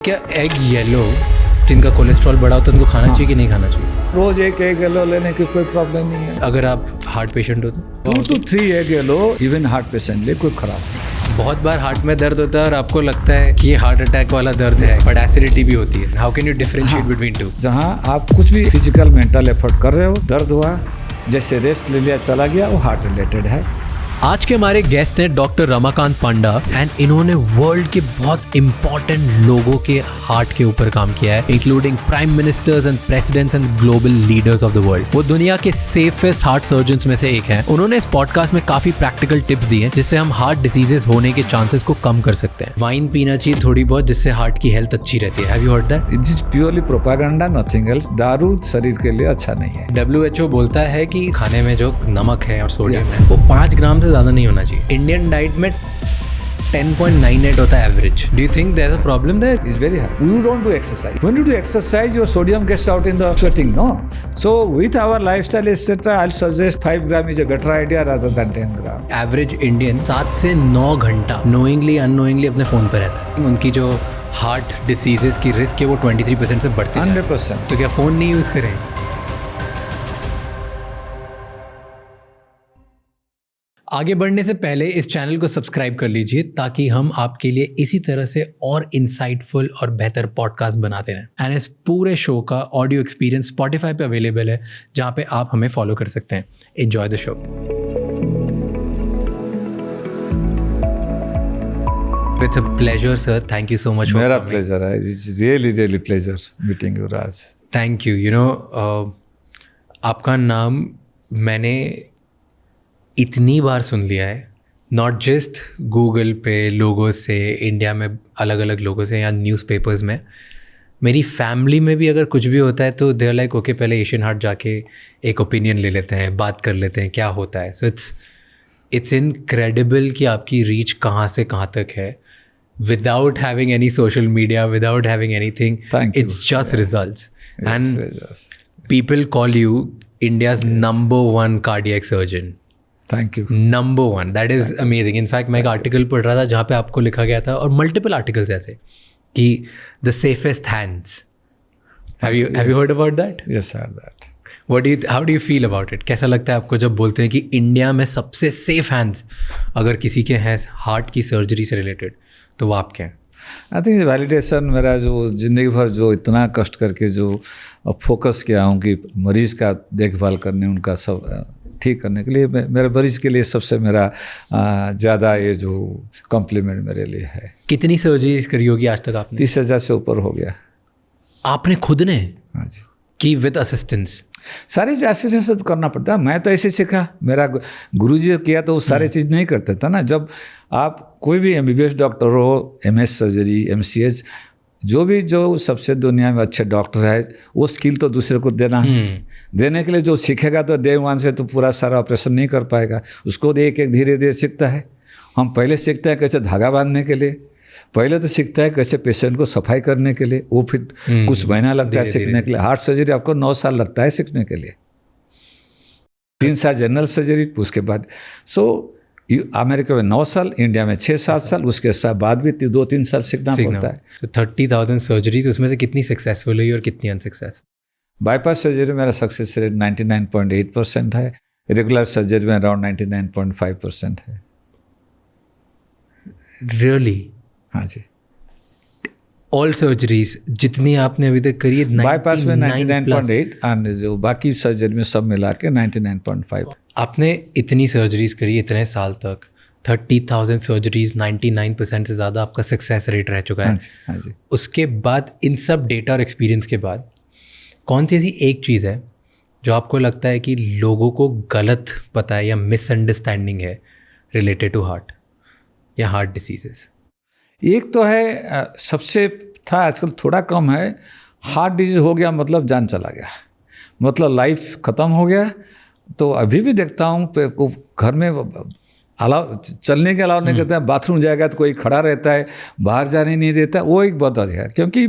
क्या egg yellow जिनका cholesterol बढ़ा होता है उनको खाना चाहिए कि नहीं खाना चाहिए? रोज एक एग येलो लेने की कोई प्रॉब्लम नहीं है। अगर आप हार्ट पेशेंट हो तो 2 to 3 egg yellow even heart patient लिए कोई खराब नहीं। बहुत बार हार्ट में दर्द होता है और आपको लगता है कि ये हार्ट अटैक वाला दर्द है, बट एसिडिटी भी होती है। How can you differentiate between to? जहाँ आप कुछ भी फिजिकल मेंटल एफर्ट कर रहे हो, दर्द हुआ, जैसे रेस्ट ले लिया चला गया, वो हार्ट रिलेटेड है। आज के हमारे गेस्ट हैं डॉक्टर रमाकांत पांडा एंड इन्होंने वर्ल्ड के बहुत इंपॉर्टेंट लोगों के हार्ट के ऊपर काम किया है, including prime ministers and presidents and global leaders of the world. वो दुनिया के सेफेस्ट हार्ट सर्जन्स में से एक हैं। उन्होंने इस पॉडकास्ट में काफी प्रैक्टिकल टिप्स दिए हैं जिससे हम हार्ट डिसीजेस होने के चांसेस को कम कर सकते हैं। वाइन पीना चाहिए थोड़ी बहुत जिससे हार्ट की हेल्थ अच्छी रहती है। Have you heard that? It is purely propaganda, nothing else. दारू शरीर के लिए अच्छा नहीं है। WHO बोलता है कि खाने में जो नमक है और सोडियम है वो 5 ग्राम से ज़्यादा नहीं होना चाहिए। इंडियन डाइट में 10.98 होता है average. Do you think there is a problem there? It's very hard. You don't do exercise. When you do exercise, your sodium gets out in the sweating, no? So with our lifestyle, etc., I'll suggest 5 gram is a better idea rather than 10 gram. Average Indian 7 से 9 घंटा knowingly unknowingly अपने phone पर रहता है। उनकी जो heart diseases की risk है वो 23% से बढ़ती है। 100%. तो क्या फ़ोन नहीं यूज़ करें? आगे बढ़ने से पहले इस चैनल को सब्सक्राइब कर लीजिए ताकि हम आपके लिए इसी तरह से और इंसाइटफुल और बेहतर पॉडकास्ट बनाते रहें। एंड इस पूरे शो का ऑडियो एक्सपीरियंस स्पॉटिफाई पे अवेलेबल है जहाँ पे आप हमें फॉलो कर सकते हैं। Enjoy the show. It's a pleasure, sir. Thank you so much for मेरा coming. pleasure है. It's really pleasure meeting you, Raj. Thank you. You know, आपका नाम मैंने इतनी बार सुन लिया है, नॉट जस्ट गूगल पे लोगों से, इंडिया में अलग अलग लोगों से या न्यूज़पेपर्स में। मेरी फैमिली में भी अगर कुछ भी होता है तो देयर लाइक ओके पहले एशियन हार्ट जाके एक ओपिनियन ले लेते हैं, बात कर लेते हैं क्या होता है। सो इट्स इनक्रेडिबल कि आपकी रीच कहाँ से कहाँ तक है without having any social media, without having anything. Thank you. It's just results and Yes. People call you India's number 1 cardiac surgeon. Thank you. Number 1, that is amazing. In fact मैं एक article पढ़ रहा था जहाँ पे आपको लिखा गया था, और मल्टीपल आर्टिकल्स ऐसे, कि the safest hands. Have you heard about that? Yes, I heard that. How do you feel about it? कैसा लगता है आपको जब बोलते हैं कि इंडिया में सबसे सेफ हैंड्स अगर किसी के हैं हार्ट की सर्जरी से रिलेटेड, तो वो आपके हैं? आई थिंक वैलिडेशन मेरा जो ज़िंदगी भर जो इतना कष्ट करके जो फोकस किया हूँ कि मरीज़ का देखभाल करने, उनका सब ठीक करने के लिए, मेरे मरीज़ के लिए सबसे मेरा ज़्यादा ये जो कॉम्प्लीमेंट मेरे लिए है। कितनी सर्जरीज करी होगी आज तक आपने? 30,000 से ऊपर हो गया। आपने खुद ने हाँ जी। कि विद असिस्टेंस? सारी असिस्टेंस तो करना पड़ता है। मैं तो ऐसे सीखा, मेरा गुरुजी किया तो वो सारे चीज़ नहीं करते था ना। जब आप कोई भी MBBS डॉक्टर हो, MS सर्जरी, MCH, जो सबसे दुनिया में अच्छे डॉक्टर है, वो स्किल तो दूसरे को देना है। देने के लिए जो सीखेगा तो डे 1 से तो पूरा सारा ऑपरेशन नहीं कर पाएगा, उसको एक एक धीरे धीरे सीखता है। हम पहले सीखते हैं कैसे धागा बांधने के लिए, पहले तो सीखता है कैसे पेशेंट को सफाई करने के लिए, वो फिर कुछ महीना लगता है सीखने के लिए। हार्ट सर्जरी आपको 9 साल लगता है सीखने के लिए, 3 साल जनरल सर्जरी, उसके बाद अमेरिका में 9 साल, इंडिया में 6-7 साल, उसके साथ बाद भी 2-3 साल सीखना पड़ता है। तो 30,000 सर्जरीज, उसमें से कितनी सक्सेसफुल हुई और कितनी अनसक्सेसफुल? बाईपास सर्जरी मेरा सक्सेस रेट 99.8% है, रेगुलर सर्जरी में अराउंड 99.5% है। रियली? हाँ जी। ऑल सर्जरीज जितनी आपने अभी तक करी है, बाईपास में 99.8 और जो बाकी सर्जरी में सब मिला के 99.5। आपने इतनी सर्जरीज करी इतने साल तक, 30,000 सर्जरीज, 99% से ज़्यादा आपका सक्सेस रेट रह चुका है। हाँ जी। उसके बाद इन सब डेटा और एक्सपीरियंस के बाद कौन सी ऐसी एक चीज़ है जो आपको लगता है कि लोगों को गलत पता है या मिसअंडरस्टैंडिंग है रिलेटेड टू हार्ट या हार्ट डिसीजेस? एक तो है, सबसे था, आजकल थोड़ा कम है, हार्ट डिजीज हो गया मतलब जान चला गया, मतलब लाइफ ख़त्म हो गया। तो अभी भी देखता हूँ घर में अलाउ, चलने के अलाउ नहीं करते हैं, बाथरूम जाएगा तो कोई खड़ा रहता है, बाहर जाने नहीं देता। वो एक बहुत अधिक है, क्योंकि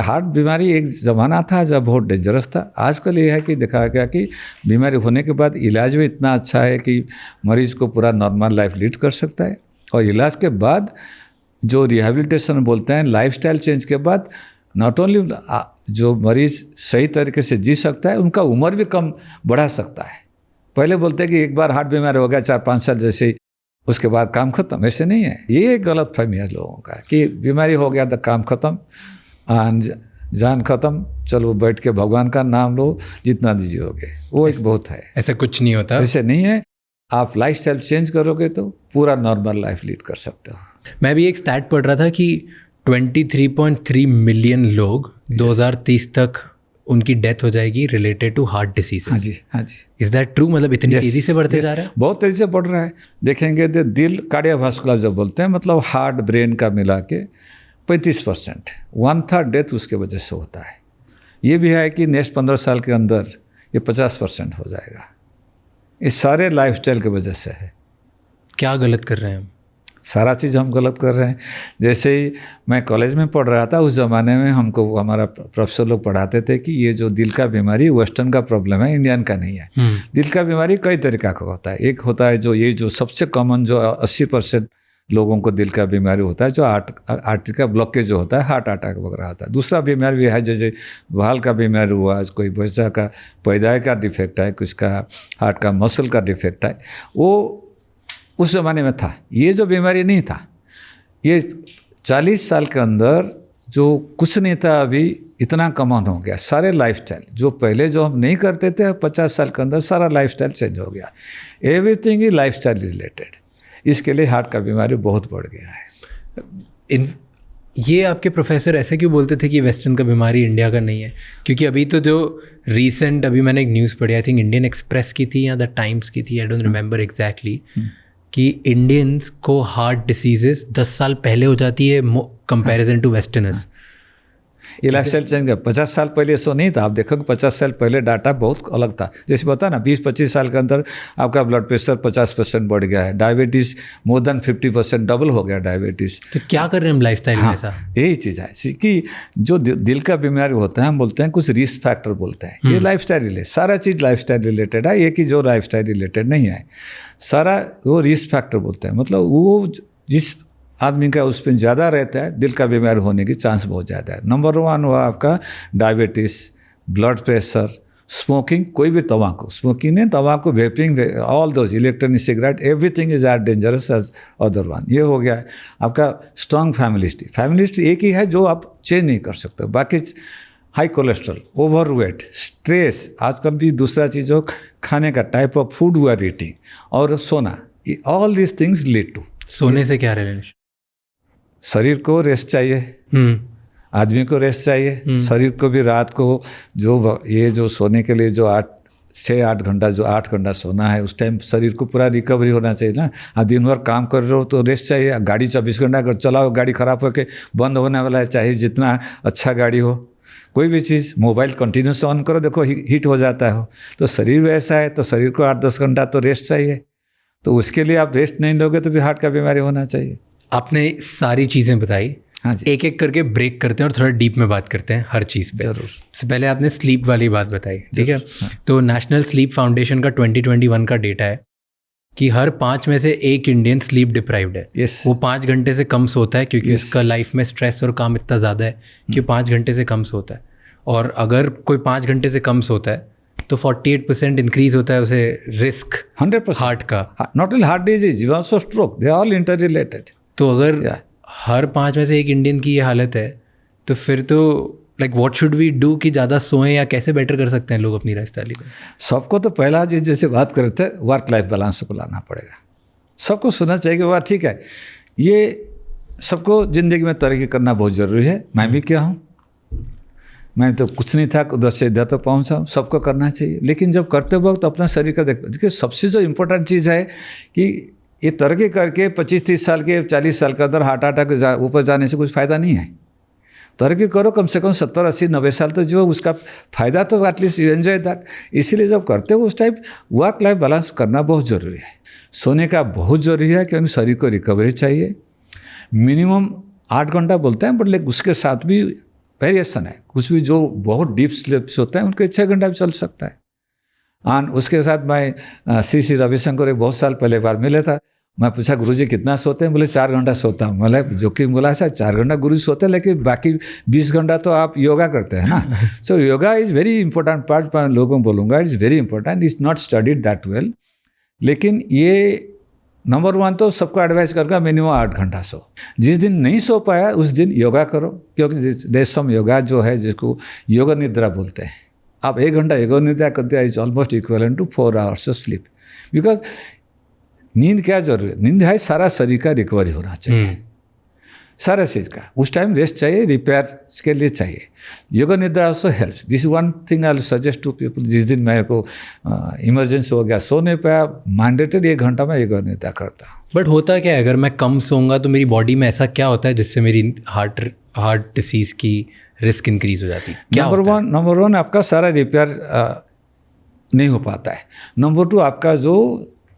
हार्ट बीमारी एक ज़माना था जब बहुत डेंजरस था। आजकल ये है कि देखा गया कि बीमारी होने के बाद इलाज भी इतना अच्छा है कि मरीज़ को पूरा नॉर्मल लाइफ लीड कर सकता है, और इलाज के बाद जो रिहैबिलिटेशन बोलते हैं, लाइफस्टाइल चेंज के बाद नॉट ओनली जो मरीज सही तरीके से जी सकता है, उनका उम्र भी कम बढ़ा सकता है। पहले बोलते हैं कि एक बार हार्ट बीमारी हो गया 4-5 साल जैसे, उसके बाद काम खत्म। ऐसे नहीं है, ये एक गलत फहमी है लोगों का कि बीमारी हो गया तो काम खत्म, जान खत्म, चलो बैठ के भगवान का नाम लो, जितना दीजिए वो एक बहुत है। ऐसा कुछ नहीं होता, ऐसे नहीं है। आप लाइफस्टाइल चेंज करोगे तो पूरा नॉर्मल लाइफ लीड कर सकते हो। मैं भी एक स्टैट पढ़ रहा था कि 23.3 मिलियन लोग 2030 तक उनकी डेथ हो जाएगी रिलेटेड टू हार्ट डिसीज। हाँ जी, हाँ जी। Is that true? मतलब इतनी तेजी से बढ़ते जा रहा है? बहुत तेजी से बढ़ रहा है। देखेंगे तो दिल कार्डियोवास्कुलर जब बोलते हैं, मतलब हार्ट ब्रेन का मिला के 35%, 1/3 डेथ उसके वजह से होता है। ये भी है कि नेक्स्ट 15 साल के अंदर ये 50% हो जाएगा। इस सारे लाइफस्टाइल की वजह से है। क्या गलत कर रहे हैं हम? सारा चीज़ हम गलत कर रहे हैं। जैसे ही मैं कॉलेज में पढ़ रहा था, उस ज़माने में हमको हमारा प्रोफेसर लोग पढ़ाते थे कि ये जो दिल का बीमारी वेस्टर्न का प्रॉब्लम है, इंडियन का नहीं है। दिल का बीमारी कई तरीक़ा का होता है। एक होता है जो सबसे कॉमन, जो 80% लोगों को दिल का बीमारी होता है, जो आर्टरी का ब्लॉकेज जो होता है, हार्ट अटैक वगैरह होता है। दूसरा बीमारी भी है, जैसे वाल का बीमारी हुआ, कोई बच्चा का पैदाइश का डिफेक्ट है, किसका हार्ट का मसल का डिफेक्ट है, वो उस ज़माने में था। ये जो बीमारी नहीं था, ये 40 साल के अंदर जो कुछ नहीं था, अभी इतना कॉमन हो गया। सारे लाइफस्टाइल जो पहले जो हम नहीं करते थे, 50 साल के अंदर सारा लाइफस्टाइल चेंज हो गया। Everything is lifestyle related. इसके लिए हार्ट का बीमारी बहुत बढ़ गया है। ये आपके प्रोफेसर ऐसे क्यों बोलते थे कि वेस्टर्न का बीमारी इंडिया का नहीं है? क्योंकि अभी तो जो रीसेंट, अभी मैंने एक न्यूज़ पढ़ी, आई थिंक इंडियन एक्सप्रेस की थी या द टाइम्स की थी, आई डोंट रिमेंबर एग्जैक्टली, कि इंडियंस को हार्ट डिसीजेस 10 साल पहले हो जाती है कंपैरिजन टू वेस्टर्नर्स। ये लाइफस्टाइल चेंज गया। 50 साल पहले ऐसा नहीं था। आप देखोगे 50 साल पहले डाटा बहुत अलग था। जैसे बता ना, 20-25 साल के अंदर आपका ब्लड प्रेशर 50% बढ़ गया है, डायबिटीज़ मोर देन 50% डबल हो गया डायबिटीज़। तो क्या कर रहे हैं हम लाइफस्टाइल में ऐसा? यही चीज़ है कि जो दिल का बीमारी होता है, हम बोलते हैं कुछ रिस्क फैक्टर बोलते हैं। ये लाइफस्टाइल रिलेटेड, सारा चीज़ लाइफस्टाइल रिलेटेड है। ये कि जो लाइफस्टाइल रिलेटेड नहीं है, सारा वो रिस्क फैक्टर बोलते हैं। मतलब वो जिस आदमी का उस पर ज़्यादा रहता है, दिल का बीमारी होने की चांस बहुत ज़्यादा है। नंबर 1 हुआ आपका डायबिटीज़, ब्लड प्रेशर, स्मोकिंग, कोई भी तंबाकू, स्मोकिंग ने तंबाकू, vaping, all those, electronic cigarette, everything is as dangerous as other one. ये हो गया है आपका strong family history. Family history एक ही है जो आप चेंज नहीं कर सकते। बाकी हाई कोलेस्ट्रॉल, ओवरवेट, स्ट्रेस, आजकल भी दूसरा चीज़ हो खाने का, type of food we are eating, और सोना, all these things lead to. सोने से क्या रिलेशन? शरीर को रेस्ट चाहिए, आदमी को रेस्ट चाहिए। शरीर को भी रात को जो सोने के लिए जो 6-8 घंटा, जो 8 घंटा सोना है, उस टाइम शरीर को पूरा रिकवरी होना चाहिए ना। आप दिन भर काम कर रहे हो तो रेस्ट चाहिए। गाड़ी 24 घंटा अगर चलाओ, गाड़ी खराब होकर बंद होने वाला है, चाहे जितना अच्छा गाड़ी हो। कोई भी चीज़, मोबाइल कंटिन्यूस ऑन करो, देखो हीट हो जाता है। तो शरीर वैसा है, तो शरीर को 8-10 घंटा तो रेस्ट चाहिए। तो उसके लिए आप रेस्ट नहीं लोगे तो भी हार्ट का बीमारी होना चाहिए। आपने सारी चीज़ें बताई। हाँ जी। एक एक करके ब्रेक करते हैं और थोड़ा डीप में बात करते हैं हर चीज़ पे। जरूर। सबसे पहले आपने स्लीप वाली बात बताई, ठीक है। हाँ। तो नेशनल स्लीप फाउंडेशन का 2021 का डेटा है कि हर 5 में से 1 इंडियन स्लीप डिप्राइव्ड है। yes. वो 5 घंटे से कम सोता है क्योंकि उसका लाइफ में स्ट्रेस और काम इतना ज़्यादा है कि 5 घंटे से कम सोता है। और अगर कोई 5 घंटे से कम सोता है तो 48% इंक्रीज होता है उसे रिस्क 100% हार्ट का। Not only heart disease, also stroke, they are all interrelated. तो अगर हर 5 में से 1 इंडियन की ये हालत है, तो फिर तो like what should we do कि ज़्यादा सोएं, या कैसे बेटर कर सकते हैं लोग अपनी लाइफस्टाइल को? सबको तो पहला चीज़ जैसे बात कर रहे थे, वर्क लाइफ बैलेंस को लाना पड़ेगा। सबको सुनना चाहिए कि वाह ठीक है, ये सबको ज़िंदगी में तरक्की करना बहुत ज़रूरी है। मैं भी क्या हूँ, मैं तो कुछ नहीं था, उधर से इधर तो पहुँचा हूँ। सबको करना चाहिए, लेकिन जब करते वक्त अपना शरीर का देखिए, सबसे जो इम्पोर्टेंट चीज़ है कि ये तरक्की करके 25-30 साल के 40 साल के अंदर हार्ट अटैक ऊपर जाने से कुछ फ़ायदा नहीं है। तरक्की करो कम से कम 70-80-90 साल तो जो उसका फ़ायदा तो एटलीस्ट एंजॉय दैट। इसीलिए जब करते हो उस टाइप वर्क लाइफ बैलेंस करना बहुत ज़रूरी है। सोने का बहुत ज़रूरी है क्योंकि शरीर को रिकवरी चाहिए। मिनिमम 8 घंटा बोलते हैं, बट लेकिन उसके साथ भी वेरिएशन है। कुछ भी जो बहुत डीप स्लीप्स होते हैं उनके 6 घंटा भी चल सकता है। और उसके साथ मैं श्री रविशंकर एक बहुत साल पहले बार मिले था, मैं पूछा गुरुजी कितना सोते हैं? बोले 4 घंटा सोता हूँ। बोले जो कि बोला सर 4 घंटा गुरुजी सोते हैं, लेकिन बाकी 20 घंटा तो आप योगा करते हैं ना। So yoga is very important part. मैं लोगों को बोलूँगा it's very important, is not studied that well. लेकिन ये नंबर 1 तो सबको एडवाइस करगा मिनिमम 8 घंटा सो। जिस दिन नहीं सो पाया उस दिन योगा करो, क्योंकि देश सम योगा जो है जिसको योग निद्रा बोलते हैं। आप 1 घंटा योग निद्रा करते हैं is almost equivalent to 4 hours of sleep. Because नींद क्या जरूरी है? नींद है सारा शरीर का रिकवरी होना चाहिए, सारा चीज़ का। उस टाइम रेस्ट चाहिए, रिपेयर के लिए चाहिए। Yoga nidra also helps. This one thing I will suggest to people. जिस दिन मेरे को इमरजेंसी हो गया, सो नहीं पाया, मैंडेटरी 1 घंटा में योगा निद्रा करता। बट होता क्या है, अगर मैं कम सोऊंगा तो मेरी बॉडी में ऐसा क्या होता है जिससे मेरी हार्ट डिसीज़ की रिस्क इंक्रीज हो जाती है? नंबर वन आपका सारा रिपेयर नहीं हो पाता है। नंबर 2 आपका जो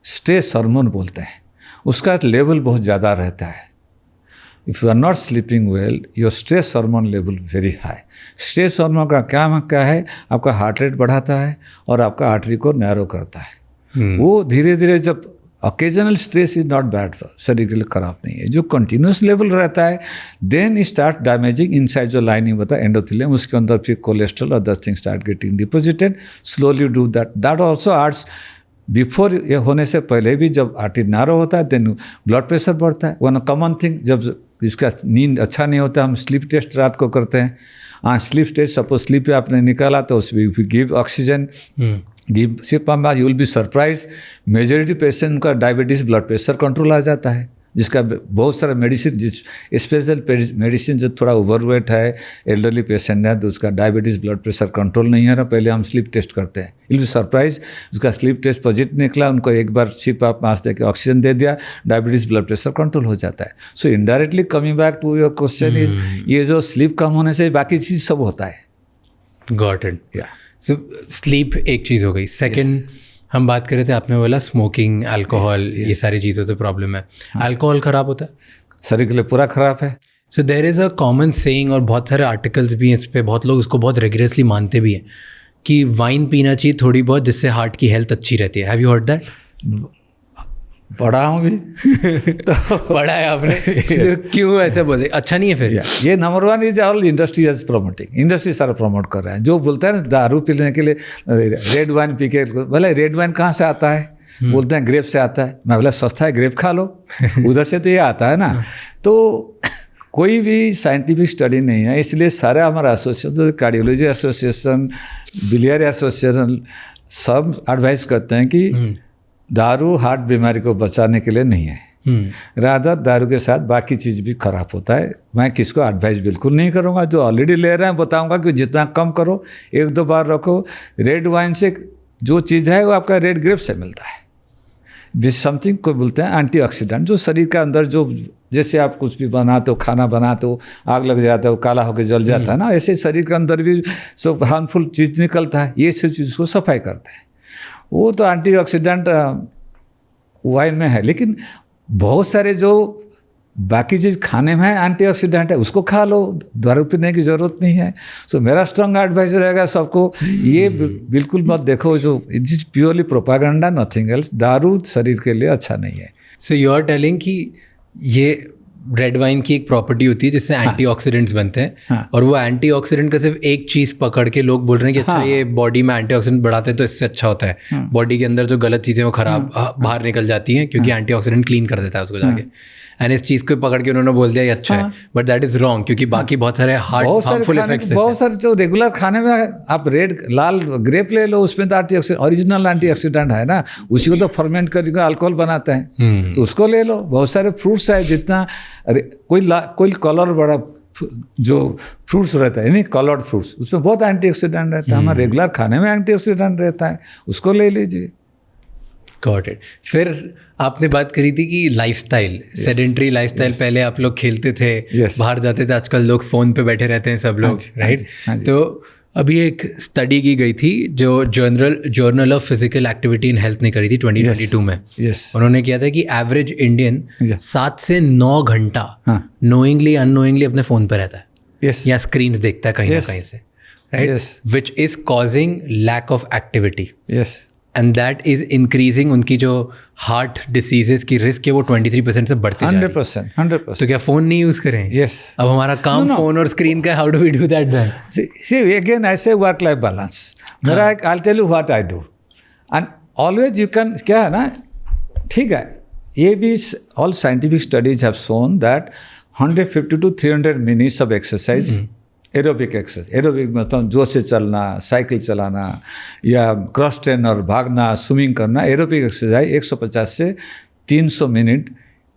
स्ट्रेस हार्मोन बोलते हैं उसका लेवल बहुत ज़्यादा रहता है। If you are not sleeping well your stress hormone level very high. Stress hormone का क्या है? आपका हार्ट रेट बढ़ाता है और आपका आर्टरी को नैरो करता है। वो धीरे धीरे जब occasional stress is not bad, शरीर के लिए खराब नहीं है। जो कंटिन्यूस लेवल रहता है देन स्टार्ट डैमेजिंग इनसाइड जो लाइनिंग बता एंडोथेलियम, उसके अंदर फिर cholesterol other thing start getting deposited. Slowly do that also arts before ये होने से पहले भी जब आर्टरी नारो होता है देन ब्लड प्रेशर बढ़ता है। वन कॉमन थिंग जब इसका नींद अच्छा नहीं होता हम स्लीप टेस्ट रात को करते हैं। स्लीप टेस्ट सपोज स्लीप आपने निकाला तो उसमें गिव ऑक्सीजन गिव सिर्फ you will be surprise majority patient का डायबिटीज़ ब्लड प्रेशर कंट्रोल आ जाता है, जिसका बहुत सारा मेडिसिन स्पेशल मेडिसिन जो थोड़ा ओवरवेट है एल्डरली पेशेंट है तो उसका डायबिटीज़ ब्लड प्रेशर कंट्रोल नहीं है ना, पहले हम स्लीप टेस्ट करते हैं। विल बी सरप्राइज उसका स्लीप टेस्ट पॉजिटिव निकला, उनको एक बार सिर्फ आप मास दे के ऑक्सीजन दे दिया, डायबिटीज़ ब्लड प्रेशर कंट्रोल हो जाता है। So indirectly coming back to your question is ये जो स्लीप कम होने से बाकी चीज़ सब होता है। Got it. या सो स्लीप एक चीज़ हो गई। सेकेंड हम बात कर रहे थे, आपने बोला स्मोकिंग, अल्कोहल, ये सारी चीज़ों से प्रॉब्लम है। अल्कोहल ख़राब होता है शरीर के लिए, पूरा ख़राब है। So there is a common saying और बहुत सारे आर्टिकल्स भी हैं इस पर, बहुत लोग इसको बहुत रिगरसली मानते भी हैं कि वाइन पीना चाहिए थोड़ी बहुत जिससे हार्ट की हेल्थ अच्छी रहती है। Have you heard that? पढ़ा हूँ भी तो पढ़ा है आपने? क्यों ऐसे बोले? अच्छा नहीं है फिर? ये number 1 is all industry is promoting. Industry सारा प्रमोट कर रहे हैं। जो बोलते हैं ना दारू पीने के लिए रेड वाइन पी के, बोले रेड वाइन कहाँ से आता है? बोलते हैं ग्रेप से आता है। मैं बोला सस्ता है ग्रेप खा लो, उधर से तो ये आता है ना। तो कोई भी साइंटिफिक स्टडी नहीं है, इसलिए सारे हमारा एसोसिएशन, कार्डियोलॉजी एसोसिएशन, बिलियर एसोसिएशन सब एडवाइस करते हैं कि दारू हार्ट बीमारी को बचाने के लिए नहीं है। रादर दारू के साथ बाकी चीज़ भी खराब होता है। मैं किसको एडवाइस बिल्कुल नहीं करूँगा। जो ऑलरेडी ले रहे हैं बताऊँगा कि जितना कम करो, 1-2 बार रखो। रेड वाइन से जो चीज़ है वो आपका रेड ग्रेप से मिलता है। दिस समथिंग को बोलते हैं एंटीऑक्सीडेंट, जो शरीर के अंदर जो जैसे आप कुछ भी बनाते हो, खाना बनाते हो, आग लग जाता है, वो काला होकर जल जाता है ना, ऐसे शरीर के अंदर भी सब हार्मफुल चीज़ निकलता है। ये सब चीज़ को सफाई करते हैं। वो तो एंटीऑक्सीडेंट वाइन में है, लेकिन बहुत सारे जो बाकी चीज़ खाने में है एंटीऑक्सीडेंट है, उसको खा लो, दारू पीने की ज़रूरत नहीं है। सो मेरा स्ट्रॉन्ग एडवाइस रहेगा सबको, ये बिल्कुल मत देखो, जो it is purely propaganda, nothing else. दारू शरीर के लिए अच्छा नहीं है। सो यू आर टेलिंग कि ये रेड वाइन की एक प्रॉपर्टी होती है जिससे एंटीऑक्सीडेंट्स बनते हैं, और वो एंटीऑक्सीडेंट का सिर्फ एक चीज़ पकड़ के लोग बोल रहे हैं कि अच्छा ये बॉडी में एंटीऑक्सीडेंट बढ़ाते हैं तो इससे अच्छा होता है। बॉडी के अंदर जो गलत चीज़ें वो खराब बाहर निकल जाती हैं क्योंकि एंटीऑक्सीडेंट क्लीन कर देता है उसको जाके। एंड इस चीज़ को पकड़ के उन्होंने बोल दिया ये अच्छा है, बट दैट इज़ रॉन्ग, क्योंकि बाकी बहुत सारे हार्मफुल इफेक्ट्स हैं। बहुत सारे जो रेगुलर खाने में आप रेड लाल ग्रेप ले लो, उसमें तो एंटीऑक्सीडेंट, ओरिजिनल एंटीऑक्सीडेंट है ना, उसी को तो फर्मेंट करके अल्कोहल बनाते हैं, तो उसको ले लो। बहुत सारे फ्रूट्स है, जितना कोई कलर बड़ा जो फ्रूट्स रहता है, नहीं कलर्ड फ्रूट्स, उसमें बहुत एंटीऑक्सीडेंट रहता है। हमारे रेगुलर खाने में एंटीऑक्सीडेंट रहता है, उसको ले लीजिए। Got it. फिर आपने बात करी थी कि लाइफस्टाइल, सेडेंटरी लाइफस्टाइल, पहले आप लोग खेलते थे, बाहर जाते थे, आजकल लोग फ़ोन पे बैठे रहते हैं सब लोग, राइट? तो अभी एक स्टडी की गई थी जो journal of physical activity in health ने करी थी 2022 में। उन्होंने किया था कि एवरेज इंडियन 7 से 9 घंटा नोइंगली अननोइंगली अपने फ़ोन पर रहता है या स्क्रीन्स देखता है कहीं ना कहीं से, right? Which is causing lack of activity. And that is increasing उनकी जो हार्ट डिसीजेस की रिस्क है वो 23% से बढ़ती जा रही है। 100%। तो क्या फ़ोन नहीं यूज़ करें? Yes. अब हमारा काम फ़ोन और स्क्रीन का, how do we do that then? See, again, I say work-life balance. मेरा एक, I'll tell you what I do. And always you can, क्या है ना, ठीक है, ये भी all scientific studies have shown that 150 to 300 minutes of exercise, aerobic exercise, aerobic मतलब जोर से चलना, साइकिल चलाना या क्रॉस ट्रेनर, भागना, स्विमिंग करना, एरोबिक एक्सरसाइज 150 से 300 मिनट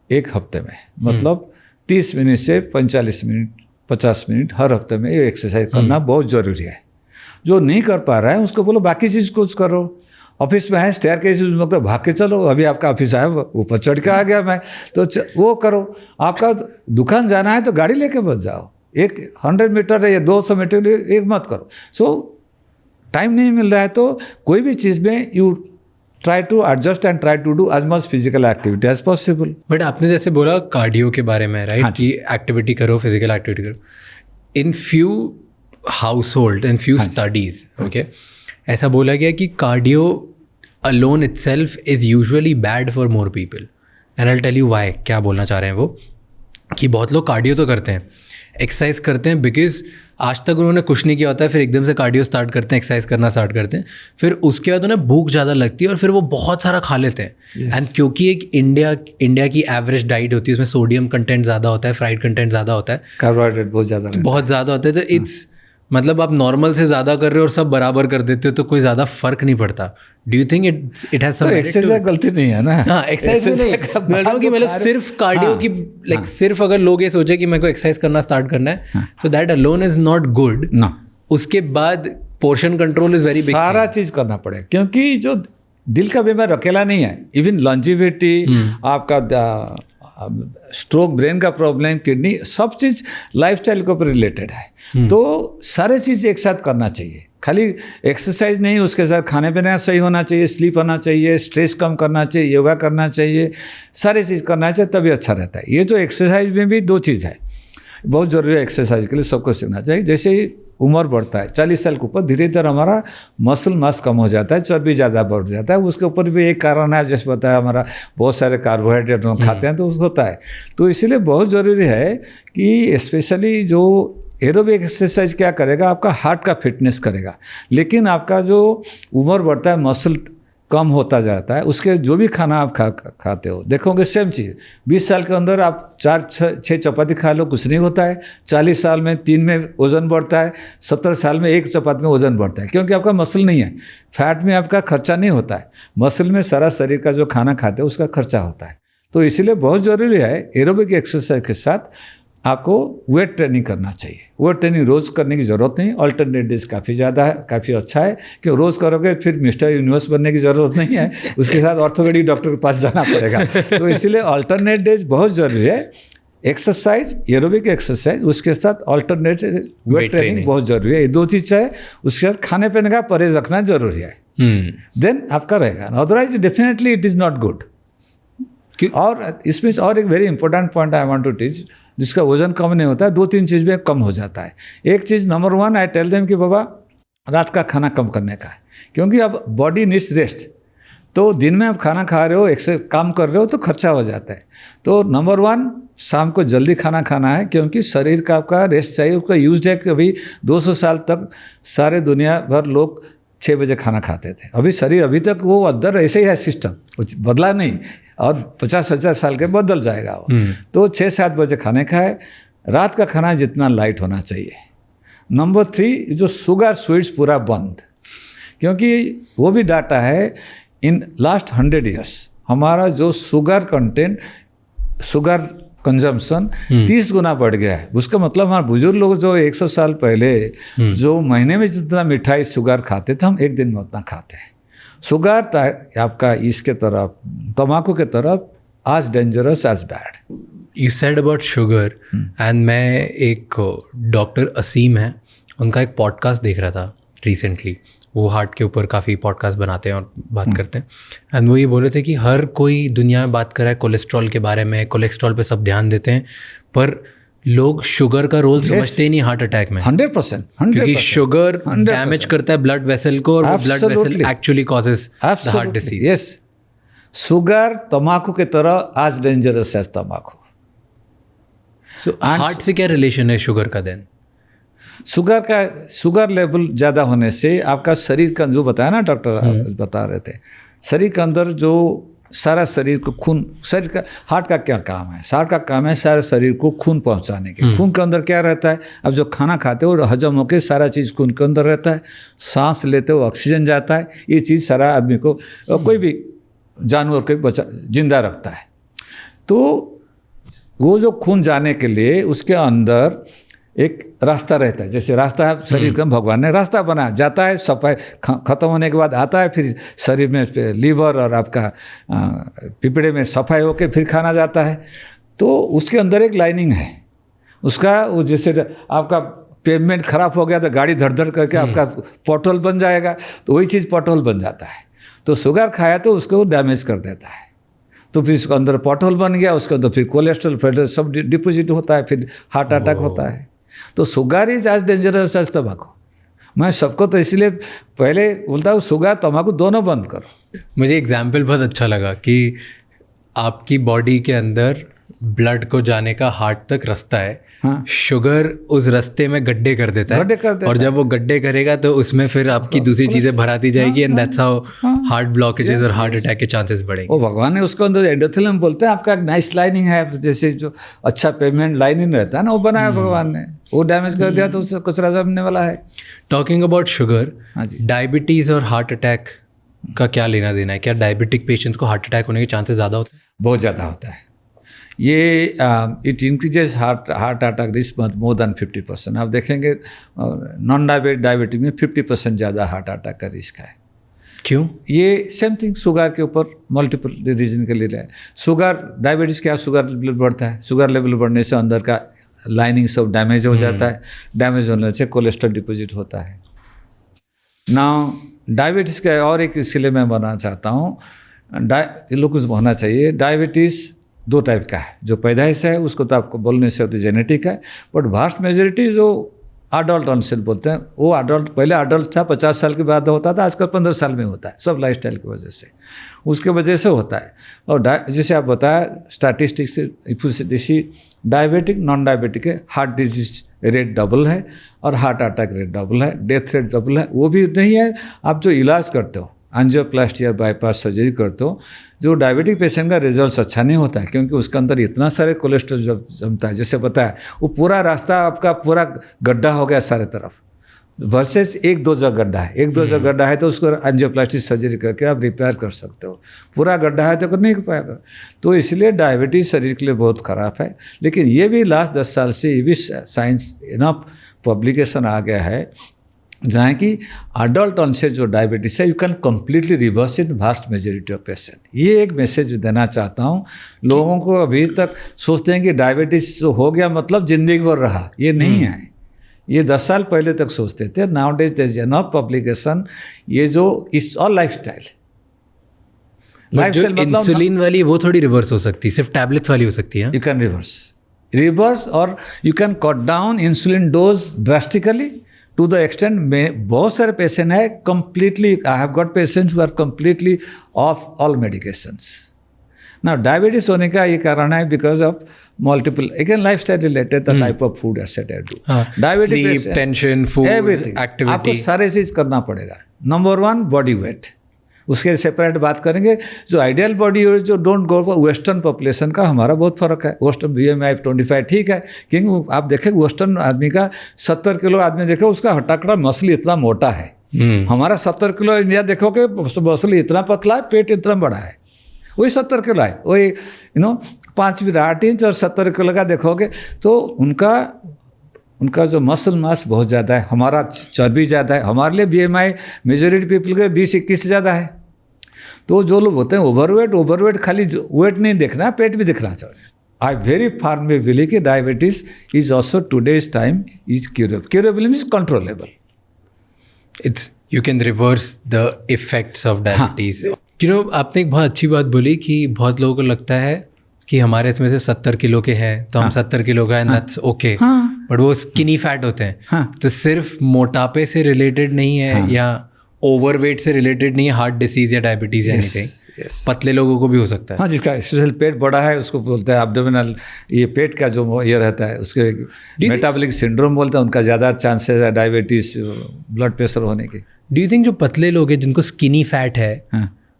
एक हफ्ते में, मतलब 30 मिनट से 45 मिनट, 50 मिनट हर हफ्ते में ये एक्सरसाइज करना बहुत ज़रूरी है। जो नहीं कर पा रहा है उसको बोलो बाकी चीज़ कुछ करो। ऑफिस में है, स्टेयर के मतलब भाग के चलो, अभी आपका ऑफिस है ऊपर चढ़ के आ गया मैं, तो वो करो। आपका दुकान जाना है तो गाड़ी लेके बच जाओ, एक 100 मीटर या 200 मीटर एक मत करो। सो टाइम नहीं मिल रहा है तो कोई भी चीज़ में you try to adjust and try to do as much physical activity as possible. But आपने जैसे बोला कार्डियो के बारे में, राइट, कि एक्टिविटी करो, फिजिकल एक्टिविटी करो। In few households and few studies, okay, ऐसा बोला गया कि cardio alone itself is usually bad for more people, and I tell you why. क्या बोलना चाह रहे हैं वो, कि बहुत लोग कार्डियो तो करते हैं, एक्सरसाइज करते हैं, बिकॉज आज तक उन्होंने कुछ नहीं किया होता है, फिर एकदम से कार्डियो स्टार्ट करते हैं, एक्सरसाइज करना स्टार्ट करते हैं, फिर उसके बाद उन्हें भूख ज़्यादा लगती है और फिर वो बहुत सारा खा लेते हैं। एंड क्योंकि एक इंडिया की एवरेज डाइट होती है, उसमें सोडियम कंटेंट ज़्यादा होता है, फ्राइड कंटेंट ज़्यादा होता है, कार्बोहाइड्रेट बहुत ज़्यादा होता है, तो इट्स मतलब आप नॉर्मल से ज़्यादा कर रहे हो और सब बराबर कर देते हो तो कोई ज़्यादा फर्क नहीं पड़ता। Do you think it has some exercise गलती नहीं है ना? हाँ, एक्सरसाइज नहीं, मतलब सिर्फ कार्डियो की, लाइक सिर्फ अगर लोग ये सोचे कि मेरे को एक्सरसाइज करना स्टार्ट करना है तो that alone is not good. उसके बाद portion control is very big, सारा चीज करना पड़ेगा, क्योंकि जो दिल का बीमार अकेला नहीं है, इवन लॉन्जिविटी, आपका स्ट्रोक, ब्रेन का प्रॉब्लम, किडनी, सब चीज़ लाइफस्टाइल के ऊपर रिलेटेड है। तो सारे चीज़ एक साथ करना चाहिए, खाली एक्सरसाइज नहीं, उसके साथ खाने पीना सही होना चाहिए, स्लीप होना चाहिए, स्ट्रेस कम करना चाहिए, योगा करना चाहिए, सारी चीज़ करना चाहिए, तभी अच्छा रहता है। ये जो एक्सरसाइज में भी दो चीज़ है बहुत ज़रूरी है एक्सरसाइज के लिए, सबको सीखना चाहिए। जैसे ही उम्र बढ़ता है 40 साल के ऊपर, धीरे धीरे हमारा मसल मास कम हो जाता है, चर्बी ज़्यादा बढ़ जाता है। उसके ऊपर भी एक कारण है, जैसे बताया, हमारा बहुत सारे कार्बोहाइड्रेट हम खाते हैं तो उसको होता है। तो इसीलिए बहुत ज़रूरी है कि स्पेशली जो एरोबिक एक्सरसाइज क्या करेगा, आपका हार्ट का फिटनेस करेगा, लेकिन आपका जो उम्र बढ़ता है मसल कम होता जाता है, उसके जो भी खाना आप खाते हो, देखोगे सेम चीज़, 20 साल के अंदर आप 4-6 चपाती खा लो, कुछ नहीं होता है। 40 साल में 3 में वज़न बढ़ता है, 70 साल में 1 चपाती में वज़न बढ़ता है, क्योंकि आपका मसल नहीं है। फैट में आपका खर्चा नहीं होता है, मसल में सारा शरीर का जो खाना खाते हो उसका खर्चा होता है। तो इसीलिए बहुत ज़रूरी है एरोबिक एक्सरसाइज के साथ आपको वेट ट्रेनिंग करना चाहिए। वेट ट्रेनिंग रोज़ करने की ज़रूरत नहीं, अल्टरनेट डेज काफ़ी ज़्यादा है, काफ़ी अच्छा है, कि रोज़ करोगे फिर मिस्टर यूनिवर्स बनने की ज़रूरत नहीं है, उसके साथ ऑर्थोपेडिक डॉक्टर के पास जाना पड़ेगा। तो इसीलिए अल्टरनेट डेज बहुत ज़रूरी है। एक्सरसाइज, एरोबिक एक्सरसाइज, उसके साथ अल्टरनेट वेट ट्रेनिंग बहुत ज़रूरी है। ये दो चीज़ है, उसके साथ खाने पीने का परहेज रखना जरूरी है, देन आपका रहेगा, otherwise definitely it is not good. और इसमें और एक very important point I want to teach, जिसका वजन कम नहीं होता है, 2-3 चीज़ में कम हो जाता है। एक चीज़ नंबर 1, आई टेल देम कि बाबा रात का खाना कम करने का है, क्योंकि अब बॉडी नीड्स रेस्ट। तो दिन में आप खाना खा रहे हो, एक्सरसाइज काम कर रहे हो तो खर्चा हो जाता है। तो नंबर 1 शाम को जल्दी खाना खाना है, क्योंकि शरीर का आपका रेस्ट चाहिए। उसका यूज है कि अभी 200 साल तक सारे दुनिया भर लोग 6 बजे खाना खाते थे। अभी शरीर अभी तक वो अंदर ऐसे ही है, सिस्टम कुछ बदला नहीं, और 50-50 साल के बदल जाएगा वो। तो 6-7 बजे खाने खाए, रात का खाना जितना लाइट होना चाहिए। नंबर 3, जो शुगर स्वीट्स पूरा बंद, क्योंकि वो भी डाटा है इन लास्ट 100 ईयर्स हमारा जो शुगर कंटेंट, शुगर कंजम्पशन 30 गुना बढ़ गया है। उसका मतलब हमारे बुजुर्ग लोग जो 100 साल पहले जो महीने में जितना मिठाई शुगर खाते थे, हम एक दिन में उतना खाते हैं। शुगर आपका इसके तरफ, तम्बाकू के तरफ आज dangerous as bad. You said about sugar, and मैं एक डॉक्टर असीम है, उनका एक पॉडकास्ट देख रहा था रिसेंटली। वो हार्ट के ऊपर काफ़ी पॉडकास्ट बनाते हैं और बात करते हैं, एंड वो ये बोल रहे थे कि हर कोई दुनिया में बात कर रहा है कोलेस्ट्रॉल के बारे में, कोलेस्ट्रॉल पे सब ध्यान देते हैं, पर लोग शुगर का रोल समझते ही नहीं हार्ट अटैक में, 100%, क्योंकि शुगर डैमेज करता है ब्लड वेसल को, और वो blood vessel actually causes the heart disease. Yes, sugar तंबाकू की तरह आज डेंजरस है तंबाकू। सो हार्ट से क्या रिलेशन है शुगर का देन? शुगर लेवल ज़्यादा होने से आपका शरीर का, जो बताया ना डॉक्टर बता रहे थे, शरीर के अंदर जो सारा शरीर को खून, शरीर का, हार्ट का क्या काम है? हार्ट का काम है सारे शरीर को खून पहुंचाने के। खून के अंदर क्या रहता है? अब जो खाना खाते हो हजम होकर सारा चीज़ खून के अंदर रहता है, सांस लेते हो ऑक्सीजन जाता है, ये चीज़ सारा आदमी को, कोई भी जानवर को बचा जिंदा रखता है। तो वो जो खून जाने के लिए उसके अंदर एक रास्ता रहता है, जैसे रास्ता है शरीर का, भगवान ने रास्ता बनाया, जाता है, सफाई खत्म होने के बाद आता है, फिर शरीर में लीवर और आपका पिपड़े में सफाई होकर फिर खाना जाता है। तो उसके अंदर एक लाइनिंग है उसका, वो जैसे आपका पेवमेंट खराब हो गया तो गाड़ी धड़ धड़ करके आपका पोटहोल बन जाएगा, तो वही चीज़ पोटहोल बन जाता है। तो शुगर खाया तो उसको डैमेज कर देता है, तो फिर उसके अंदर पोटहोल बन गया, उसके अंदर फिर कोलेस्ट्रॉल फिर सब डिपोजिट होता है, फिर हार्ट अटैक होता है। तो sugar is as dangerous as तंबाकू। मैं सबको तो इसलिए पहले बोलता हूँ शुगर तंबाकू दोनों बंद करो। मुझे एग्जाम्पल बहुत अच्छा लगा कि आपकी बॉडी के अंदर ब्लड को जाने का हार्ट तक रास्ता है, हाँ। शुगर उस रास्ते में गड्ढे कर देता है, और जब वो गड्ढे करेगा तो उसमें फिर आपकी दूसरी चीज़ें भराती जाएगी, and that's how heart blockages और हार्ट अटैक के चांसेस बढ़ेंगे। वो भगवान ने उसको अंदर एंडोथेलियम बोलते हैं, आपका एक नाइस लाइनिंग है, जैसे जो अच्छा पेमेंट लाइनिंग रहता है ना, वो बनाया भगवान ने, वो डैमेज कर दिया तो उससे कचरा जमने वाला है। टॉकिंग अबाउट शुगर, हाँ जी, डायबिटीज़ और हार्ट अटैक का क्या लेना देना है? क्या डायबिटिक पेशेंट्स को हार्ट अटैक होने के चांसेस ज़्यादा होते हैं? बहुत ज़्यादा होता है ये। It increases heart attack risk more than 50%। आप देखेंगे नॉन डायबिटिक में 50% ज़्यादा हार्ट अटैक का रिस्क है। क्यों? ये सेम थिंग शुगर के ऊपर मल्टीपल रीजन के लिए है। शुगर, डायबिटीज़ क्या, शुगर लेवल बढ़ता है, शुगर लेवल बढ़ने से अंदर का लाइनिंग सब डैमेज हो जाता है, डैमेज होने से कोलेस्ट्रॉल डिपोजिट होता है। नाउ डायबिटीज़ का और एक इसलिए मैं बताना चाहता हूँ, लोग कुछ होना चाहिए। डायबिटीज़ दो टाइप का है, जो पैदाइश है उसको तो आपको बोलने से होती जेनेटिक है, बट वास्ट मेजोरिटी जो अडल्ट ऑनसेट बोलते हैं, वो अडल्ट, पहले अडल्ट था 50 साल के बाद होता था, आजकल 15 साल में होता है, सब लाइफस्टाइल की वजह से, उसके वजह से होता है। और जैसे आप बताया स्टैटिस्टिक्स से जैसी डायबिटिक नॉन डायबिटिक है, हार्ट डिजीज रेट डबल है और हार्ट अटैक रेट डबल है, डेथ रेट डबल है। वो भी नहीं है, आप जो इलाज करते हो, एंजियोप्लास्टी या बाईपास सर्जरी करते हो, जो डायबिटिक पेशेंट का रिजल्ट अच्छा नहीं होता है, क्योंकि उसके अंदर इतना सारे कोलेस्ट्रॉल जमता है, जैसे पता है वो पूरा रास्ता आपका पूरा गड्ढा हो गया सारे तरफ, वर्सेस एक दो जगह गड्ढा है। एक दो जगह गड्ढा है तो उसको एंजियोप्लास्टी सर्जरी करके आप रिपेयर कर सकते हो, पूरा गड्ढा है तो नहीं कर पाएगा। तो इसलिए डायबिटीज़ शरीर के लिए बहुत ख़राब है। लेकिन ये भी लास्ट 10 साल से ये भी साइंस इनफ पब्लिकेशन आ गया है जहाँ की अडल्ट ऑनसेट जो डायबिटीज़ है, you can completely reverse in vast majority of patient. ये एक मैसेज देना चाहता हूँ लोगों को। अभी तक सोचते हैं कि डायबिटीज़ जो हो गया मतलब ज़िंदगी भर रहा, ये नहीं है। ये 10 साल पहले तक सोचते थे। Now days there is enough publication, ये जो इस ऑल लाइफस्टाइल मतलब इंसुलिन वाली वो थोड़ी रिवर्स हो सकती है, सिर्फ टैबलेट्स वाली हो सकती है। यू कैन रिवर्स और you can cut down insulin dose drastically to the extent में बहुत सारे पेशेंट है completely, I have got patients who are completely off all medications. ना डायबिटीज होने का ये कारण है because of multiple, again lifestyle related, the type of food as it do, diabetes, tension, food, everything, activity, आपको सारे चीज़ करना पड़ेगा। नंबर 1 बॉडी वेट, उसके सेपरेट बात करेंगे। जो आइडियल बॉडी जो डोंट गो, वेस्टर्न पॉपुलेशन का हमारा बहुत फर्क है। वेस्टर्न BMI 25 ठीक है, क्योंकि आप देखें वेस्टर्न आदमी का 70 किलो आदमी देखो, उसका हटाकड़ा मसल इतना मोटा है। हमारा 70 किलो इंडिया देखोगे मसल इतना पतला है, पेट इतना बड़ा है, वही 70 किलो है, वही 5 फीट 8 इंच और 70 किलो का देखोगे तो उनका जो मसल मास बहुत ज़्यादा है, हमारा चर्बी ज़्यादा है। हमारे लिए BMI मेजोरिटी पीपल के 20-21 ज़्यादा है। तो जो लोग होते हैं ओवरवेट खाली वेट नहीं देखना, पेट भी दिखना चाहिए। आई वेरी फार्मली बिलीव कि diabetes is also today's time is curable means controllable. It's you can reverse the effects of diabetes. आपने एक बहुत अच्छी बात बोली कि बहुत लोगों को लगता है कि हमारे इसमें से 70 किलो के हैं तो हम 70 किलो का है, दैट्स ओके, बट वो स्किनी फैट होते हैं। तो सिर्फ मोटापे से रिलेटेड नहीं है या ओवरवेट से रिलेटेड नहीं है हार्ट डिसीज या डायबिटीज या एनीथिंग, पतले लोगों को भी हो सकता है। हाँ, जिसका स्पेशल पेट बड़ा है उसको बोलते हैं एब्डोमिनल, ये पेट का जो ये रहता है उसके मेटाबॉलिक सिंड्रोम बोलते हैं, उनका ज़्यादा चांसेस है डायबिटीज, ब्लड प्रेशर होने के। डू यू थिंक जो पतले लोग हैं जिनको स्किनी फैट है,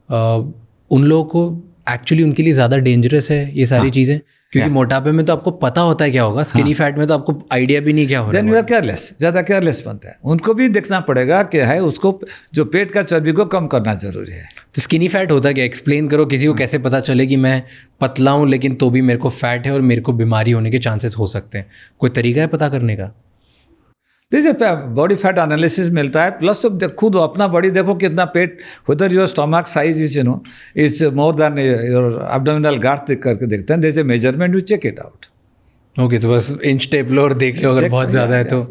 उन लोगों को एक्चुअली उनके लिए ज़्यादा डेंजरस है ये सारी चीज़ें? क्योंकि मोटापे में तो आपको पता होता है क्या होगा, स्किनी फैट में तो आपको आइडिया भी नहीं क्या हो रहा है। देन वी आर केयरलेस, ज़्यादा केयरलेस बनता है। उनको भी देखना पड़ेगा कि है उसको जो पेट का चर्बी को कम करना जरूरी है। तो स्किनी फैट होता क्या, एक्सप्लेन करो, किसी को कैसे पता चले कि मैं पतला हूँ लेकिन तो भी मेरे को फैट है और मेरे को बीमारी होने के चांसेस हो सकते हैं? कोई तरीका है पता करने का? जैसे बॉडी फैट एनालिसिस मिलता है, प्लस खुद अपना बॉडी देखो कितना पेट, whether your stomach size is is more than your abdominal girth करके देखते हैं, जैसे measurement you check it out. Okay, तो बस इंच टेप लो और देख लो अगर बहुत ज़्यादा है तो।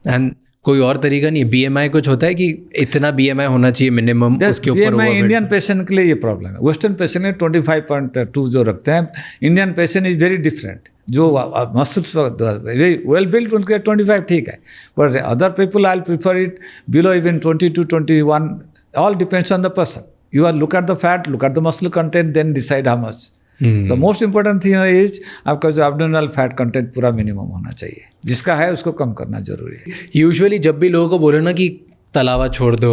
एंड कोई और तरीका नहीं है? BMI कुछ होता है कि इतना BMI होना चाहिए मिनिमम, उसके ऊपर BMI इंडियन पेशेंट के लिए ये प्रॉब्लम है। वेस्टर्न पेशेंट में 25.2 जो रखते हैं, Indian patient is very different. जो मसल्स वेरी वेल बिल्ड उनके 25 ठीक है, but other people I prefer it below even 22, 21, all depends on the person. You are look at the fat, look at the muscle content, then decide how much. The most important thing is आपका जो abdominal fat content पूरा minimum होना चाहिए, जिसका है उसको कम करना जरूरी है। यूजुअली जब भी लोगों को बोले ना कि तलावा छोड़ दो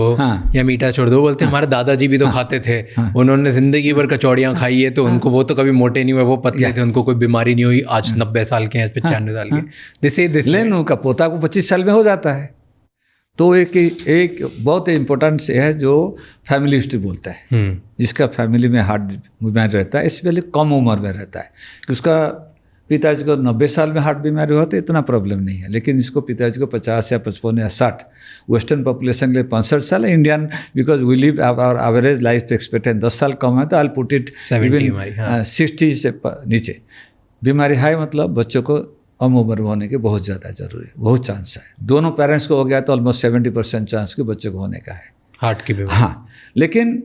या मीठा छोड़ दो, बोलते हैं हमारे दादाजी भी तो खाते थे, उन्होंने जिंदगी भर कचौड़ियाँ खाई है तो उनको, वो तो कभी मोटे नहीं हुए, वो पतले थे, उनको कोई बीमारी नहीं हुई, आज 90 साल के हैं, 95 साल के। दिस लेकिन उनका पोता को 25 साल में हो जाता है। तो एक बहुत इम्पोर्टेंट से है जो फैमिली हिस्ट्री बोलता है, जिसका फैमिली में हार्ट बीमारी रहता है, स्पेशली कम उम्र में रहता है। उसका पिताजी को 90 साल में हार्ट बीमारी हुआ तो इतना प्रॉब्लम नहीं है, लेकिन इसको पिताजी को 50 या 55 या 60, वेस्टर्न पॉपुलेशन के लिए 65 साल है। Indian because we live our average life expectance 10 साल कम है, तो आई पुट इट 60 से नीचे। बीमारी हाई मतलब बच्चों को कम उम्र में होने के बहुत ज़्यादा जरूरी, बहुत चांस है। दोनों पेरेंट्स को हो गया तो ऑलमोस्ट 70% चांस के बच्चे को होने का है हार्ट की बीमारी। हाँ, लेकिन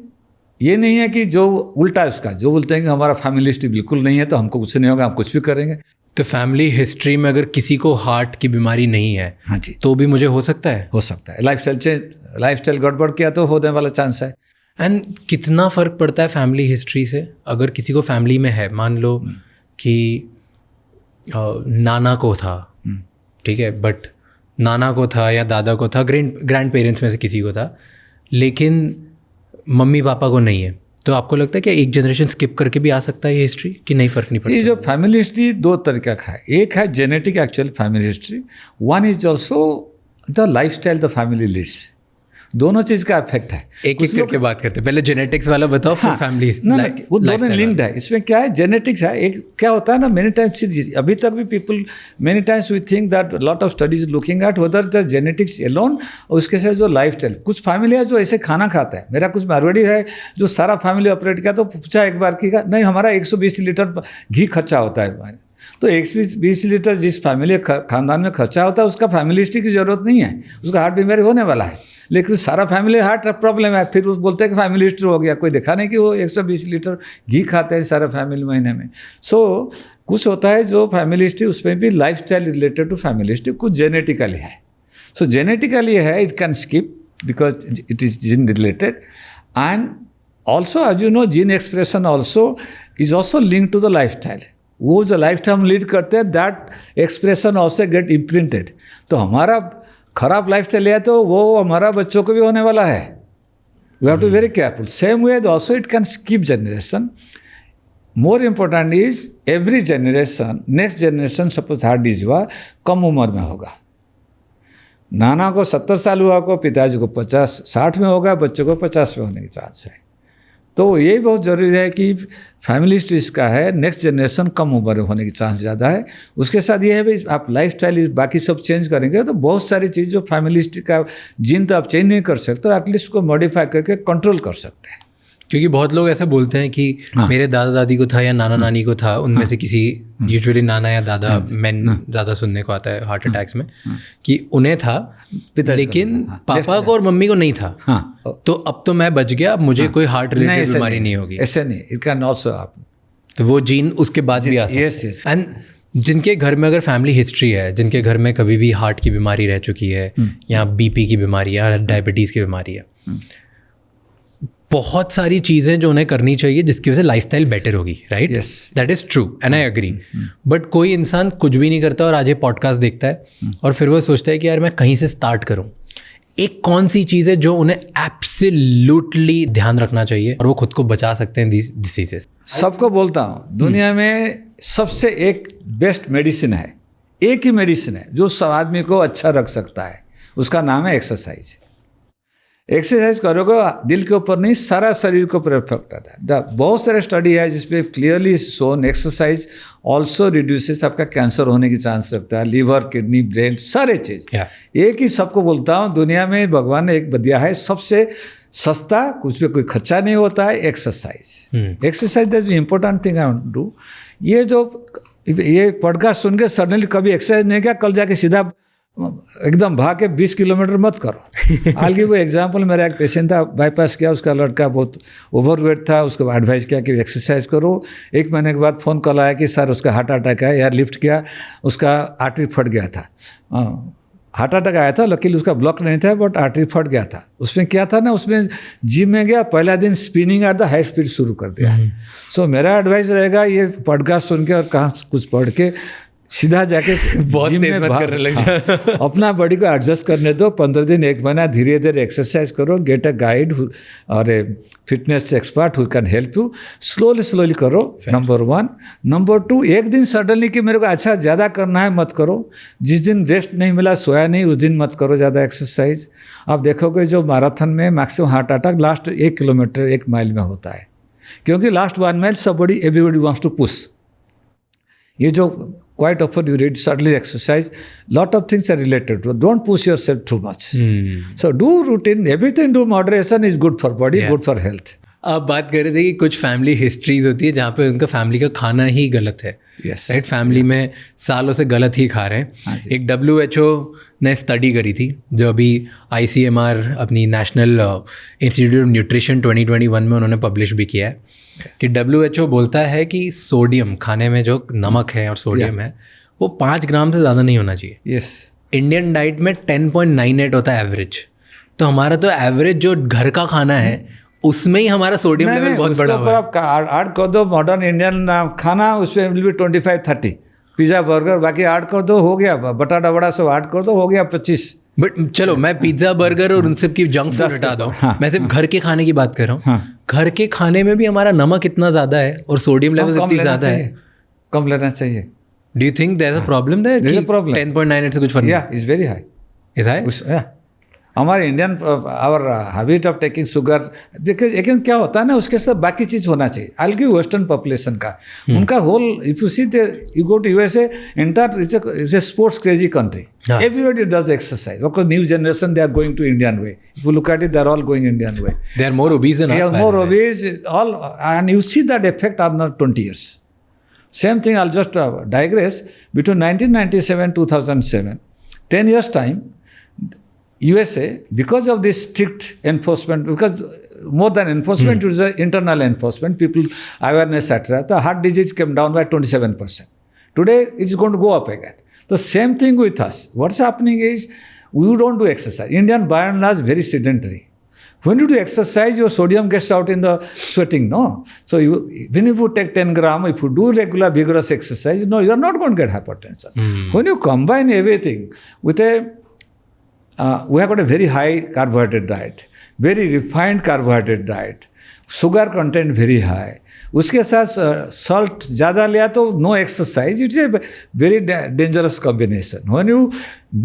ये नहीं है कि जो उल्टा है उसका, जो बोलते हैं कि हमारा फैमिली हिस्ट्री बिल्कुल नहीं है तो हमको कुछ नहीं होगा, हम कुछ भी करेंगे। तो फैमिली हिस्ट्री में अगर किसी को हार्ट की बीमारी नहीं है, हाँ जी, तो भी मुझे हो सकता है? हो सकता है। लाइफस्टाइल गड़बड़ किया तो होने वाला चांस है। एंड कितना फ़र्क पड़ता है फैमिली हिस्ट्री से? अगर किसी को फैमिली में है, मान लो कि नाना को था, ठीक है, बट नाना को था या दादा को था, ग्रैंड पेरेंट्स में से किसी को था, लेकिन मम्मी पापा को नहीं है, तो आपको लगता है कि एक जनरेशन स्किप करके भी आ सकता है ये हिस्ट्री, कि नहीं फर्क नहीं पड़ता? ये जो फैमिली हिस्ट्री दो तरीका का है। एक है genetic actual family history, one is also the lifestyle the family leads. दोनों चीज़ का इफेक्ट है। एक एक करके बात करते हैं, पहले जेनेटिक्स वाला बताओ, फिर फैमिली। वो दोनों लिंक्ड है। इसमें क्या है, जेनेटिक्स है। एक क्या होता है ना, मेनी टाइम्स अभी तक भी people many times we think that lot of studies looking at whether the genetics alone, और उसके साथ जो लाइफस्टाइल। कुछ फैमिली है जो ऐसे खाना खाता है, मेरा कुछ मारवाड़ी है जो सारा फैमिली ऑपरेट किया, तो पूछा एक बार की नहीं हमारा 120 लीटर घी खर्चा होता है, तो 120 लीटर जिस फैमिली खानदान में खर्चा होता है उसका फैमिली हिस्ट्री की जरूरत नहीं है, उसका हार्ट बीमारी होने वाला है। लेकिन सारा फैमिली हार्ट प्रॉब्लम है, फिर वो बोलते हैं कि फैमिली हिस्ट्री हो गया। कोई देखा नहीं कि वो 120 लीटर घी खाते हैं सारा फैमिली महीने में। सो कुछ होता है जो फैमिली हिस्ट्री, उसमें भी lifestyle related to family history, कुछ जेनेटिकली है। सो जेनेटिकली है, it can skip because it is gene related, and also as you know gene expression also is also link to the lifestyle. वो जो lifestyle हम lead करते हैं, that expression also get imprinted. तो हमारा खराब lifestyle है तो वो हमारा बच्चों को भी होने वाला है। We have to very careful. Same way also it can skip generation. More important is every generation, next generation suppose heart disease हुआ, कम उम्र में होगा। नाना को 70 साल हुआ को, पिताजी को 50-60 में होगा, बच्चों को 50 में होने की चांस है। तो यही बहुत ज़रूरी है कि फैमिली हिस्ट्री इसका है, नेक्स्ट जनरेशन कम उम्र में होने की चांस ज़्यादा है। उसके साथ ये है भाई आप लाइफस्टाइल बाकी सब चेंज करेंगे तो बहुत सारी चीज़ जो फैमिली हिस्ट्री का जीन तो आप चेंज नहीं कर सकते, एटलीस्ट उसको मॉडिफाई करके कंट्रोल कर सकते हैं। क्योंकि बहुत लोग ऐसा बोलते हैं कि मेरे दादा दादी को था या नाना नानी को था, उनमें से किसी, यूजुअली नाना या दादा मैन ज़्यादा सुनने को आता है हार्ट अटैक्स में, कि उन्हें था लेकिन पापा को और मम्मी को नहीं था। तो अब तो मैं बच गया, अब मुझे कोई हार्ट रिलेटेड बीमारी नहीं होगी। ऐसे नहीं, इट कैन ऑल्सो हैपन। तो वो जीन उसके बाद भी आ सकता है। यस। एंड जिनके घर में अगर फैमिली हिस्ट्री है, जिनके घर में कभी भी हार्ट की बीमारी रह चुकी है या बीपी की बीमारी या डायबिटीज़ की बीमारी है, बहुत सारी चीज़ें जो उन्हें करनी चाहिए जिसकी वजह से लाइफस्टाइल बेटर होगी, right? That is true and I agree. But कोई इंसान कुछ भी नहीं करता और आज ये पॉडकास्ट देखता है और फिर वो सोचता है कि यार मैं कहीं से स्टार्ट करूँ। एक कौन सी चीज़ है जो उन्हें एब्सोल्युटली ध्यान रखना चाहिए और वो खुद को बचा सकते हैं डिसीजेस? सबको बोलता हूँ, दुनिया में सबसे एक बेस्ट मेडिसिन है, एक ही मेडिसिन है जो सब आदमी को अच्छा रख सकता है, उसका नाम है एक्सरसाइज। एक्सरसाइज करोगे दिल के ऊपर नहीं, सारा शरीर के ऊपर इफेक्ट आता है। बहुत सारे स्टडी है जिसपे clearly shown exercise also reduces आपका कैंसर होने की चांस रखता है, लीवर, किडनी, ब्रेन, सारे चीज़। एक ही सबको बोलता हूँ, दुनिया में भगवान ने एक दिया है सबसे सस्ता, कुछ पे कोई खर्चा नहीं होता है, exercise. Exercise that important thing I do. ये पॉडकास्ट सुन के सडनली कभी एक्सरसाइज नहीं किया, कल जाके सीधा एकदम भाग के 20 किलोमीटर मत करो। हाल की वो एग्जाम्पल, मेरा एक पेशेंट था, बाईपास किया, उसका लड़का बहुत ओवरवेट था, उसको एडवाइस किया कि एक्सरसाइज करो। 1 महीने के बाद फ़ोन कॉल आया कि सर उसका हार्ट अटैक है, एयर लिफ्ट किया, उसका आर्टरी फट गया था। हार्ट अटैक आया था, लेकिन उसका ब्लॉक नहीं था, बट आर्टरी फट गया था। उसमें क्या था ना, उसमें जिम में गया, पहला दिन spinning at the high speed शुरू कर दिया। सो मेरा एडवाइस रहेगा, ये पॉडकास्ट सुन के और कहाँ कुछ पढ़ के सीधा जाके बहुत तेज मत करने लग जा। अपना बॉडी को एडजस्ट करने दो, 15 दिन 1 महीना धीरे धीरे एक्सरसाइज करो, गेट अ गाइड और a fitness expert who can help you. Slowly करो, नंबर 1। नंबर 2, एक दिन सडनली कि मेरे को अच्छा ज़्यादा करना है मत करो। जिस दिन रेस्ट नहीं मिला, सोया नहीं, उस दिन मत करो ज़्यादा एक्सरसाइज। आप देखोगे जो मैराथन में maximum heart attack last 1 kilometre 1 mile में होता है, क्योंकि last 1 mile everybody wants to push. ये जो quite often you read suddenly exercise, lot of things are related to it. Don't push yourself too much. So do routine, everything do moderation is good for body, good for health. आप बात कर रहे थे कि कुछ family histories होती है जहाँ पे उनका फैमिली का खाना ही गलत है, राइट? फैमिली में सालों से गलत ही खा रहे हैं। एक WHO ने स्टडी करी थी जो अभी ICMR अपनी नेशनल इंस्टीट्यूट ऑफ न्यूट्रिशन 2021 में उन्होंने पब्लिश भी किया है कि WHO बोलता है कि सोडियम, खाने में जो नमक है और सोडियम है, वो 5 ग्राम से ज़्यादा नहीं होना चाहिए। इंडियन डाइट में 10.98 होता है एवरेज। तो हमारा तो एवरेज जो घर का खाना है उसमें ही हमारा सोडियम लेवल बहुत बड़ा हुआ है। आप ऐड कर दो मॉडर्न इंडियन खाना, उसमें विल बी 25-30 पिज़्ज़ा बर्गर, बाकी ऐड कर दो, हो गया। बटाटा बड़ा सब ऐड कर दो, हो गया 25। बट चलो मैं पिज्ज़ा बर्गर और उन सब की जंक फूड हटा दो, मैं सिर्फ घर के खाने की बात कर रहा हूँ। घर के खाने में भी हमारा नमक इतना ज़्यादा है और सोडियम लेवल इतनी ज़्यादा है, कम लेना चाहिए। Do you think there is a problem there? 10.98 से कुछ फर्क? या is very high. Is high? हमारे Indian our habit of taking sugar, देखिए लेकिन क्या होता है ना, उसके साथ बाकी चीज़ होना चाहिए। अलग वेस्टर्न पॉपुलेशन का उनका whole, if you see you go to USA, entire it's a sports crazy country, everybody does exercise because new generation they are going to Indian way. If you look at it, they are all going Indian way. They are more obese than us. They are more obese, all, and you see that effect after 20 years. Same thing, I'll just digress. Between 1997 2007, 10 years time, USA, because of this strict enforcement, because more than enforcement, it was internal enforcement, people awareness, etc., the heart disease came down by 27%. Today, it's going to go up again. The same thing with us. What's happening is, we don't do exercise. Indian, by and large, very sedentary. When you do exercise, your sodium gets out in the sweating, no? So even if you take 10 gram, if you do regular vigorous exercise, no, you are not going to get hypertension. When you combine everything with we have got a very high carbohydrate diet, very refined carbohydrate diet, sugar content very high. उसके साथ salt ज़्यादा लिया तो no exercise. It's a very dangerous combination. When you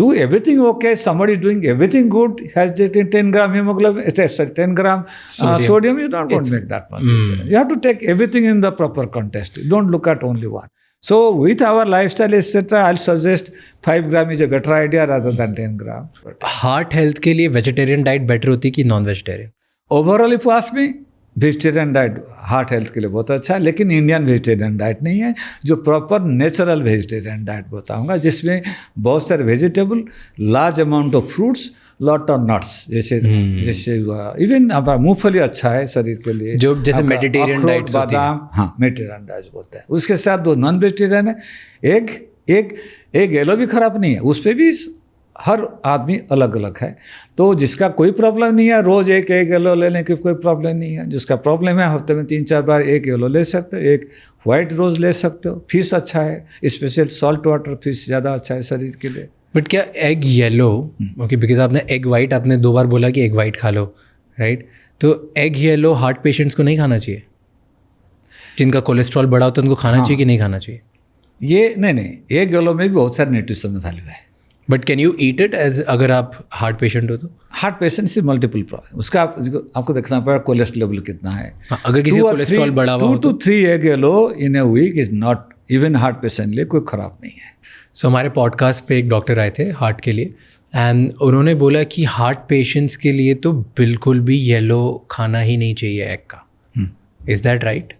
do everything okay, somebody doing everything good, has 10 gram hemoglobin, 10 gram sodium, you're not going to make that much. You have to take everything in the proper context. Don't look at only one. So with our lifestyle, etc., I'll suggest 5 gram is a better idea rather than 10 gram. Heart health के लिए vegetarian diet better होती है कि non vegetarian? Overall if ask me, vegetarian diet heart health के लिए बहुत अच्छा है, लेकिन इंडियन वेजिटेरियन डाइट नहीं है, जो प्रॉपर नेचुरल वेजिटेरियन डाइट बताऊंगा, जिसमें बहुत सारे vegetable, large amount of fruits lot of nuts, जैसे जैसे इवन हमारा मूंगफली अच्छा है शरीर के लिए, जो जैसे आपका मेडिटेरियन डाइट अखरोट, बादाम, हाँ मेडिटेरियन डाइट बोलते हैं। उसके साथ दो नॉन वेजिटेरियन है, एक येलो भी खराब नहीं है, उस पर भी हर आदमी अलग अलग है। तो जिसका कोई प्रॉब्लम नहीं है रोज़ एक येलो लेने की कोई प्रॉब्लम नहीं है। जिसका प्रॉब्लम है हफ्ते में 3-4 बार एक येलो ले सकते हो, एक वाइट रोज़ ले सकते हो। फिश अच्छा है, स्पेशल सॉल्ट वाटर फिश ज़्यादा अच्छा है शरीर के लिए। बट क्या एग येलो, ओके, बिकॉज आपने एग वाइट, आपने 2 बार बोला कि एग वाइट खा लो, राइट? तो एग येलो हार्ट पेशेंट्स को नहीं खाना चाहिए, जिनका कोलेस्ट्रॉल बढ़ा होता है उनको खाना चाहिए कि नहीं खाना चाहिए? ये नहीं, एग येलो में भी बहुत सारे न्यूट्रिशन वैल्यू है। But can you eat it as, अगर आप हार्ट पेशेंट हो तो? हार्ट पेशेंट से मल्टीपल प्रॉब्लम, उसका आपको देखना पड़ेगा कोलेस्ट्रॉल लेवल कितना है। हाँ, अगर किसी का कोलेस्ट्रॉल बढ़ा हुआ हो 2 to 3 egg yellow in a week is not, even heart patient लिए कोई ख़राब नहीं है। सो हमारे पॉडकास्ट पे एक डॉक्टर आए थे हार्ट के लिए, एंड उन्होंने बोला कि हार्ट पेशेंट्स के लिए तो बिल्कुल भी येलो खाना ही नहीं चाहिए एग का। Is that right?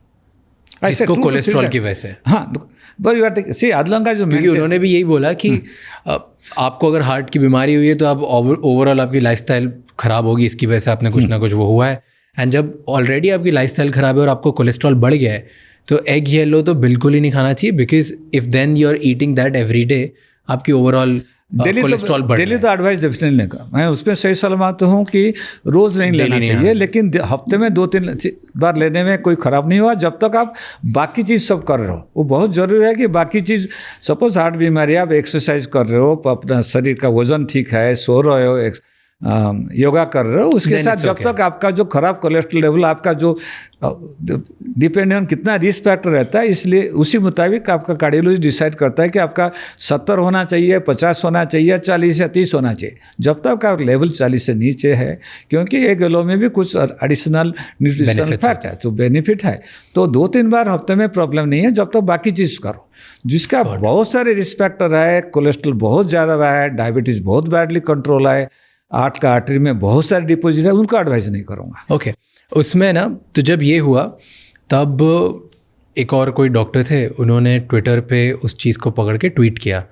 जिसको कोलेस्ट्रॉल की वजह से। हाँ, बट यू आर सी अदलंगा जो, क्योंकि उन्होंने भी यही बोला कि आपको अगर हार्ट की बीमारी हुई है तो आप ओवरऑल आपकी लाइफस्टाइल ख़राब होगी, इसकी वजह से आपने कुछ ना कुछ वो हुआ है। एंड जब ऑलरेडी आपकी लाइफस्टाइल ख़राब है और आपको कोलेस्ट्रॉल बढ़ गया है तो एग येलो तो बिल्कुल ही नहीं खाना चाहिए, because if then you are eating that every day, आपकी ओवरऑल कोलेस्ट्रॉल बढ़ डेली तो एडवाइस डेफिनेटली नहीं कर, मैं उसमें सही सलामत हूँ कि रोज़ नहीं लेना चाहिए, लेकिन हफ्ते में 2-3 बार लेने में कोई ख़राब नहीं हुआ, जब तक आप बाकी चीज़ सब कर रहे हो। वो बहुत ज़रूरी है कि बाकी चीज़, सपोज हार्ट बीमारी, आप एक्सरसाइज कर रहे हो, अपना शरीर का वजन ठीक है, सो रहे हो, योगा कर रहे हो, उसके साथ जब तक आपका जो खराब कोलेस्ट्रॉल लेवल, आपका जो डिपेंड ऑन कितना रिस्क फैक्टर रहता है, इसलिए उसी मुताबिक आपका कार्डियोलॉजिस्ट डिसाइड करता है कि आपका 70 होना चाहिए, 50 होना चाहिए, 40 या 30 होना चाहिए। जब तक आपका लेवल 40 से नीचे है, क्योंकि एक येलो में भी कुछ एडिशनल न्यूट्रिशनल फैक्ट है, तो बेनिफिट है। तो 2-3 बार हफ्ते में प्रॉब्लम नहीं है, जब तक बाकी चीज़ करो। जिसका बहुत सारे रिस्क फैक्टर है, कोलेस्ट्रॉल बहुत ज़्यादा है, डायबिटीज़ बहुत बैडली कंट्रोल है, आर्ट का आर्टरी में बहुत सारे डिपोजिट है, उनको एडवाइस नहीं करूँगा। ओके, उसमें ना, तो जब ये हुआ तब एक और कोई डॉक्टर थे, उन्होंने ट्विटर पे उस चीज़ को पकड़ के ट्वीट किया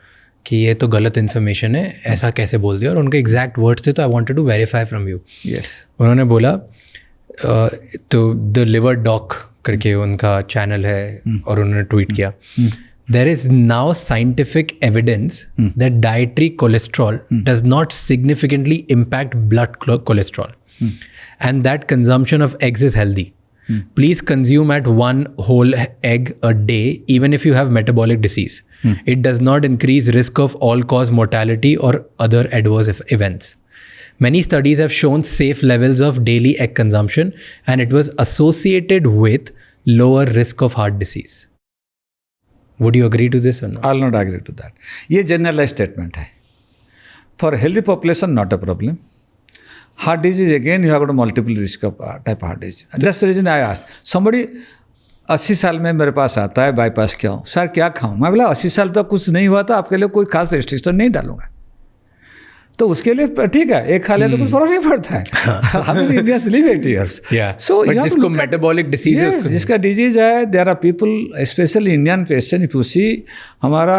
कि ये तो गलत इन्फॉर्मेशन है, ऐसा कैसे बोल दिया, और उनके एग्जैक्ट वर्ड्स थे, तो I wanted to verify from you. Yes, उन्होंने बोला, तो द लिवर डॉक करके उनका चैनल है, और उन्होंने ट्वीट किया, there is now scientific evidence that dietary cholesterol does not significantly impact blood cholesterol, and that consumption of eggs is healthy. Please consume at 1 whole egg a day, even if you have metabolic disease. It does not increase risk of all-cause mortality or other adverse events. Many studies have shown safe levels of daily egg consumption, and it was associated with lower risk of heart disease. Would you agree to this or not? I'll not agree to that. ये generalized statement है. For healthy population, not a problem. Heart disease, again, you have got a multiple risk of type heart disease. That's the reason I asked. Somebody 80 साल में मेरे पास आता है, bypass क्या हो, sir क्या खाऊं? मैं बोला 80 साल तक कुछ नहीं हुआ तो आपके लिए कोई खास रेस्ट्रिक्शन नहीं डालूंगा। तो उसके लिए ठीक है, एक खा ले तो कुछ फर्क नहीं पड़ता है। हम इंडिया लिव 80 years. So जिसको मेटाबॉलिक डिसीज है, जिसका डिजीज है, there are people, specially Indian patient, if you see, हमारा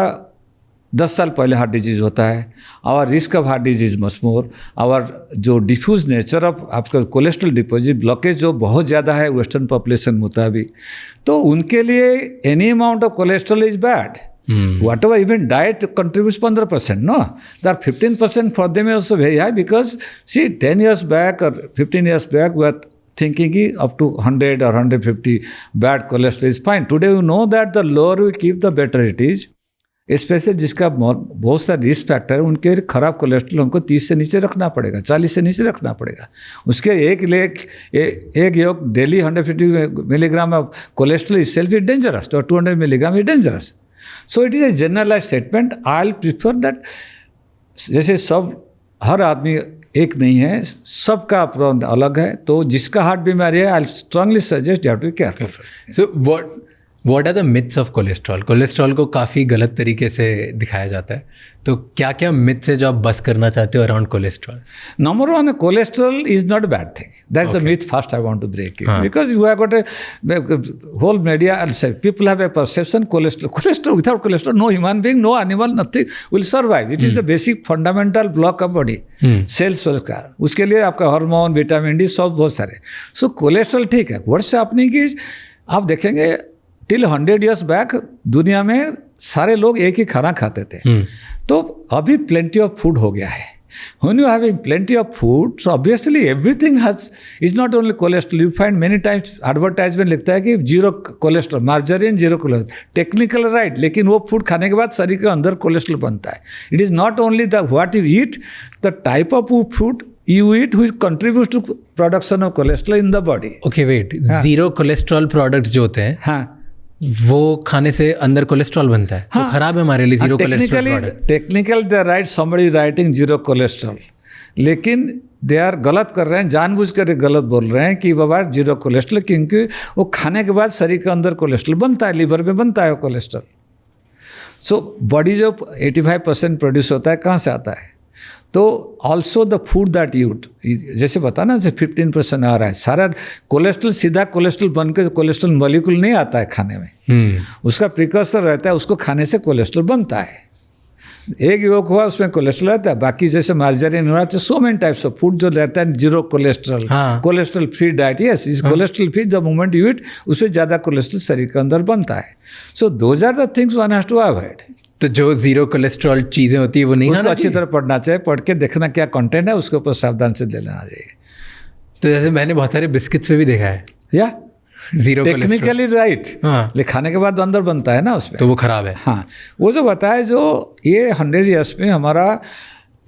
10 साल पहले हार्ट डिजीज होता है, our risk of heart disease much more, our जो डिफ्यूज नेचर ऑफ आपका कोलेस्ट्रॉल डिपोजिट ब्लॉकेज जो बहुत ज़्यादा है वेस्टर्न पॉपुलेशन मुताबिक, तो उनके लिए any amount of cholesterol is bad. Whatever, even diet contributes 15%, no? That 15% for them is also very high, because see, 10 years back or 15 years back, we were thinking up to 100 or 150 bad cholesterol is fine. Today we know that the lower we keep, the better it is. Specially जिसका बहुत सारा risk factor है, उनके खराब cholesterol हमको 30 से नीचे रखना पड़ेगा, 40 से नीचे रखना पड़ेगा। उसके egg yolk daily 150 milligram of cholesterol is self is dangerous, तो 200 milligram is dangerous. So it is a generalize statement. I prefer that, जैसे सब हर आदमी एक नहीं है, सबका अलग है, तो जिसका हार्ट बीमारी है, I strongly suggest you have to be careful. So what what are the myths of cholesterol? Cholesterol को काफ़ी गलत तरीके से दिखाया जाता है, तो क्या क्या मिथ्स है जो आप बस करना चाहते हो around cholesterol? Number one, cholesterol is not a bad thing. That's the myth first I want to break it. Because you have got a whole media and say people have a perception cholesterol without cholesterol, no human being, no animal, nothing will survive. It is the basic fundamental block of body. Cells का उसके लिए आपका hormone, vitamin D सब बहुत सारे. So cholesterol ठीक है. What's happening is आप देखेंगे टिल 100 years बैक दुनिया में सारे लोग एक ही खाना खाते थे. तो अभी प्लेंटी ऑफ फूड हो गया है. When you having plenty of food, so obviously everything is not only cholesterol. You find many times advertisement लिखता है कि zero cholesterol, margarine zero cholesterol. Technical right, लेकिन वो फूड खाने के बाद शरीर के अंदर कोलेस्ट्रॉल बनता है. It is not only the what you eat, the type of food you eat which contributes to production of cholesterol in the body. Okay, wait. Zero cholesterol products जो होते हैं, हाँ, वो खाने से अंदर कोलेस्ट्रॉल बनता है, तो खराब है हमारे लिए zero cholesterol product. Technical they write somebody writing zero cholesterol, लेकिन दे आर गलत कर रहे हैं, जानबूझ कर गलत बोल रहे हैं कि बाबा जीरो कोलेस्ट्रॉल, क्योंकि वो खाने के बाद शरीर के अंदर कोलेस्ट्रॉल बनता है, लीवर में बनता है कोलेस्ट्रॉल. सो बॉडी जो 85% प्रोड्यूस होता है कहाँ से आता है? तो also the food that you, जैसे बता ना, जैसे 15% आ रहा है, सारा कोलेस्ट्रॉल सीधा कोलेस्ट्रॉल बन के कोलेस्ट्रॉल मॉलिक्यूल नहीं आता है खाने में. उसका प्रिकर्सर रहता है, उसको खाने से कोलेस्ट्रॉल बनता है. एक योग हुआ उसमें कोलेस्ट्रॉल रहता है. बाकी जैसे मार्जरीन हुआ, तो so many types of food जो रहता है zero cholesterol, cholesterol free diet. Yes, is cholesterol free. The moment you eat, उससे ज़्यादा कोलेस्ट्रॉल शरीर के अंदर बनता है. So those are the things one has to avoid. तो जो जीरो कोलेस्ट्रॉल चीज़ें होती है वो नहीं उसको अच्छी तरह पढ़ना चाहिए, पढ़ के देखना क्या कंटेंट है, उसके ऊपर सावधान से ले लेना चाहिए. तो जैसे मैंने बहुत सारे बिस्किट्स पे भी देखा है या जीरो टेक्निकली राइट, लेकिन खाने के बाद अंदर बनता है ना उसमें, तो वो खराब है. हाँ, वो जो बताया, जो ये 100 years में हमारा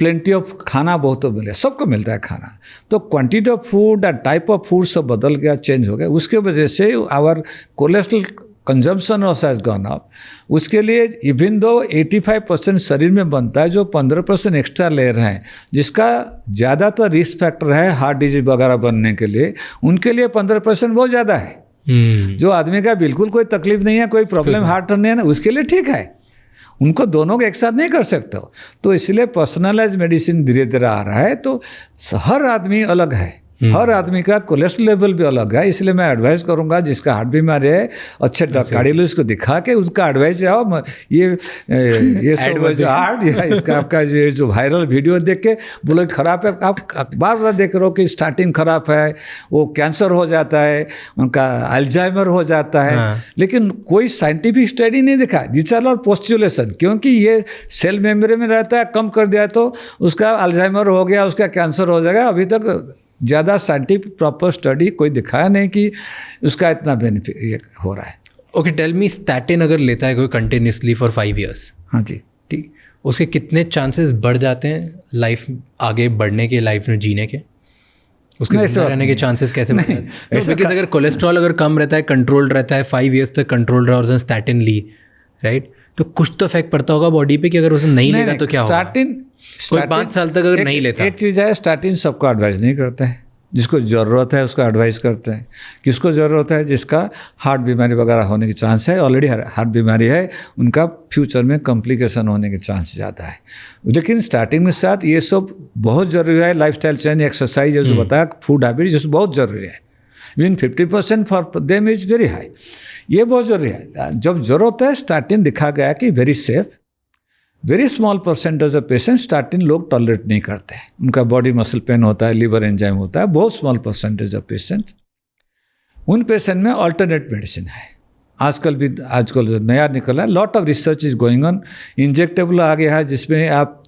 प्लेंटी ऑफ खाना बहुत मिले, सबको मिलता है खाना, तो क्वांटिटी ऑफ फूड और टाइप ऑफ फूड सब बदल गया, चेंज हो गया. उसके वजह से our cholesterol consumption also has gone up. उसके लिए इवन दो 85% शरीर में बनता है, जो 15% एक्स्ट्रा ले रहे हैं, जिसका ज़्यादातर रिस्क फैक्टर है हार्ट डिजीज वगैरह बनने के लिए, उनके लिए 15% बहुत ज़्यादा है. जो आदमी का बिल्कुल कोई तकलीफ नहीं है, कोई प्रॉब्लम हार्ट नहीं है ना, उसके लिए ठीक है. उनको दोनों को एक साथ नहीं कर सकते हो. तो इसलिए पर्सनलाइज मेडिसिन धीरे धीरे आ रहा है. तो हर आदमी अलग है, हर आदमी का कोलेस्ट्रॉल लेवल भी अलग है. इसलिए मैं एडवाइस करूंगा, जिसका हार्ट बीमारी है, अच्छे कार्डियोलॉजिस्ट को दिखा के उसका एडवाइस आओ. ये सब जो हार्ट या इसका आपका ये जो वायरल वीडियो देख के बोलो खराब है, आप बार बार देख रहे हो कि स्टार्टिंग खराब है, वो कैंसर हो जाता है, उनका अल्जाइमर हो जाता है. लेकिन कोई साइंटिफिक स्टडी नहीं दिखा. दिस आर ऑल पोस्टुलेशन, क्योंकि ये सेल मेमोरी में रहता है, कम कर दिया तो उसका अल्जाइमर हो गया, उसका कैंसर हो जाएगा. अभी तक ज़्यादा साइंटिफिक प्रॉपर स्टडी कोई दिखाया नहीं कि उसका इतना बेनिफिट हो रहा है. ओके, टेल मी, स्टैटिन अगर लेता है कोई कंटिन्यूसली फॉर 5 years, हाँ जी, ठीक, उसके कितने चांसेस बढ़ जाते हैं लाइफ आगे बढ़ने के, लाइफ में जीने के? उसके जिंदा रहने के चांसेस कैसे बढ़ते हैं? बिकॉज अगर कोलेस्ट्रॉल अगर कम रहता है, कंट्रोल्ड रहता है, 5 years तक कंट्रोल्ड रहा और उसने स्टैटिन ली, राइट, तो कुछ तो इफेक्ट पड़ता होगा बॉडी पे कि अगर उसने नहीं लेगा तो क्या होगा? कोई 5 साल तक अगर नहीं लेता. एक चीज़ है, स्टैटिन सबको एडवाइस नहीं करते हैं. जिसको ज़रूरत है उसको एडवाइस करते हैं. किसको ज़रूरत है? जिसका हार्ट बीमारी वगैरह होने की चांस है, ऑलरेडी हार्ट बीमारी है, उनका फ्यूचर में कॉम्प्लिकेशन होने के चांस ज़्यादा है. लेकिन स्टार्टिंग के साथ ये सब बहुत ज़रूरी है. लाइफस्टाइल चेंज, एक्सरसाइज, जो बताया, फूड हैबिट, जो बहुत ज़रूरी है. Even 50% for them is very high. ये बहुत ज़रूरी है. जब ज़रूरत है, स्टार्टिन दिखा गया कि very safe. Very small percentage of patient statin लोग टॉलरेट नहीं करते हैं. उनका बॉडी मसल पेन होता है, लिवर एंजाइम होता है, बहुत स्मॉल परसेंटेज ऑफ पेशेंट. उन पेशेंट में अल्टरनेट मेडिसिन है. आजकल जो नया निकला है, lot of research is going on. Injectable आ गया है, जिसमें आप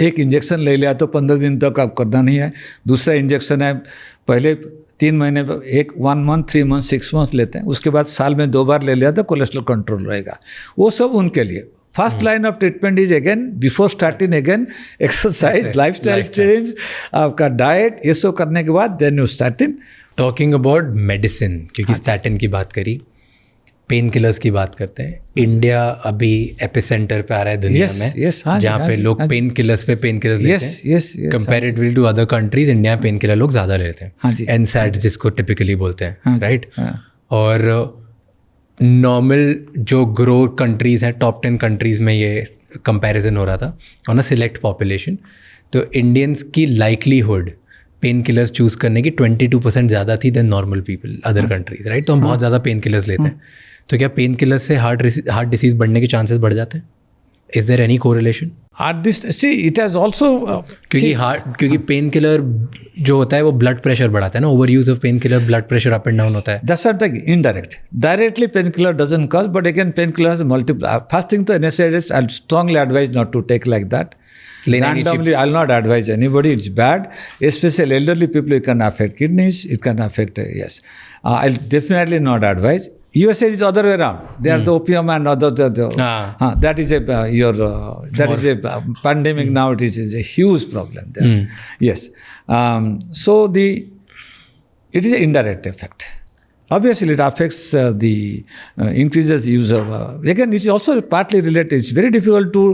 एक इंजेक्शन ले लिया तो 15 दिन तक आप करना नहीं है. दूसरा इंजेक्शन है, पहले 3 महीने, 1 month, 3 months, 6 months लेते हैं. उसके बाद साल में 2 बार ले लिया तो कोलेस्ट्रॉल कंट्रोल रहेगा. वो सब उनके लिए. First line of treatment is again before starting, again exercise, lifestyle change, आपका डाइट, ये सब करने के बाद then you starting. Talking about medicine, क्योंकि स्टैटिन की बात करी, पेन किलर्स की बात करते हैं. इंडिया अभी एपिसेंटर पे आ रहा है दुनिया में, जहाँ पे लोग पेन किलर्स लेते हैं. Comparatively to other countries, India pain killer लोग ज़्यादा लेते हैं. एनसैड्स जिसको टिपिकली बोलते हैं, राइट. और नॉर्मल जो ग्रो कंट्रीज़ हैं, टॉप 10 कंट्रीज़ में ये कंपैरिजन हो रहा था ऑन अ सिलेक्ट पॉपुलेशन, तो इंडियंस की लाइकलीहुड पेन किलर्स चूज़ करने की 22% ज़्यादा थी than normal people other countries, right? तो हम बहुत ज़्यादा पेन किलर्स लेते हैं, तो क्या पेन किलर्स से हार्ट डिसीज़ बढ़ने के चांसेस बढ़ जाते हैं? Is there any correlation? At this, see, it has also क्योंकि पेन किलर जो होता है वो ब्लड प्रेशर बढ़ाता है ना, over use of pain killer blood pressure up and down होता है. that's not like indirect. Directly, painkiller doesn't cause, but again, painkiller has multiple. First thing, the NSAIDs, I'll strongly advise not to take like that. Randomly, I'll not advise anybody. It's bad, especially elderly people. It can affect kidneys. It can affect yes. I'll definitely not advise. USA is other way around. They are the opium and other. That is a pandemic now. It is a huge problem there. Yes. So it is an indirect effect. Obviously, it affects the increases use of. Again, it is also partly related. It's very difficult to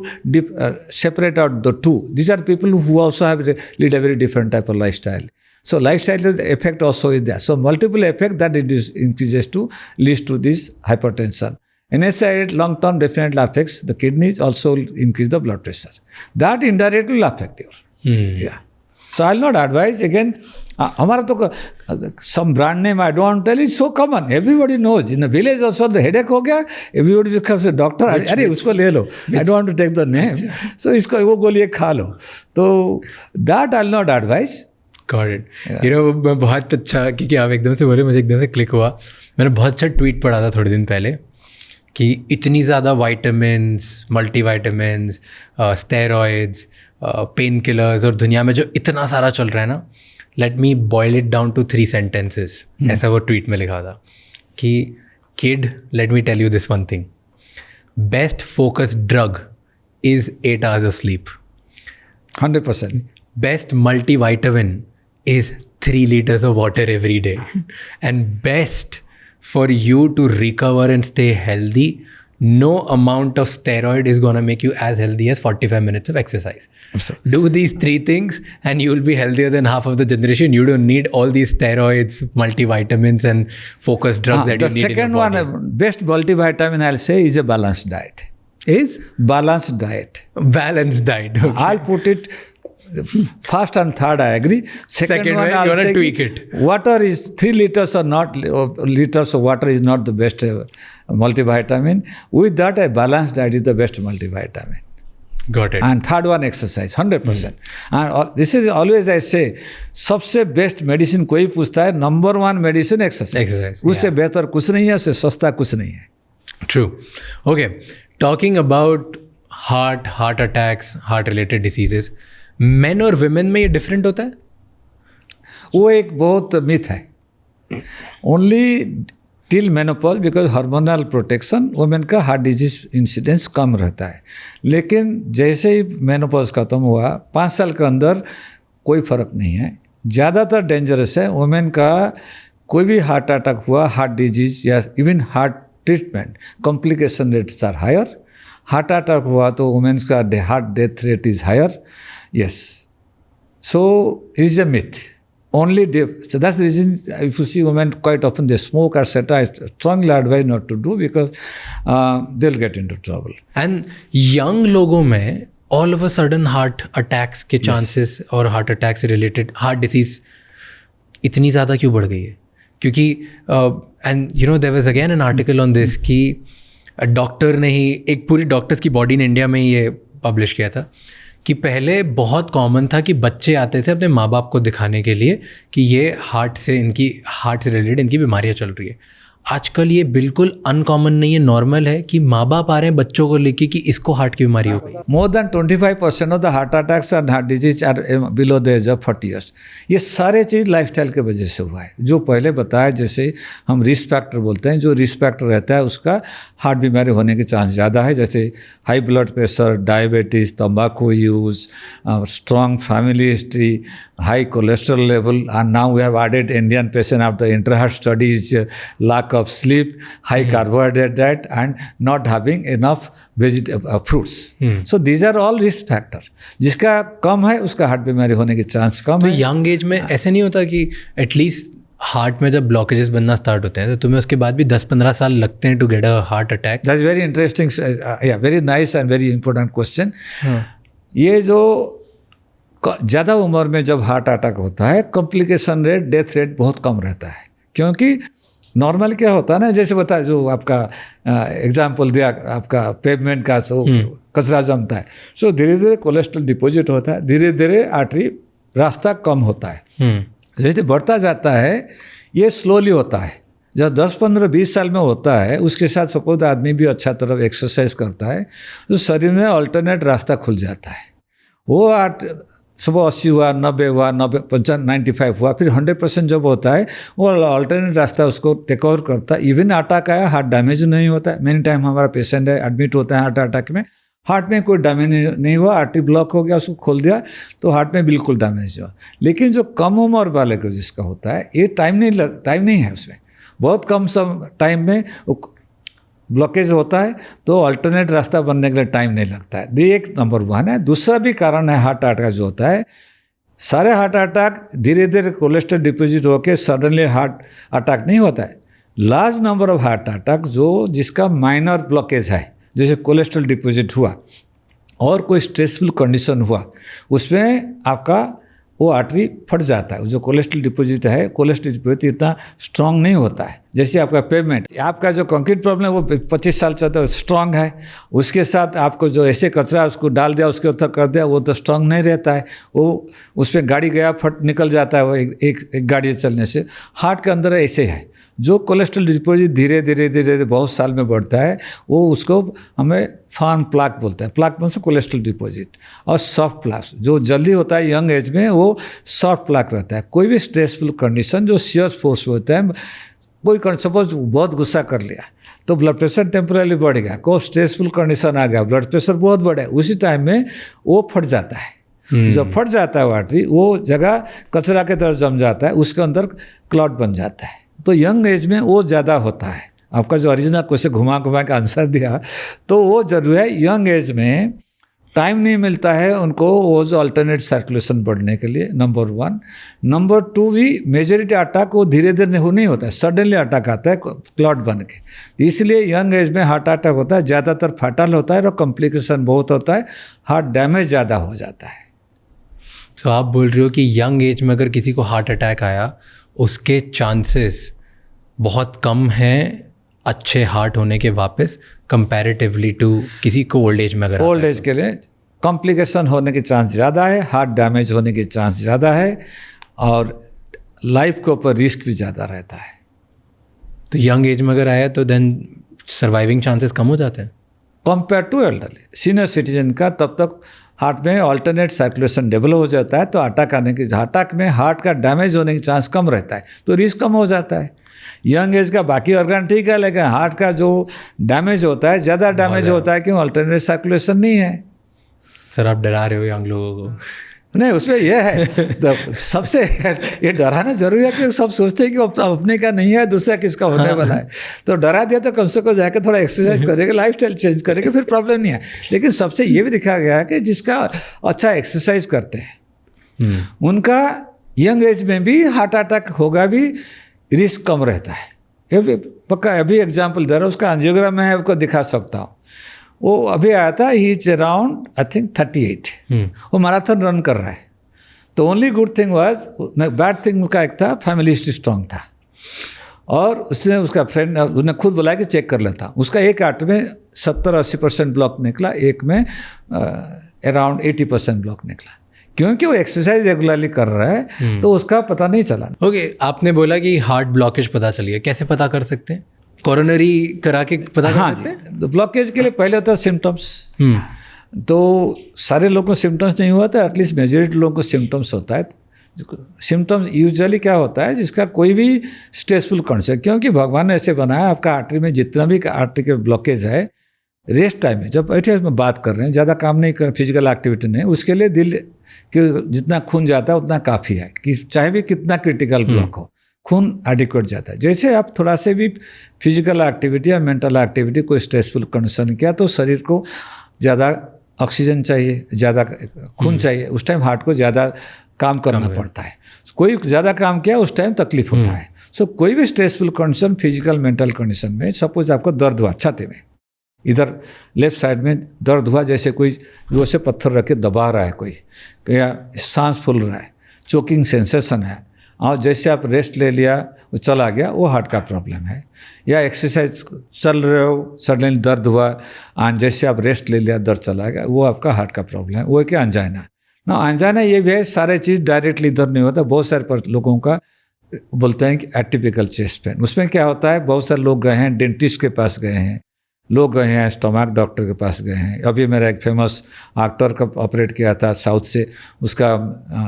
separate out the two. These are people who also lead a very different type of lifestyle. So lifestyle effect also is there. So multiple effect that it is increases to leads to this hypertension. NSAID long term definitely affects the kidneys, also increase the blood pressure. That indirectly will affect your. Yeah. So I'll not advise again. हमारा तो some brand name I don't want to tell is so common. Everybody knows. In the village also the headache हो गया. Everybody becomes a doctor. अरे उसको ले लो. I don't want to take the name. So इसको वो गोली खा लो. तो that I'll not advise. Got it. You know, मैं बहुत अच्छा, क्योंकि आप एकदम से बोले मुझे एकदम से क्लिक हुआ. मैंने बहुत अच्छा ट्वीट पढ़ा था थोड़े दिन पहले कि इतनी ज़्यादा वाइटामिन्स, मल्टीवाइटामिन्स, स्टेरॉइड्स, पेन किलर्स और दुनिया में जो इतना सारा चल रहा है ना, let me boil it down to 3 sentences. ऐसा वो ट्वीट में लिखा था कि kid, let me tell you this one thing, best focus drug is 8 hours of sleep. 100%. Best multivitamin is 3 liters of water every day. And best for you to recover and stay healthy, no amount of steroid is going to make you as healthy as 45 minutes of exercise. Absolutely. Do these 3 things and you will be healthier than half of the generation. You don't need all these steroids, multivitamins and focus drugs that you need in your body. The second one, best multivitamin I'll say is a balanced diet. Is? Balanced diet. Balanced diet. Okay. I'll put it first and third, I agree. Second one, you want to tweak it. Water is 3 liters or not, liters of water is not the best multivitamin. With that, a balanced diet is the best multivitamin. Got it. And third one, exercise, 100%. And this is always I say, सबसे best medicine कोई पूछता है, number 1 medicine exercise. उससे बेहतर कुछ नहीं है, उससे सस्ता कुछ नहीं है. True. Okay. Talking about heart attacks, heart related diseases, men और women में ये डिफरेंट होता है? वो एक बहुत मिथ है. Only till menopause, because hormonal protection women का हार्ट डिजीज इंसिडेंस कम रहता है. लेकिन जैसे ही मेनोपॉज खत्म हुआ 5 साल के अंदर कोई फर्क नहीं है. ज़्यादातर डेंजरस है वुमेन का. कोई भी हार्ट अटैक हुआ, हार्ट डिजीज या even heart treatment, complication rates are higher. Heart attack हुआ तो वुमेन्स का heart death rate is higher. Yes. So it is a myth. So that's the reason if you see women quite often they smoke, etc. I strongly advise not to do because they'll get into trouble. And young लोगों में all of a sudden heart attacks के chances और heart attack से related heart disease इतनी ज़्यादा क्यों बढ़ गई है? क्योंकि and you know there was again an article on this कि डॉक्टर ने ही एक पूरी डॉक्टर्स की बॉडी ने इंडिया में ये पब्लिश किया था कि पहले बहुत कॉमन था कि बच्चे आते थे अपने माँ बाप को दिखाने के लिए कि ये हार्ट से रिलेटेड इनकी बीमारियाँ चल रही है. आजकल ये बिल्कुल अनकॉमन नहीं है, नॉर्मल है कि माँ बाप आ रहे हैं बच्चों को लेके कि इसको हार्ट की बीमारी हो गई. More than 25% of the heart attacks and heart disease are below the age of 40 years. ये सारे चीज़ लाइफस्टाइल के वजह से हुआ है. जो पहले बताया, जैसे हम रिस्क फैक्टर बोलते हैं, जो रिस्क फैक्टर रहता है उसका हार्ट बीमारी होने के चांस ज़्यादा है. जैसे हाई ब्लड प्रेशर, डायबिटीज़, तंबाकू use, strong family history, high cholesterol level, and now we have added Indian patient after intra-heart studies, lack of sleep, high carbohydrate diet, and not having enough fruits. So these are all risk factor. जिसका कम है उसका heart बीमारी होने के chance कम है. तो young age में ऐसे नहीं होता कि एटलीस्ट हार्ट में जब ब्लॉकेजेस बनना स्टार्ट होते हैं तो तुम्हें उसके बाद भी 10-15 साल लगते हैं to get a heart attack? That's very interesting, या very nice and very important question. ये जो ज़्यादा उम्र में जब हार्ट अटैक होता है, कॉम्प्लिकेशन रेट, डेथ रेट बहुत कम रहता है। क्योंकि नॉर्मल क्या होता है ना, जैसे बताया जो आपका एग्जाम्पल दिया आपका पेवमेंट का, सो कचरा जमता है, सो धीरे धीरे कोलेस्ट्रॉल डिपॉजिट होता है, धीरे धीरे आर्टरी रास्ता कम होता है। जैसे बढ़ता जाता है ये स्लोली होता है। जब 10-15-20 साल में होता है, उसके साथ सपोज आदमी भी अच्छा तरफ एक्सरसाइज करता है तो शरीर में अल्टरनेट रास्ता खुल जाता है। वो 80 हुआ, 90 हुआ, 95 हुआ, फिर 100% जब होता है वो अल्टरनेट रास्ता उसको टेक ओवर करता है। इवन अटैक आया, हार्ट डैमेज नहीं होता है। मेनी टाइम हमारा पेशेंट है एडमिट होता है हार्ट अटैक में, हार्ट में कोई डैमेज नहीं हुआ, आर्टरी ब्लॉक हो गया, उसको खोल दिया तो हार्ट में बिल्कुल डैमेज हुआ। लेकिन जो कम उम्र वाले को जिसका होता है, ये टाइम नहीं है उसमें, बहुत कम टाइम में ब्लॉकेज होता है, तो अल्टरनेट रास्ता बनने के लिए टाइम नहीं लगता है। ये एक नंबर 1 है। दूसरा भी कारण है हार्ट अटैक जो होता है, सारे हार्ट अटैक धीरे धीरे कोलेस्ट्रॉल डिपॉजिट होकर सडनली हार्ट अटैक नहीं होता है। Large number of heart attack जिसका माइनर ब्लॉकेज है, जैसे कोलेस्ट्रॉल डिपॉजिट हुआ और कोई स्ट्रेसफुल कंडीशन हुआ, उसमें आपका वो आर्टरी फट जाता है। जो कोलेस्ट्रॉल डिपॉजिट है, कोलेस्ट्रॉल डिपॉजिट इतना स्ट्रांग नहीं होता है। जैसे आपका पेवमेंट, आपका जो कंक्रीट प्रॉब्लम है वो 25 साल चलता है, स्ट्रांग है। उसके साथ आपको जो ऐसे कचरा उसको डाल दिया, उसके ऊपर कर दिया, वो तो स्ट्रांग नहीं रहता है। वो उसमें गाड़ी गया फट निकल जाता है वो एक गाड़ी चलने से। हार्ट के अंदर ऐसे है, जो कोलेस्ट्रॉल डिपॉजिट धीरे धीरे बहुत साल में बढ़ता है, वो उसको हमें फान प्लाक बोलते हैं। प्लाक मतलब कोलेस्ट्रॉल डिपॉजिट। और सॉफ्ट प्लाक जो जल्दी होता है यंग एज में, वो सॉफ्ट प्लाक रहता है। कोई भी स्ट्रेसफुल कंडीशन जो शियर फोर्स होता है, कोई सपोज बहुत गुस्सा कर लिया तो ब्लड प्रेशर टेम्पररी बढ़ गया, कोई स्ट्रेसफुल कंडीशन आ गया, ब्लड प्रेशर बहुत बढ़ा, उसी टाइम में वो फट जाता है। जब फट जाता है आर्टरी, वो जगह कचरा के तरह जम जाता है, उसके अंदर क्लॉट बन जाता है। तो यंग एज में वो ज़्यादा होता है। आपका जो ओरिजिनल क्वेश्चन घुमा के आंसर दिया, तो वो जरूर है। यंग एज में टाइम नहीं मिलता है उनको वो जो अल्टरनेट सर्कुलेशन बढ़ने के लिए, नंबर 1। नंबर 2 भी मेजॉरिटी अटैक वो धीरे धीरे नहीं होता है, सडनली अटैक आता है क्लॉट बन के। इसलिए यंग एज में हार्ट अटैक होता है, ज़्यादातर फैटल होता है और कॉम्प्लिकेशन बहुत होता है, हार्ट डैमेज ज़्यादा हो जाता है। तो आप बोल रहे हो कि यंग एज में अगर किसी को हार्ट अटैक आया, उसके चांसेस बहुत कम हैं अच्छे हार्ट होने के वापस, कंपैरेटिवली टू किसी को ओल्ड एज में अगर ओल्ड एज के लिए कॉम्प्लिकेशन होने के चांस ज़्यादा है, हार्ट डैमेज होने के चांस ज़्यादा है, और लाइफ के ऊपर रिस्क भी ज़्यादा रहता है। तो यंग एज में अगर आया तो देन सर्वाइविंग चांसेस कम हो जाते हैं compare to elderly. Senior citizen का तब तक हार्ट में अल्टरनेट सर्कुलेशन डेवलप हो जाता है, तो अटैक आने के अटैक में हार्ट का डैमेज होने के चांस कम रहता है, तो रिस्क कम हो जाता है। यंग एज का बाकी ऑर्गन ठीक है, लेकिन हार्ट का जो डैमेज होता है ज़्यादा डैमेज होता है, क्यों? अल्टरनेट सर्कुलेशन नहीं है। सर आप डरा रहे हो यंग लोगों को? नहीं, उसमें यह है तो सबसे ये डराना जरूरी है कि सब सोचते हैं कि अपने का नहीं है, दूसरा किसका होने वाला है। तो डरा दिया तो कम से कम जाकर थोड़ा एक्सरसाइज करेंगे, लाइफस्टाइल चेंज करेंगे, फिर प्रॉब्लम नहीं है। लेकिन सबसे ये भी दिखा गया है कि जिसका अच्छा एक्सरसाइज करते हैं उनका यंग एज में भी हार्ट अटैक होगा भी रिस्क कम रहता है। ये भी पक्का अभी एग्जाम्पल दे रहा हूँ, उसका एंजियोग्राम में है, आपको दिखा सकता हूँ। वो अभी आया था, he is around I think 38। वो मैराथन रन कर रहा है। तो only good thing was, bad thing उसका एक था, फैमिली हिस्ट्री स्ट्रॉन्ग था, और उसने उसका फ्रेंड उसने खुद बुलाया कि चेक कर लेता। उसका एक हार्ट में 70-80% ब्लॉक निकला, एक में अराउंड 80% ब्लॉक निकला, क्योंकि वो एक्सरसाइज रेगुलरली कर रहा है, तो उसका पता नहीं चला। ओके, आपने बोला कि हार्ट ब्लॉकेज पता चली है, कैसे पता कर सकते हैं? कोरोनरी करा के पता कर सकते हैं? तो ब्लॉकेज के लिए पहले होता है सिम्टम्स। तो सारे लोगों को सिम्टम्स नहीं हुआ था, एटलीस्ट मेजॉरिटी लोगों को सिम्टम्स होता है। सिम्टम्स यूजुअली क्या होता है, जिसका कोई भी स्ट्रेसफुल कंडीशन, क्योंकि भगवान ने ऐसे बनाया, आपका आर्टरी में जितना भी आर्टरी के ब्लॉकेज है, रेस्ट टाइम में जब बैठे में बात कर रहे हैं, ज़्यादा काम नहीं कर, फिजिकल एक्टिविटी नहीं, उसके लिए दिल कि जितना खून जाता है उतना काफ़ी है, कि चाहे भी कितना क्रिटिकल ब्लॉक हो, खून एडिक्वेट जाता है। जैसे आप थोड़ा से भी फिजिकल एक्टिविटी या मेंटल एक्टिविटी, कोई स्ट्रेसफुल कंडीशन किया, तो शरीर को ज़्यादा ऑक्सीजन चाहिए, ज़्यादा खून चाहिए, उस टाइम हार्ट को ज़्यादा काम करना पड़ता है। कोई ज़्यादा काम किया उस टाइम तकलीफ होता है। सो कोई भी stressful condition, physical mental condition में, सपोज आपको दर्द हुआ छाती में, इधर लेफ्ट साइड में दर्द हुआ, जैसे कोई जोर से पत्थर रख के दबा रहा है कोई, या सांस फूल रहा है, चोकिंग सेंसेशन है, और जैसे आप रेस्ट ले लिया वो चला गया, वो हार्ट का प्रॉब्लम है। या एक्सरसाइज चल रहे हो, सडनली दर्द हुआ, और जैसे आप रेस्ट ले लिया दर्द चला गया, वो आपका हार्ट का प्रॉब्लम है। वो है कि अंजाइना ना, अंजाइना ये भी है, सारे चीज़ डायरेक्टली इधर नहीं होता। बहुत सारे लोगों का बोलते हैं कि एटिपिकल चेस्ट पेन। उसमें क्या होता है, बहुत सारे लोग गए हैं डेंटिस्ट के पास, गए हैं लोग, गए हैं स्टोमक डॉक्टर के पास गए हैं। अभी मेरा एक फेमस एक्टर का ऑपरेट किया था साउथ से, उसका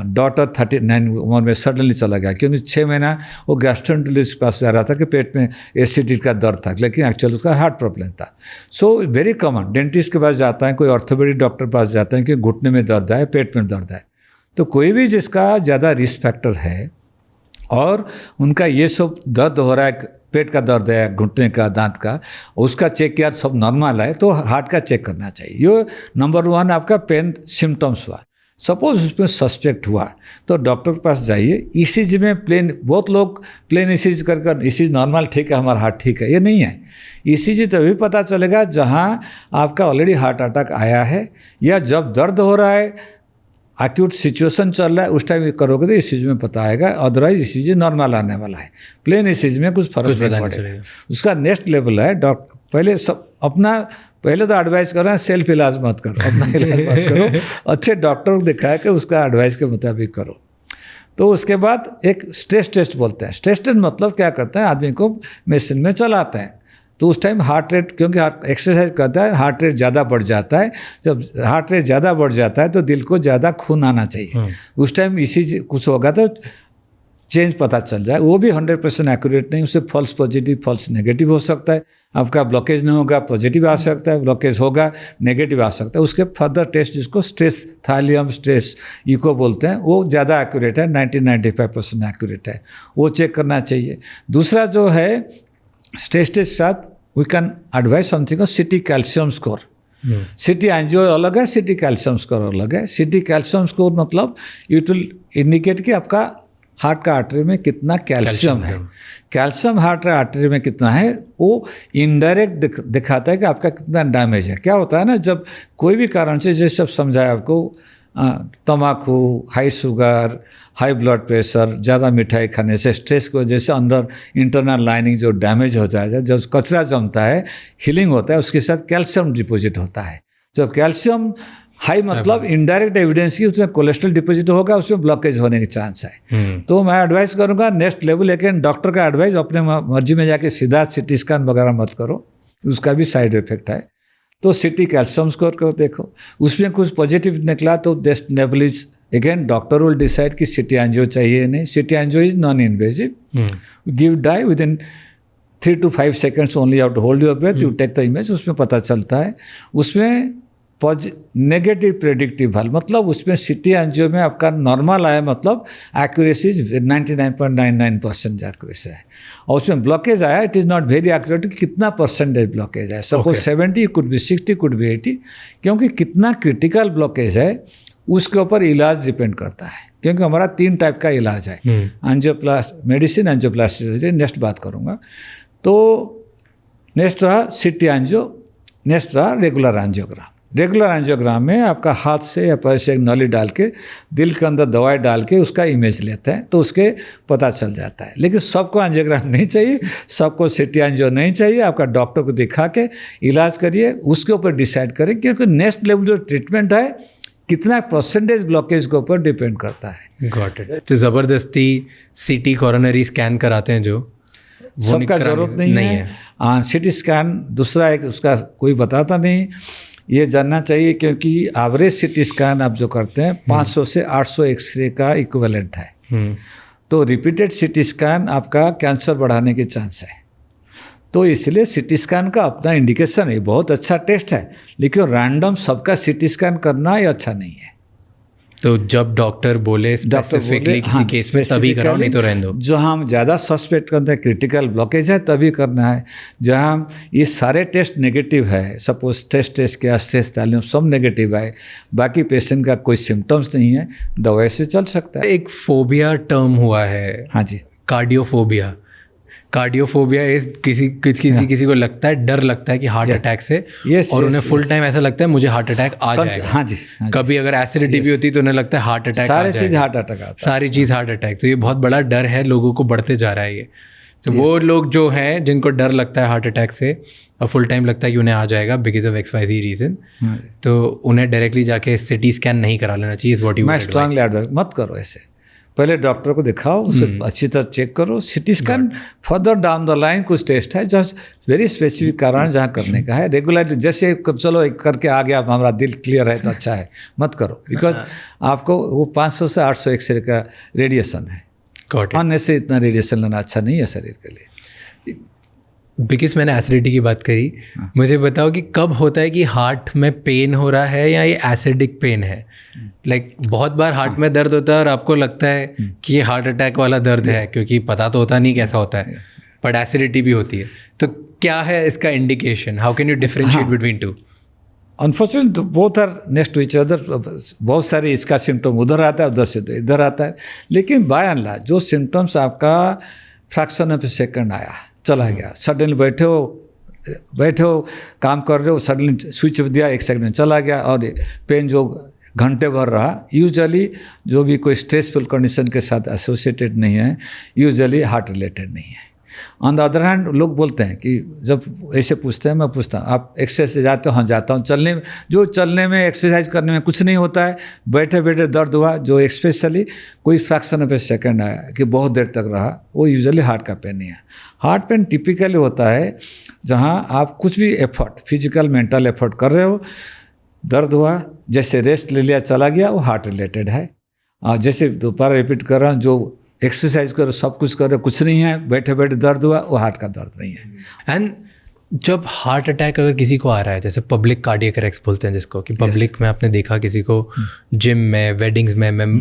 डॉटर 39 उम्र में सडनली चला गया, क्योंकि 6 महीना वो गैस्ट्रोएंटेरोलॉजिस्ट के पास जा रहा था कि पेट में एसिडिटी का दर्द था, लेकिन एक्चुअली उसका हार्ट प्रॉब्लम था। सो वेरी कॉमन, डेंटिस्ट के पास जाता है, कोई ऑर्थोपेडिक डॉक्टर के पास जाते हैं कि घुटने में दर्द है, पेट में दर्द है। तो कोई भी जिसका ज़्यादा रिस्क फैक्टर है और उनका ये सब दर्द हो रहा है, पेट का दर्द है, घुटने का, दांत का, उसका चेक किया सब नॉर्मल है, तो हार्ट का चेक करना चाहिए। ये नंबर 1 आपका पेन सिम्टम्स हुआ। सपोज उसमें सस्पेक्ट हुआ तो डॉक्टर के पास जाइए। ईसीजी में प्लेन, बहुत लोग प्लेन ईसीजी कर ईसीजी नॉर्मल ठीक है, हमारा हार्ट ठीक है, ये नहीं है। ईसीजी तभी पता चलेगा जहाँ आपका ऑलरेडी हार्ट अटैक आया है, या जब दर्द हो रहा है, एक्यूट सिचुएशन चल रहा है, उस टाइम करोगे तो इस चीज़ में पता आएगा। अदरवाइज इस चीज़ नॉर्मल आने वाला है, प्लेन इस चीज़ में कुछ फर्क नहीं पड़ेगा। उसका नेक्स्ट लेवल है डॉक्टर, पहले सब अपना, पहले तो एडवाइस कर रहे हैं सेल्फ इलाज मत करो, अपना इलाज मत करो, अच्छे डॉक्टर को दिखाया कि उसका एडवाइस के मुताबिक करो। तो उसके बाद एक स्ट्रेस टेस्ट बोलते हैं। स्ट्रेस टेस्ट मतलब क्या करते हैं, आदमी को मशीन में चलाते हैं, तो उस टाइम हार्ट रेट, क्योंकि एक्सरसाइज करता है हार्ट रेट ज़्यादा बढ़ जाता है। जब हार्ट रेट ज़्यादा बढ़ जाता है तो दिल को ज़्यादा खून आना चाहिए। उस टाइम इसी कुछ होगा तो चेंज पता चल जाए। वो भी 100% एक्यूरेट नहीं, उससे फॉल्स पॉजिटिव, फॉल्स नेगेटिव हो सकता है। आपका ब्लॉकेज नहीं होगा, पॉजिटिव आ सकता है, ब्लॉकेज होगा, नेगेटिव आ सकता है। उसके फर्दर टेस्ट, जिसको स्ट्रेस थालियम स्ट्रेस इको बोलते हैं, वो ज़्यादा एक्यूरेट है, 90-95% एक्यूरेट है, वो चेक करना चाहिए। दूसरा जो है स्ट्रेस टेस्ट के साथ we can advise something of CT calcium score. CT angio अलग है, सिटी कैल्शियम स्कोर अलग है। सिटी कैल्शियम स्कोर मतलब इट विल इंडिकेट कि आपका हार्ट का आर्टरी में कितना कैल्शियम है। कैल्शियम हार्ट आर्टरी में कितना है वो इनडायरेक्ट दिखाता है कि आपका कितना डैमेज है। क्या होता है ना, जब कोई भी कारण से, जैसे सब समझाया आपको, तम्बाकू, high sugar, high blood pressure, ज़्यादा मिठाई खाने से, स्ट्रेस की वजह से अंदर इंटरनल लाइनिंग जो डैमेज हो जाता है, जब कचरा जमता है, हीलिंग होता है, उसके साथ कैल्शियम डिपॉजिट होता है। जब कैल्शियम हाई मतलब इनडायरेक्ट एविडेंस की उसमें कोलेस्ट्रॉल डिपॉजिट होगा, उसमें ब्लॉकेज होने के चांस है। तो मैं एडवाइस करूँगा नेक्स्ट लेवल, लेकिन डॉक्टर का एडवाइस अपने मर्जी में जाके सीधा सिटी स्कैन वगैरह मत करो, उसका भी साइड इफेक्ट है। तो सिटी कैल्शियम स्कोर को देखो, उसमें कुछ पॉजिटिव निकला तो next level is again doctor will decide कि सिटी एंजियो चाहिए या नहीं। CT angio is non invasive, give dye within 3 to 5 seconds only, you have to hold your breath, you take the image, उसमें पता चलता है। उसमें negative predictive हल, मतलब उसमें सिटी एंजियो में आपका नॉर्मल आया, मतलब एक्यूरेसी 99.99% एक्यूरेसी है। और उसमें ब्लॉकेज आया, it is not very accurate कि कितना परसेंटेज ब्लॉकेज है। सपोज 70, कुड भी 60, कुड भी 80, क्योंकि कितना क्रिटिकल ब्लॉकेज है उसके ऊपर इलाज डिपेंड करता है। क्योंकि हमारा 3 टाइप का इलाज है, एंजियोप्लास्ट मेडिसिन, एंजियोप्लास्टी सर्जरी, नेक्स्ट बात करूँगा। तो नेक्स्ट रहा सिटी एंजियो, नेक्स्ट रहा रेगुलर एंजियोग्राम। रेगुलर एंजियोग्राम में आपका हाथ से या पैर से एक नली डाल के, दिल के अंदर दवाई डाल के उसका इमेज लेते हैं, तो उसके पता चल जाता है। लेकिन सबको एंजियोग्राम नहीं चाहिए, सबको सिटी एंजियो नहीं चाहिए। आपका डॉक्टर को दिखा के इलाज करिए, उसके ऊपर डिसाइड करें, क्योंकि नेक्स्ट लेवल जो ट्रीटमेंट है कितना परसेंटेज ब्लॉकेज के ऊपर डिपेंड करता है। Got it. तो ज़बरदस्ती सिटी कॉरोनरी स्कैन कराते हैं जो सबका ज़रूरत नहीं है। हाँ, सिटी स्कैन दूसरा एक उसका कोई बताता नहीं, ये जानना चाहिए, क्योंकि एवरेज सिटी स्कैन आप जो करते हैं 500 से 800 एक्सरे का इक्विवेलेंट है। तो रिपीटेड सिटी स्कैन आपका कैंसर बढ़ाने के चांस है। तो इसलिए सिटी स्कैन का अपना इंडिकेशन है, बहुत अच्छा टेस्ट है, लेकिन रैंडम सबका सिटी स्कैन करना ये अच्छा नहीं है। तो जब डॉक्टर बोले स्पेसिफिकली किसी केस में तभी कराओ, नहीं तो रहने दो। जो हम ज़्यादा सस्पेक्ट करते हैं क्रिटिकल ब्लॉकेज है तभी करना है। जहाँ ये सारे टेस्ट नेगेटिव है, सपोज टेस्ट किया, स्ट्रेस थालियम सब नेगेटिव है, बाकी पेशेंट का कोई सिम्टम्स नहीं है, दवाई से चल सकता है। एक फोबिया टर्म हुआ है, हाँ जी, कार्डियोफोबिया, कार्डियोफोबिया इज किसी को लगता है, डर लगता है कि हार्ट अटैक से, और उन्हें फुल टाइम ऐसा लगता है मुझे हार्ट अटैक आ जाएगा। हाँ जी। कभी अगर एसिडिटी भी होती है तो उन्हें लगता है हार्ट अटैक, सारी चीज़ हार्ट अटैक आता है, सारी चीज़ हार्ट अटैक। तो ये बहुत बड़ा डर है, लोगों को बढ़ते जा रहा है ये। तो वो लोग जो हैं जिनको डर लगता है हार्ट अटैक से और फुल टाइम लगता है कि उन्हें आ जाएगा बिकॉज ऑफ XYZ रीज़न, तो उन्हें डायरेक्टली जाके CT स्कैन नहीं करा लेना चाहिए। इज़ व्हाट यू मैं स्ट्रांगली एडवाइस मत करो ऐसे। पहले डॉक्टर को दिखाओ, उसे अच्छी तरह चेक करो। CT scan further down the line कुछ टेस्ट है जो वेरी स्पेसिफिक कारण जहाँ करने का है। रेगुलरली जैसे चलो एक करके आ गया, हमारा दिल क्लियर है तो अच्छा है, मत करो। बिकॉज आपको वो 500 से 800 एक्सरे का रेडिएशन है, अन्य से इतना रेडिएशन लेना अच्छा नहीं है शरीर के लिए। बिकॉज मैंने एसिडिटी की बात करी, मुझे बताओ कि कब होता है कि हार्ट में पेन हो रहा है या ये एसिडिक पेन है? लाइक बहुत बार हार्ट में दर्द होता है और आपको लगता है कि ये हार्ट अटैक वाला दर्द है, क्योंकि पता तो होता नहीं कैसा होता है, बट एसिडिटी भी होती है। तो क्या है इसका indication? How can you differentiate between two? Unfortunately both are next to each other. बहुत सारे इसका सिम्टम उधर आता है, उधर से तो इधर आता है। लेकिन बाय एंड लार्ज जो सिम्टम्स आपका फ्रैक्शन ऑफ ए सेकंड आया, चला गया, सडनली बैठे हो काम कर रहे हो, सडनली स्विच दिया, 1 सेकंड में चला गया, और पेन जो घंटे भर रहा, यूजुअली जो भी कोई स्ट्रेसफुल कंडीशन के साथ एसोसिएटेड नहीं है, यूजुअली हार्ट रिलेटेड नहीं है। ऑन द अदर हैंड लोग बोलते हैं कि जब ऐसे पूछते हैं, मैं पूछता हूँ आप एक्सरसाइज से जाते हो? हाँ जाता हूँ। चलने में एक्सरसाइज करने में कुछ नहीं होता है, बैठे बैठे दर्द हुआ जो स्पेशली कोई फ्रैक्शन ऑफ ए सेकेंड आया कि बहुत देर तक रहा, वो यूजुअली हार्ट का पेन नहीं है। हार्ट पेन टिपिकली होता है जहाँ आप कुछ भी एफर्ट, फिजिकल मेंटल एफर्ट कर रहे हो, दर्द हुआ, जैसे रेस्ट ले लिया चला गया, वो हार्ट रिलेटेड है। जैसे दोबारा रिपीट कर रहा हूँ, जो एक्सरसाइज करो, सब कुछ करो, कुछ नहीं है, बैठे बैठे दर्द हुआ, वो हार्ट का दर्द नहीं है। एंड जब हार्ट अटैक अगर किसी को आ रहा है, जैसे पब्लिक कार्डियक अरेस्ट बोलते हैं जिसको, कि पब्लिक में आपने देखा किसी को जिम में, वेडिंग्स में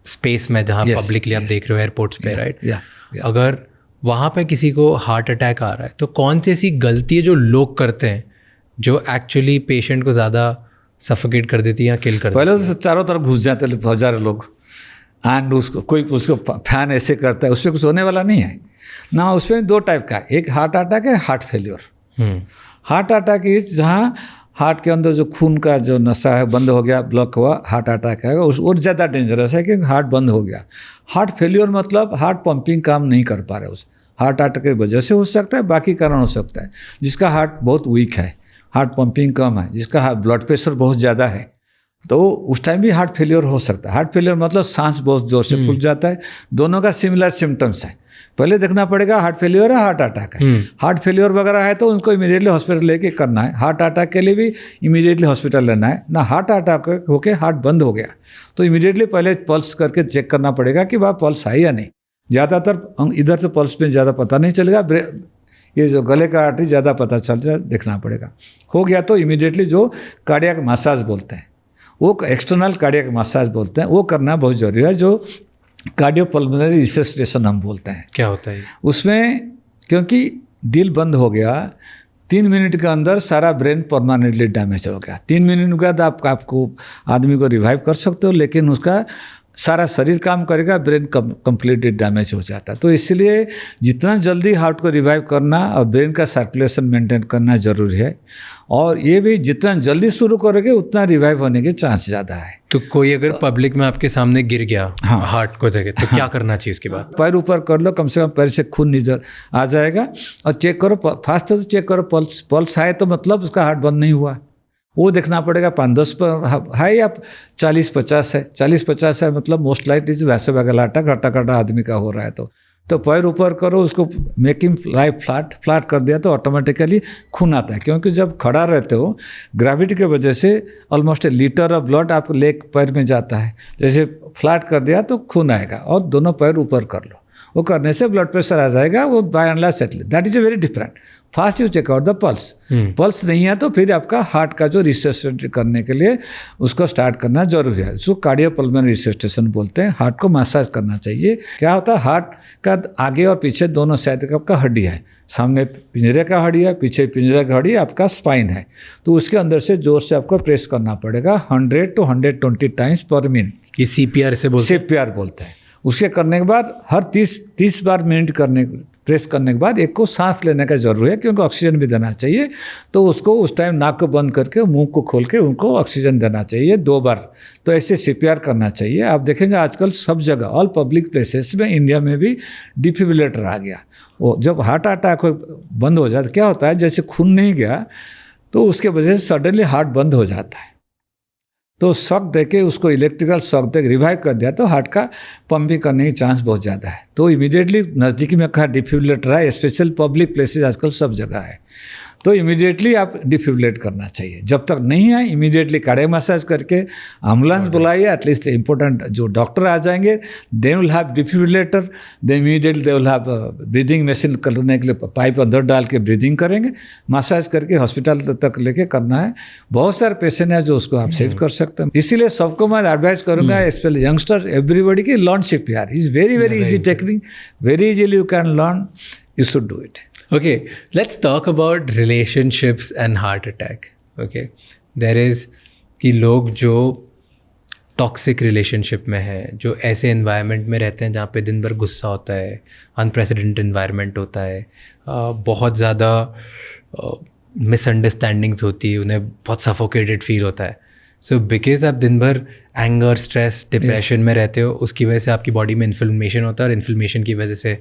स्पेस में जहाँ पब्लिकली आप देख रहे हो, एयरपोर्ट्स पे, राइट? अगर वहाँ पे किसी को हार्ट अटैक आ रहा है तो कौन सी ऐसी गलती है जो लोग करते हैं जो एक्चुअली पेशेंट को ज़्यादा सफोकेट कर देती है या किल कर देती है? पहले तो चारों तरफ घुस जाते हज़ारों लोग, एंड उसको फैन ऐसे करता है, उसमें कुछ होने वाला नहीं है ना। उसमें 2 टाइप का, एक हार्ट अटैक है, heart failure. Heart attack is जहाँ हार्ट के अंदर जो खून का जो नशा है बंद हो गया, ब्लॉक हुआ, हार्ट अटैक है। और ज़्यादा डेंजरस है कि हार्ट बंद हो गया। हार्ट फेल्योर मतलब हार्ट पंपिंग काम नहीं कर पा रहे, उस हार्ट अटैक की वजह से हो सकता है, बाकी कारण हो सकता है। जिसका हार्ट बहुत वीक है, हार्ट पंपिंग कम है, जिसका ब्लड प्रेशर बहुत ज़्यादा है, तो उस टाइम भी हार्ट फेलियर हो सकता है। हार्ट फेलियर मतलब सांस बहुत जोर से फूल जाता है। दोनों का सिमिलर सिम्टम्स है। पहले देखना पड़ेगा हार्ट फेलियर है, हार्ट अटैक है। हार्ट फेलियर वगैरह है तो उनको इमीडिएटली हॉस्पिटल लेके करना है। हार्ट अटैक के लिए भी इमीडिएटली हॉस्पिटल लेना है ना। हार्ट अटैक होके हार्ट बंद हो गया तो इमीडिएटली पहले पल्स करके चेक करना पड़ेगा कि वह पल्स है या नहीं। ज़्यादातर इधर से पल्स में ज़्यादा पता नहीं चलेगा, ये जो गले का आर्टरी ज़्यादा पता चल जाए, देखना पड़ेगा। हो गया तो इमीडिएटली जो कार्डियक मसाज बोलते हैं, वो एक्सटर्नल कार्डियक मसाज बोलते हैं, वो करना बहुत जरूरी है। जो कार्डियोपल्मोनरी रिसस्टेशन हम बोलते हैं। क्या होता है उसमें? क्योंकि दिल बंद हो गया, 3 मिनट के अंदर सारा ब्रेन परमानेंटली डैमेज हो गया। 3 मिनट के बाद आपको आदमी को रिवाइव कर सकते हो, लेकिन उसका सारा शरीर काम करेगा, ब्रेन कंप्लीटली डैमेज हो जाता है। तो इसलिए जितना जल्दी हार्ट को रिवाइव करना और ब्रेन का सर्कुलेशन मेंटेन करना जरूरी है। और ये भी जितना जल्दी शुरू करोगे उतना रिवाइव होने के चांस ज़्यादा है। तो कोई अगर पब्लिक में आपके सामने गिर गया हार्ट को जगह, तो क्या करना चाहिए उसके बाद? पैर ऊपर कर लो, कम से कम पैर से खून निकल आ जाएगा, और चेक करो, फास्ट तो चेक करो पल्स है तो मतलब उसका हार्ट बंद नहीं हुआ। वो देखना पड़ेगा 5-10 पर है या 40-50 है। 40-50 है मतलब मोस्ट लाइट इज वैसे बगलाटा घटा आदमी का हो रहा है। तो पैर ऊपर करो, उसको मेकिंग लाइफ फ्लैट कर दिया तो ऑटोमेटिकली खून आता है। क्योंकि जब खड़ा रहते हो ग्रेविटी की वजह से ऑलमोस्ट 1 लीटर ऑफ ब्लड आप लेग पैर में जाता है। जैसे फ्लैट कर दिया तो खून आएगा। और दोनों पैर ऊपर कर लो, वो करने से ब्लड प्रेशर आ जाएगा, वो by and large settle. That is a very different. Fast you check out the pulse. Pulse नहीं है तो फिर आपका हार्ट का जो रिसस्टेशन करने के लिए उसको स्टार्ट करना जरूरी है। उसको कार्डियोपल्मोनरी रिसस्टेशन बोलते हैं। हार्ट को मसाज करना चाहिए। क्या होता है, हार्ट का आगे और पीछे दोनों साइड का आपका हड्डी है। सामने पिंजरे का हड्डी है, पीछे पिंजरे का हड्डी आपका स्पाइन है। तो उसके अंदर से जोर से आपको प्रेस करना पड़ेगा 100 to 120 टाइम्स पर मिनट। ये CPR से बोलते हैं? CPR बोलते हैं। उसके करने के बाद हर 30 बार मिनट करने प्रेस करने के बाद एक को सांस लेने का जरूरी है, क्योंकि ऑक्सीजन भी देना चाहिए। तो उसको उस टाइम नाक को बंद करके मुंह को खोल के उनको ऑक्सीजन देना चाहिए 2 बार। तो ऐसे CPR करना चाहिए। आप देखेंगे आजकल सब जगह ऑल पब्लिक प्लेसेस में, इंडिया में भी डिफिब्रिलेटर आ गया। वो जब हार्ट अटैक बंद हो जाता, क्या होता है, जैसे खून नहीं गया तो उसके वजह से सडनली हार्ट बंद हो जाता है। तो शॉक देके उसको इलेक्ट्रिकल शॉक दे रिवाइव कर दिया तो हार्ट का पंपिंग करने की चांस बहुत ज़्यादा है। तो इमीडिएटली नज़दीकी में कहा डिफिब्रिलेटर है, स्पेशल पब्लिक प्लेसेस आजकल सब जगह है, तो इमीडिएटली आप डिफिब्रिलेट करना चाहिए। जब तक नहीं आए इमीडिएटली कार्डियक मसाज करके एम्बुलेंस बुलाइए। एटलीस्ट इंपॉर्टेंट जो डॉक्टर आ जाएंगे, they will have defibrillator, they immediately they will have breathing machine करने के लिए पाइप अंदर डाल के ब्रीदिंग करेंगे, मसाज करके हॉस्पिटल तक लेके करना है। बहुत सारे पेशेंट हैं जो उसको आप सेव कर सकते हैं। इसीलिए सबको मैं एडवाइस करूँगा, स्पेशली यंगस्टर एवरीबॉडी की, learn CPR is very very easy technique, very easily you can learn, you should do it. Okay, let's talk about relationships and heart attack. Okay, there is कि लोग जो toxic relationship में हैं, जो ऐसे environment में रहते हैं जहाँ पे दिन भर गुस्सा होता है, अनप्रेसिडेंटेड एनवायरनमेंट होता है, बहुत ज़्यादा मिसअंडरस्टैंडिंग्स होती है, उन्हें बहुत सफोकेटेड फील होता है। सो बिकॉज आप दिन भर एंगर, स्ट्रेस, डिप्रेशन में रहते हो, उसकी वजह से आपकी बॉडी में इन्फ्लेमेशन होता है, और इन्फ्लेमेशन की वजह से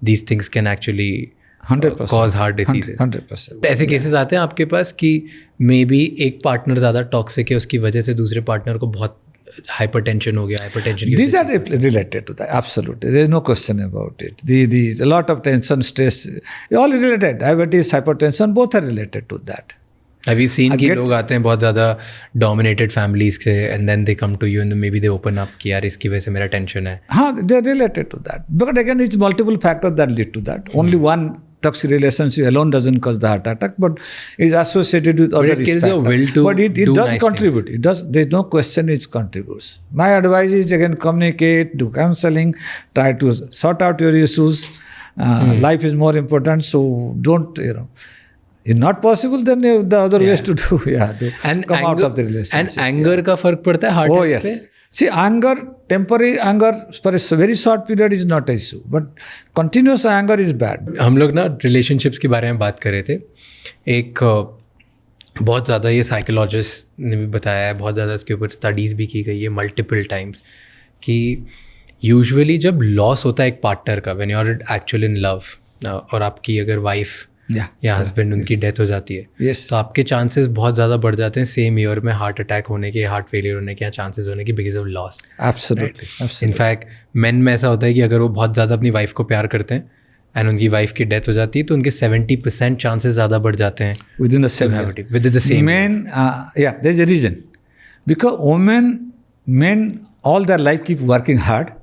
these things can actually 100% cause heart diseases. 100%। ऐसे केसेस आते हैं आपके पास कि मे बी एक पार्टनर ज़्यादा टॉक्सिक है, उसकी वजह से दूसरे पार्टनर को बहुत hypertension हो गया, hypertension की These are related to that, absolutely. There is no question about it. A lot of tension, stress, all related. Diabetes, hypertension, both are related to that. Have you seen कि लोग आते हैं बहुत ज़्यादा dominated families से, and then they come to you and maybe they open up कि यार इसकी वजह से मेरा tension है. हाँ, they are related to that. But again, it's multiple factors that lead to that. Only one toxic relationship alone doesn't cause the heart attack, but is associated with other risk factors. But it kills your will to but it does nice contribute. Things. It does. There's no question it contributes. My advice is again communicate, do counseling, try to sort out your issues. Life is more important, so don't If not possible, then the other ways to do. And come out of the relationship. And anger का फर्क पड़ता है heart attack पे? Oh yes. See, anger, temporary anger for a very short period is not an issue, but continuous anger is bad. हम लोग ना relationships के बारे में बात कर रहे थे। एक बहुत ज़्यादा ये साइकोलॉजिस्ट ने भी बताया है, बहुत ज़्यादा इसके ऊपर स्टडीज़ भी की गई है मल्टीपल टाइम्स, कि यूजुअली जब लॉस होता है एक पार्टनर का, when you are actually in love, और आपकी अगर वाइफ या हस्बैंड उनकी डेथ हो जाती है, तो आपके चांसेस बहुत ज़्यादा बढ़ जाते हैं सेम ईयर में हार्ट अटैक होने के, हार्ट फेलियर होने के, या चांसेस होने के because of loss. Absolutely. In fact main में ऐसा होता है कि अगर वो बहुत ज़्यादा अपनी वाइफ को प्यार करते हैं एंड उनकी वाइफ की डेथ हो जाती है, तो उनके 70% चांसेस ज़्यादा बढ़ जाते हैं within the same men, there is a reason, because men all their life keep working hard,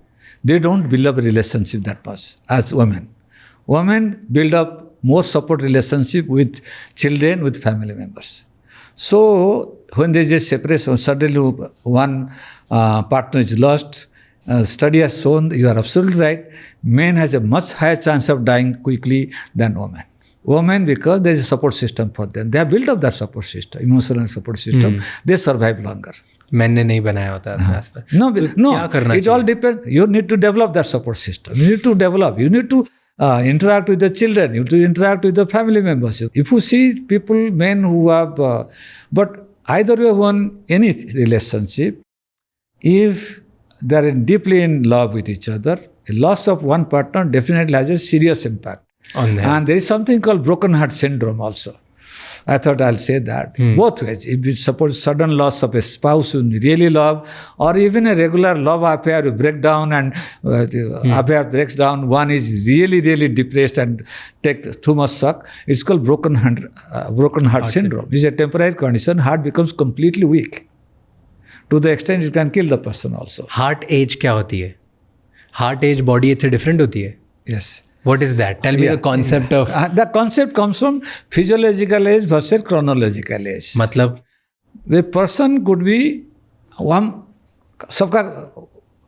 they don't build up a relationship that much as women build up more support relationship with children, with family members. So when there is a separation, suddenly one partner is lost. Study has shown, you are absolutely right, men has a much higher chance of dying quickly than women. Women, because there is a support system for them. They have built up that support system, emotional support system. They survive longer. Man ने नहीं बनाया होता अपने आसपास। No, क्या करना it all depends. You need to develop that support system. You need to develop. You need to interact with the children, you to interact with the family members. If you see people, men who have, but either way, any relationship, if they are deeply in love with each other, a loss of one partner definitely has a serious impact on them. And there is something called broken heart syndrome also. I thought I'll say that. Both ways. If you suppose sudden loss of a spouse you really love, or even a regular love affair, you break down and affair breaks down, one is really, really depressed and take too much shock. It's called broken heart syndrome. It's a temporary condition. Heart becomes completely weak. To the extent it can kill the person also. Heart age क्या होती है? Heart age body age से different होती है? Yes. What is that? Tell me the concept of... The concept comes from physiological age versus chronological age. मतलब? A person could be सबका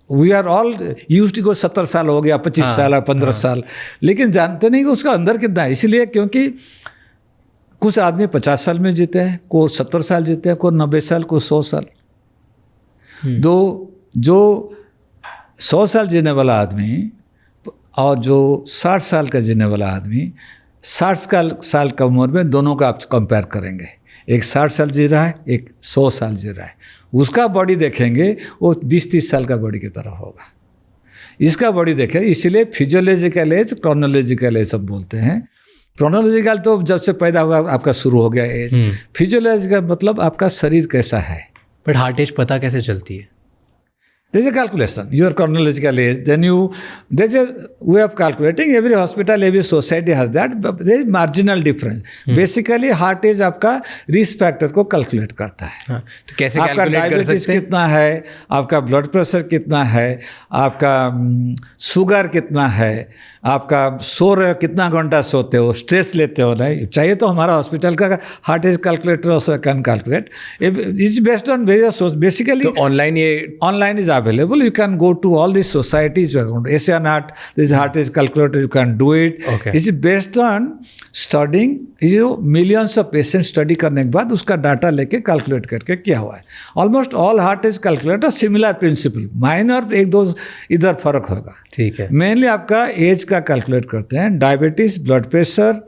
we are all used to go 70 साल हो गया, 25 साल, 15 साल, लेकिन जानते नहीं कि उसका अंदर कितना है। इसलिए क्योंकि कुछ आदमी 50 साल में जीते हैं, को 70 साल जीते हैं, को 90 साल, को 100 साल। जो 100 साल जीने वाला आदमी और जो 60 साल का जीने वाला आदमी 60 साल का उम्र में दोनों का आप कंपेयर करेंगे, एक 60 साल जी रहा है, एक 100 साल जी रहा है, उसका बॉडी देखेंगे वो 20-30 साल का बॉडी की तरह होगा। इसका बॉडी देखें, इसलिए फिजियोलॉजिकल एज, क्रोनोलॉजिकल एज सब बोलते हैं। क्रोनोलॉजिकल तो जब से पैदा हुआ आपका शुरू हो गया एज, फिजियोलॉजिकल मतलब आपका शरीर कैसा है। बट हार्ट एज पता कैसे चलती है? There is a calculation, your chronological age, then there is a way of calculating. Every hospital, every society has that, but there is marginal difference. Basically, heart age आपका risk factor को calculate करता है। हाँ, तो कैसे आपका calculate कर diabetes सकते हैं? कितना है, आपका ब्लड प्रेशर कितना है, आपका शुगर कितना है, आपका सो रहे हो, कितना घंटा सोते हो, स्ट्रेस लेते हो नहीं, चाहिए तो हमारा हॉस्पिटल का heart age calculator also can calculate. It's based on various source. Basically तो online is available. You can go to all these societies. Asian Heart, this heart is calculator. You can do it. Okay. It's based on studying. जो millions of patients study करने के बाद उसका data लेके calculate करके किया हुआ है। Almost all heart is calculator similar principle, minor एक दो इधर फर्क होगा। ठीक है। मेनली आपका एज का कैलकुलेट करते हैं, डायबिटीज, ब्लड प्रेशर,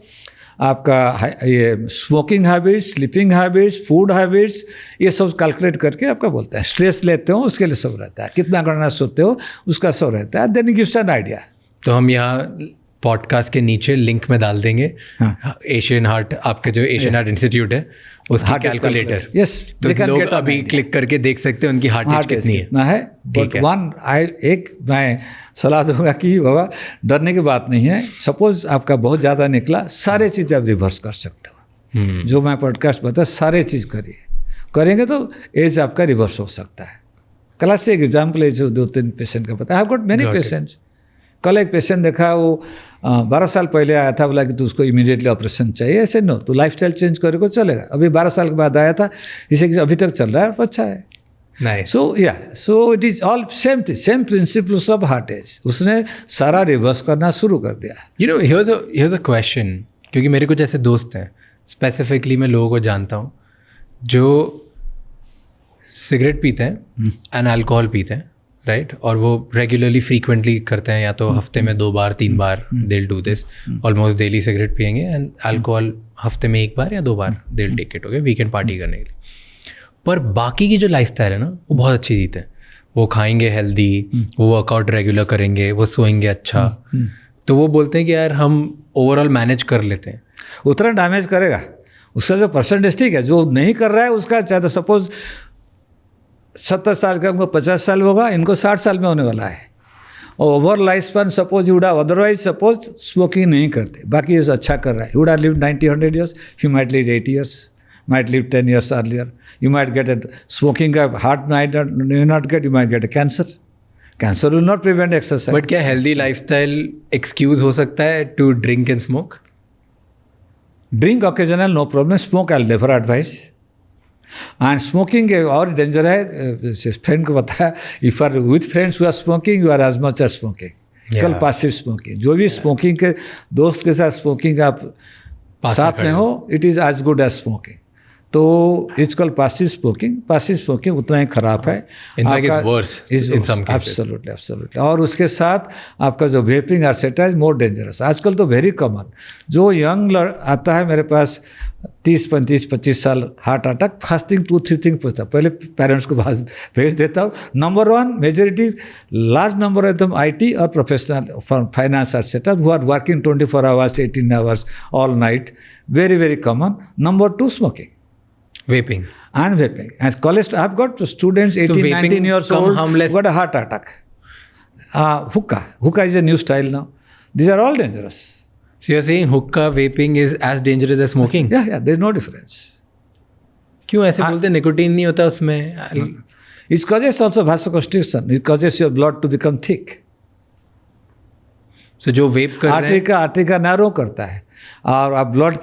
आपका ये smoking habits, sleeping habits, food habits, ये सब कैलकुलेट करके आपका बोलता है। स्ट्रेस लेते हो उसके लिए सब रहता है, कितना घंटा सोते हो उसका सब रहता है। Then gives an idea. तो हम यहाँ पॉडकास्ट के नीचे लिंक में डाल देंगे एशियन हार्ट, आपके जो एशियन हार्ट इंस्टीट्यूट है उसका कैलकुलेटर। यस, तो लोग अभी क्लिक करके देख सकते हैं उनकी हार्ट एज कितना है। बट एक मैं सलाह दूंगा कि बाबा डरने की बात नहीं है। सपोज आपका बहुत ज़्यादा निकला, सारे चीज़ आप रिवर्स कर सकते हो। जो मैं पॉडकास्ट बता सारे चीज़ करेंगे तो एज आपका रिवर्स हो सकता है। क्लासिक एग्जाम्पल है जो 2-3 पेशेंट का पता है। आई हैव गॉट मेनी पेशेंट्स। कल एक पेशेंट देखा, वो 12 साल पहले आया था, बोला कि तो उसको इमीडिएटली ऑपरेशन चाहिए। ऐसे नो, तो लाइफस्टाइल चेंज करे को चलेगा। अभी 12 साल के बाद आया था, इसे अभी तक चल रहा है, अच्छा है। Nice. So it is all same thing, same principles of heart age. उसने सारा रिवर्स करना शुरू कर दिया। You know, here's a question, क्योंकि मेरे कुछ ऐसे दोस्त हैं, स्पेसिफिकली मैं लोगों को जानता हूँ जो सिगरेट पीते हैं एंड अल्कोहल पीते हैं, राइट? और वो रेगुलरली फ्रीक्वेंटली करते हैं, या तो हफ्ते में 2 बार 3 बार they do this, almost daily cigarette पियेंगे, एंड अल्कोहल हफ्ते में 1 बार या 2 बार they take it, okay, weekend party करने के लिए। पर बाकी की जो लाइफस्टाइल है ना, वो बहुत अच्छी जीते हैं। वो खाएंगे हेल्दी, वो वर्कआउट रेगुलर करेंगे, वो सोएंगे अच्छा। तो वो बोलते हैं कि यार हम ओवरऑल मैनेज कर लेते हैं। उतना डैमेज करेगा उसका जो परसेंटेज, ठीक है। जो नहीं कर रहा है उसका, चाहे तो सपोज 70 साल का, उनको 50 साल होगा, इनको 60 साल में होने वाला है। और over life span suppose would have, otherwise suppose smoking नहीं करते, बाकी ये अच्छा कर रहा है, would have lived 90-100 years, he might live 8 years, might live 10 years earlier. You might get a smoking, heart might not get, you might get a cancer. Cancer will not prevent exercise. But क्या healthy lifestyle excuse हो सकता है to drink and smoke? Drink occasional no problem, smoke I never advise. And smoking और danger है। Friend को बताया, if are with friends who are smoking, you are as much as smoking. कल passive smoking, जो भी smoking के दोस्त के साथ स्मोकिंग आप साथ में हो, it is as good as smoking. तो it's called passive smoking. Passive smoking उतना ही खराब है, एब्सोल्युटली। और उसके साथ आपका जो vaping etcetera is more dangerous. आजकल तो वेरी कॉमन, जो यंग आता है मेरे पास 30-25 साल, heart attack, first thing 2-3 thing पूछता, पहले पेरेंट्स को भेज देता हूँ। नंबर 1 मेजोरिटी, लार्ज नंबर एकदम IT और professional finance etcetera who are working 24 hours 18 hours all night, very very common. Number 2 smoking, vaping and cholesterol. I've got students 18-19 years old got a heart attack. Hookah is a new style now. These are all dangerous. So you're saying hookah vaping is as dangerous as smoking? Yeah, there's no difference. क्यों ऐसे बोलते हैं? Nicotine नहीं होता उसमें? It causes also vasoconstriction. It causes your blood to become thick. So जो वेप कर रहे हैं, आर्टरी का नैरो करता है और आप ब्लड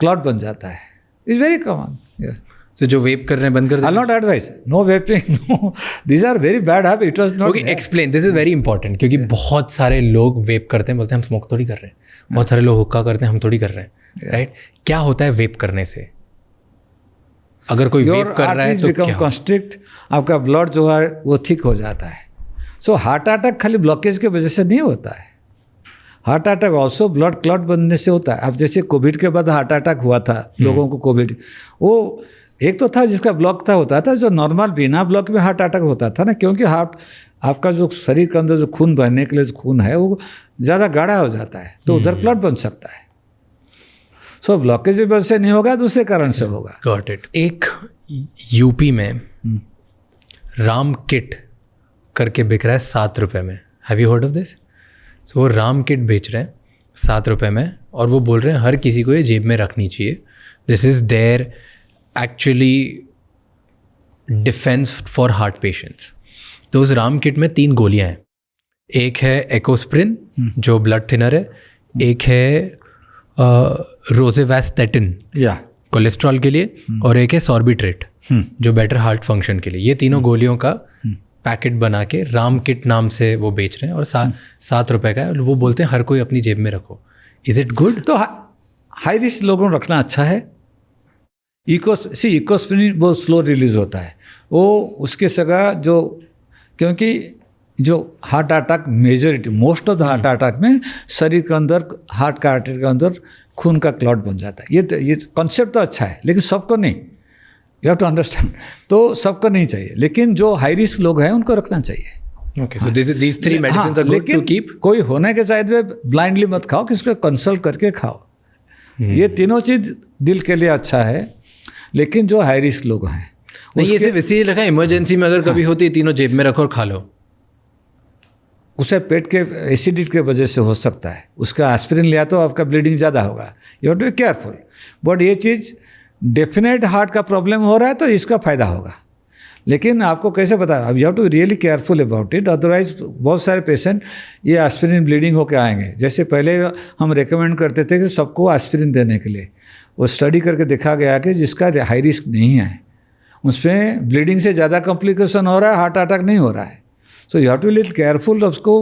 क्लॉट बन जाता है। It's very common. Yeah. So जो वेप कर रहे हैं बंद कर दें? I'll not advise. No vaping. No. These are very bad habits. It was not. Okay, explain. This is very important, क्योंकि बहुत सारे लोग वेप करते हैं, बोलते हैं हम स्मोक थोड़ी कर रहे हैं। बहुत सारे लोग हुक्का करते हैं, हम थोड़ी कर रहे हैं, राइट? क्या होता है वेप करने से? अगर कोई वेप कर रहा है तो क्या? कंस्ट्रिक्ट, आपका ब्लड जो है वो थिक हो जाता है। सो हार्ट अटैक खाली ब्लॉकेज की वजह से नहीं होता है, heart attack also blood clot बनने से होता है। अब जैसे कोविड के बाद हार्ट अटैक हुआ था लोगों को, कोविड वो एक तो था जिसका ब्लॉक था होता था, जो नॉर्मल बिना ब्लॉक में हार्ट अटैक होता था ना, क्योंकि हार्ट आपका जो शरीर के अंदर जो खून बहने के लिए जो खून है वो ज़्यादा गाढ़ा हो जाता है, तो उधर क्लॉट बन सकता है। सो ब्लॉकेज की वजह से नहीं होगा, दूसरे कारण से होगा। Got it. एक यूपी में राम किट करके बिक रहा है 7 रुपये में, have you heard of this? So वो राम किट बेच रहे हैं 7 रुपये में, और वो बोल रहे हैं हर किसी को ये जेब में रखनी चाहिए, this is there actually defence for heart patients. तो उस राम किट में 3 गोलियां हैं, एक है एकोस्प्रिन जो ब्लड थिनर है, एक है रोजेवास्टेटिन या कोलेस्ट्रॉल के लिए, और एक है सॉर्बिट्रेट जो बेटर हार्ट फंक्शन के लिए। ये तीनों गोलियों का पैकेट बना के राम किट नाम से वो बेच रहे हैं, और 7 रुपये का है, और वो बोलते हैं हर कोई अपनी जेब में रखो। Is it good? तो हाई रिस्क लोगों को रखना अच्छा है। इकोस्प्रिन बहुत स्लो रिलीज होता है, वो उसके सगा जो, क्योंकि जो heart attack majority most of the heart attack में शरीर के अंदर, हार्ट का आर्टरी के अंदर खून का क्लॉट बन जाता है। ये कॉन्सेप्ट तो अच्छा है, लेकिन सबको नहीं, यू हैव टू अंडरस्टैंड। तो सबको नहीं चाहिए, लेकिन जो हाई रिस्क लोग हैं उनको रखना चाहिए। Okay, so these 3 medicines are good to keep. कोई होने के साइड में ब्लाइंडली मत खाओ, किसको कंसल्ट करके खाओ। ये तीनों चीज़ दिल के लिए अच्छा है, लेकिन जो हाई रिस्क लोग हैं नहीं, ये सिर्फ इसीलिए रखा, इमरजेंसी में अगर कभी होती है तीनों जेब में रखो और खा लो। उसे पेट के एसिडिटी के वजह से हो सकता है, उसका एस्पिरिन लिया तो आपका ब्लीडिंग ज़्यादा होगा, you have to be careful. But ये चीज़ डेफिनेट हार्ट का प्रॉब्लम हो रहा है तो इसका फ़ायदा होगा, लेकिन आपको कैसे पता, अब you have to really careful about it. Otherwise बहुत सारे पेशेंट ये एस्पिरिन ब्लीडिंग होकर आएंगे। जैसे पहले हम रेकमेंड करते थे कि सबको एस्पिरिन देने के लिए, वो स्टडी करके देखा गया कि जिसका हाई रिस्क नहीं है उसमें ब्लीडिंग से ज़्यादा कॉम्प्लिकेशन हो रहा है, हार्ट अटैक नहीं हो रहा है। So you have to little careful उसको,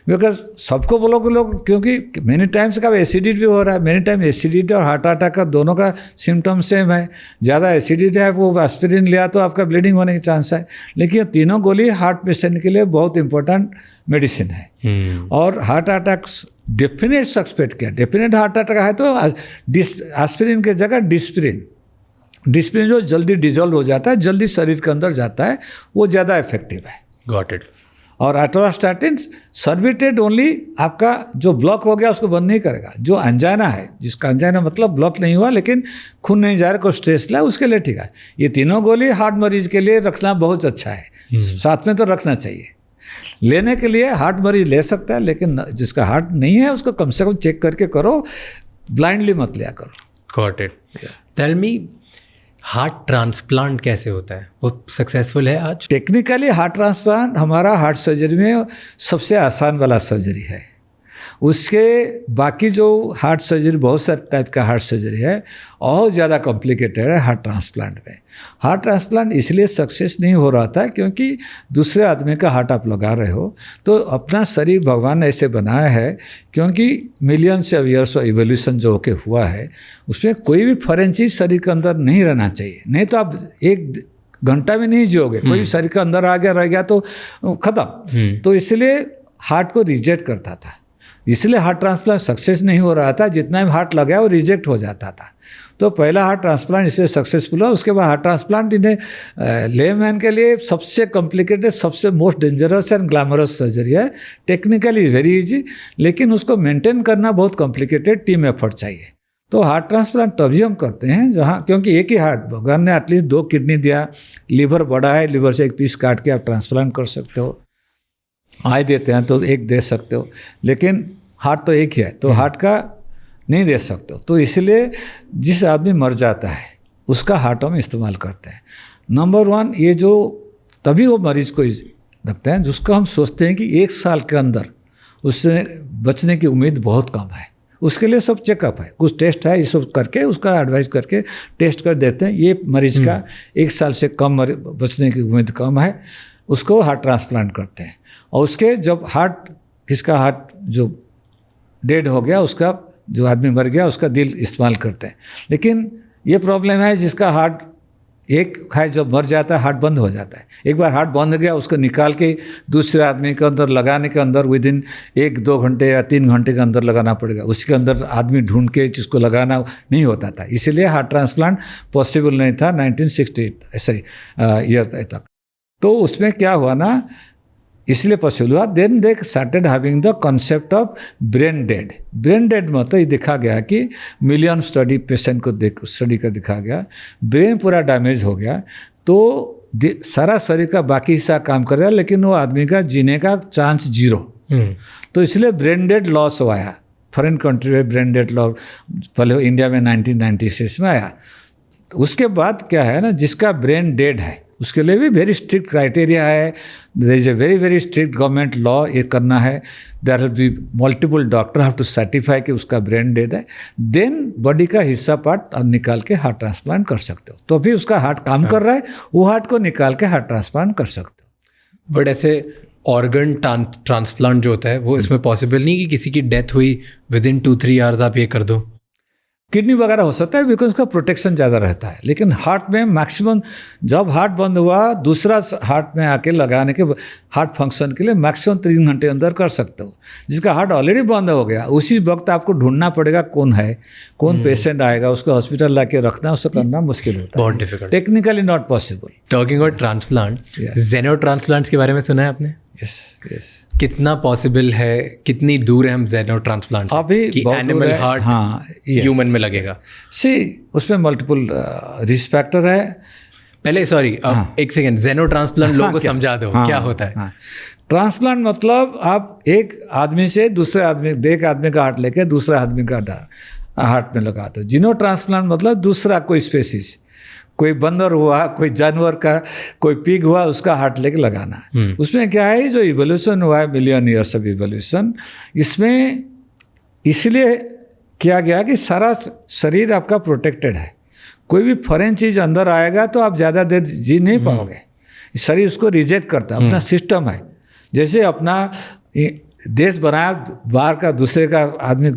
बिकॉज सबको बोलो लोग, क्योंकि मेनी टाइम्स का एसिडिटी भी हो रहा है, मेनी टाइम एसिडिटी और हार्ट अटैक का दोनों का सिम्टम सेम है। ज़्यादा एसिडिटी है, वो एस्पिरिन लिया तो आपका ब्लीडिंग होने के चांस है। लेकिन ये तीनों गोली हार्ट पेशेंट के लिए बहुत इंपॉर्टेंट मेडिसिन है। और हार्ट अटैक डेफिनेट सस्पेक्ट किया, डेफिनेट हार्ट अटैक है तो एस्पिरिन की जगह डिस्प्रिन जो जल्दी डिजोल्व हो जाता है, जल्दी शरीर के अंदर जाता है, वो ज़्यादा इफेक्टिव है। Got it. और एटोरास्टैटिन सर्बिट्रेट ओनली आपका जो ब्लॉक हो गया उसको बंद नहीं करेगा। जो अंजाइना है, जिसका अंजाइना मतलब ब्लॉक नहीं हुआ लेकिन खून नहीं जा रहा, कोई स्ट्रेस ला, उसके लिए ठीक है। ये तीनों गोली हार्ट मरीज के लिए रखना बहुत अच्छा है, साथ में तो रखना चाहिए। लेने के लिए हार्ट मरीज ले सकता है, लेकिन जिसका हार्ट नहीं है उसको कम से कम चेक करके करो, ब्लाइंडली मत लिया करो। Got it. Tell me, heart transplant कैसे होता है? वो सक्सेसफुल है आज? टेक्निकली हार्ट ट्रांसप्लांट हमारा हार्ट सर्जरी में सबसे आसान वाला सर्जरी है। उसके बाकी जो हार्ट सर्जरी, बहुत सारे टाइप का हार्ट सर्जरी है, और ज़्यादा कॉम्प्लिकेटेड है हार्ट ट्रांसप्लांट में। हार्ट ट्रांसप्लांट इसलिए सक्सेस नहीं हो रहा था क्योंकि दूसरे आदमी का हार्ट आप लगा रहे हो, तो अपना शरीर भगवान ने ऐसे बनाया है, क्योंकि millions of years of evolution जो होके हुआ है, उसमें कोई भी फॉरेन चीज़ शरीर के अंदर नहीं रहना चाहिए, नहीं तो आप 1 घंटा भी नहीं जियोगे। कोई शरीर के अंदर आ गया, रह गया तो ख़त्म। तो इसलिए हार्ट को रिजेक्ट करता था, इसलिए हार्ट ट्रांसप्लांट सक्सेस नहीं हो रहा था। जितना भी हार्ट लगाया वो रिजेक्ट हो जाता था। तो पहला हार्ट ट्रांसप्लांट इसलिए सक्सेसफुल हुआ। उसके बाद हार्ट ट्रांसप्लांट इन्हें लेमैन के लिए सबसे कॉम्प्लिकेटेड, सबसे most dangerous and glamorous surgery है। टेक्निकली वेरी इजी, लेकिन उसको मेंटेन करना बहुत कॉम्प्लिकेटेड, टीम एफर्ट चाहिए। तो हार्ट ट्रांसप्लांट तभी हम करते हैं जहाँ, क्योंकि एक ही हार्ट, भगवान ने एटलीस्ट 2 किडनी दिया, लीवर बड़ा है, लीवर से 1 पीस काट के आप ट्रांसप्लांट कर सकते हो, आय देते हैं तो 1 दे सकते हो, लेकिन हार्ट तो एक ही है, तो हार्ट का नहीं दे सकते हो। तो इसलिए जिस आदमी मर जाता है उसका हार्ट हम इस्तेमाल करते हैं। नंबर 1, ये जो तभी वो मरीज को रखते हैं जिसको हम सोचते हैं कि 1 साल के अंदर उससे बचने की उम्मीद बहुत कम है। उसके लिए सब चेकअप है, कुछ टेस्ट है, ये सब करके उसका एडवाइस करके टेस्ट कर देते हैं। ये मरीज का 1 साल से कम बचने की उम्मीद कम है, उसको हार्ट ट्रांसप्लांट करते हैं। और उसके जब किसका हार्ट जो डेड हो गया, उसका जो आदमी मर गया, उसका दिल इस्तेमाल करते हैं। लेकिन ये प्रॉब्लम है जिसका हार्ट एक है जब मर जाता है हार्ट बंद हो जाता है। एक बार हार्ट बंद हो गया उसको निकाल के दूसरे आदमी के अंदर लगाने के अंदर विद इन 1-2 घंटे या 3 घंटे के अंदर लगाना पड़ेगा। उसके अंदर आदमी ढूंढ के जिसको लगाना नहीं होता था, इसीलिए हार्ट ट्रांसप्लांट पॉसिबल नहीं था 1968 सॉरी ईयर तक। तो उसमें क्या हुआ ना, इसलिए पॉसिबल हुआ। Then they started having the concept of brain dead. Brain dead मतलब ये देखा गया कि मिलियन स्टडी पेशेंट को स्टडी कर दिखा गया, ब्रेन पूरा डैमेज हो गया तो सारा शरीर का बाकी हिस्सा काम कर रहा है लेकिन वो आदमी का जीने का चांस 0। तो इसलिए ब्रेन डेड लॉस आया। फॉरेन कंट्री में ब्रेन डेड लॉ पहले इंडिया में 1996 में आया। उसके बाद क्या है ना, जिसका ब्रेन डेड है उसके लिए भी वेरी स्ट्रिक्ट क्राइटेरिया है। There is a very strict government law ये करना है। There will be multiple doctor have to certify कि उसका ब्रेन डेड है। देन बॉडी का हिस्सा पार्ट आप निकाल के हार्ट ट्रांसप्लांट कर सकते हो। तो अभी उसका हार्ट काम कर रहा है, वो हार्ट को निकाल के हार्ट ट्रांसप्लांट कर सकते हो। बट ऐसे ऑर्गन ट्रांसप्लांट जो होता है वो इसमें पॉसिबल नहीं कि किसी की डेथ हुई विद इन 2-3 आवर्स आप ये कर दो? किडनी वगैरह हो सकता है बिकॉज उसका प्रोटेक्शन ज़्यादा रहता है। लेकिन हार्ट में मैक्सिमम जब हार्ट बंद हुआ दूसरा हार्ट में आके लगाने के हार्ट फंक्शन के लिए मैक्सिमम 3 घंटे अंदर कर सकते हो। जिसका हार्ट ऑलरेडी बंद हो गया उसी वक्त आपको ढूंढना पड़ेगा कौन है, कौन पेशेंट आएगा, उसको हॉस्पिटल ला के रखना, उसको करना मुश्किल होता है, बहुत difficult, technically not possible. Talking about transplant, जेनो ट्रांसप्लांट्स के बारे में सुना है आपने? यस। कितना पॉसिबल है, कितनी दूर है हम जेनो ट्रांसप्लांट से अभी कि एनिमल हार्ट ह्यूमन में लगेगा? उसमें मल्टीपल रिस्क फैक्टर है। पहले सॉरी एक सेकेंड, जेनो ट्रांसप्लांट लोगों को समझा दो क्या होता है। ट्रांसप्लांट मतलब आप एक आदमी से दूसरे आदमी, एक आदमी का हार्ट लेके दूसरा आदमी का हार्ट में लगा दो। जीनो ट्रांसप्लांट मतलब दूसरा कोई स्पेसीज, कोई बंदर हुआ, कोई जानवर का, कोई पिग हुआ, उसका हार्ट लेके लगाना। उसमें क्या है, जो इवोल्यूशन हुआ है, मिलियन ईयर्स ऑफ इवोल्यूशन, इसमें इसलिए किया गया कि सारा शरीर आपका प्रोटेक्टेड है। कोई भी फॉरेन चीज़ अंदर आएगा तो आप ज़्यादा देर जी नहीं पाओगे, शरीर उसको रिजेक्ट करता है। अपना सिस्टम है, जैसे अपना देश बनाया, बाहर का दूसरे का आदमी,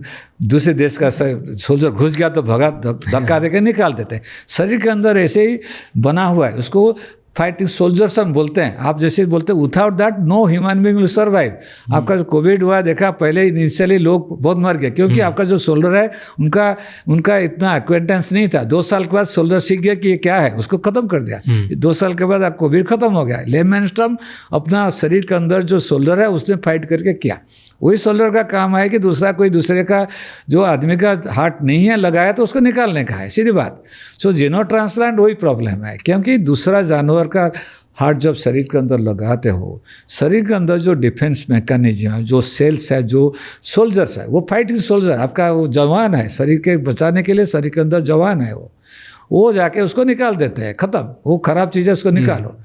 दूसरे देश का सोल्जर घुस गया तो भगा धक्का देकर निकाल देते हैं। शरीर के अंदर ऐसे ही बना हुआ है, उसको फाइटिंग सोल्जर्स हम बोलते हैं। आप जैसे बोलते हैं without that no human being will survive. आपका जो कोविड हुआ देखा, पहले इनिशियली लोग बहुत मर गए क्योंकि आपका जो शोल्डर है उनका इतना एक्वेंटेंस नहीं था। 2 साल के बाद शोल्डर सीख गया कि ये क्या है, उसको खत्म कर दिया। 2 साल के बाद आप कोविड खत्म हो गया। लेमैनस्ट्रॉम अपना शरीर के अंदर जो शोल्डर है उसने फाइट करके किया। वही शोल्डर का काम है कि कोई दूसरे का जो आदमी का हार्ट नहीं है लगाया तो उसको निकालने का है, सीधी बात। सो जीनो ट्रांसप्लांट वही प्रॉब्लम है, क्योंकि दूसरा जानवर का हार्ट जब शरीर के अंदर लगाते हो, शरीर के अंदर जो डिफेंस मैकेनिज्म है, जो सेल्स है, जो सोल्जर्स है, वो फाइटिंग सोल्जर आपका वो जवान है, शरीर के बचाने के लिए शरीर के अंदर जवान है, वो जाके उसको निकाल देते हैं, ख़त्म, वो खराब चीज़ है उसको निकालो।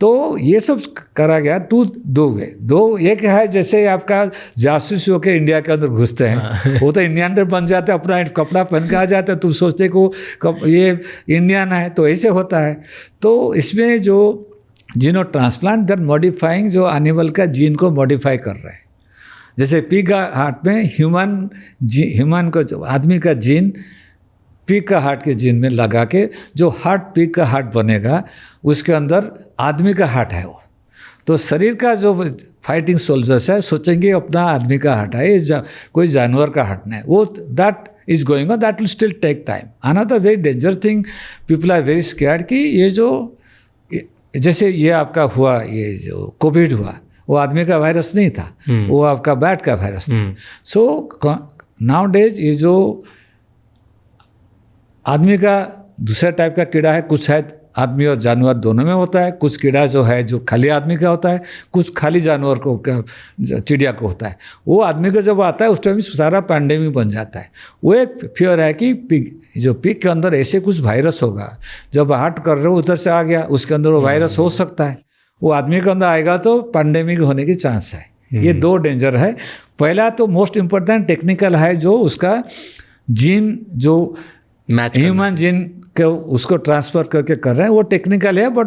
तो ये सब करा गया। दो एक है जैसे आपका जासूस होकर इंडिया के अंदर घुसते हैं, वो तो इंडियन बन जाते हैं, अपना कपड़ा पहन के आ जाते हैं, तुम सोचते को ये इंडियन है, तो ऐसे होता है। तो इसमें जो जीनो ट्रांसप्लांट दर मॉडिफाइंग जो एनिमल का जीन को मॉडिफाई कर रहे हैं। जैसे पिग का हार्ट में ह्यूमन को जो आदमी का जीन पिग का हार्ट के जीन में लगा के जो हार्ट पिग का हार्ट बनेगा, उसके अंदर आदमी का हार्ट है वो। तो शरीर का जो फाइटिंग सोल्जर्स है सोचेंगे अपना आदमी का हार्ट है, कोई जानवर का हार्ट नहीं, वो that is going on, that will still take time. Another very danger thing, people are very scared कि ये जो जैसे ये आपका हुआ, ये जो कोविड हुआ, वो आदमी का वायरस नहीं था, वो आपका बैट का वायरस था। सो नाउ डेज ये जो आदमी का दूसरा टाइप का कीड़ा है, कुछ है आदमी और जानवर दोनों में होता है, कुछ कीड़ा जो है जो खाली आदमी का होता है, कुछ खाली जानवर को चिड़िया को होता है। वो आदमी का जब आता है उस टाइम सारा पैंडेमिक बन जाता है। वो एक फियर है कि पिग के अंदर ऐसे कुछ वायरस होगा, जब हार्ट कर रहे हो उधर से आ गया, उसके अंदर वो वायरस हो सकता है, वो आदमी के अंदर आएगा तो पैंडेमिक होने की चांस है। ये 2 डेंजर है। पहला तो मोस्ट इम्पोर्टेंट टेक्निकल है, जो उसका जीन जो ह्यूमन जीन के उसको ट्रांसफ़र करके कर रहे हैं, वो टेक्निकल है। बट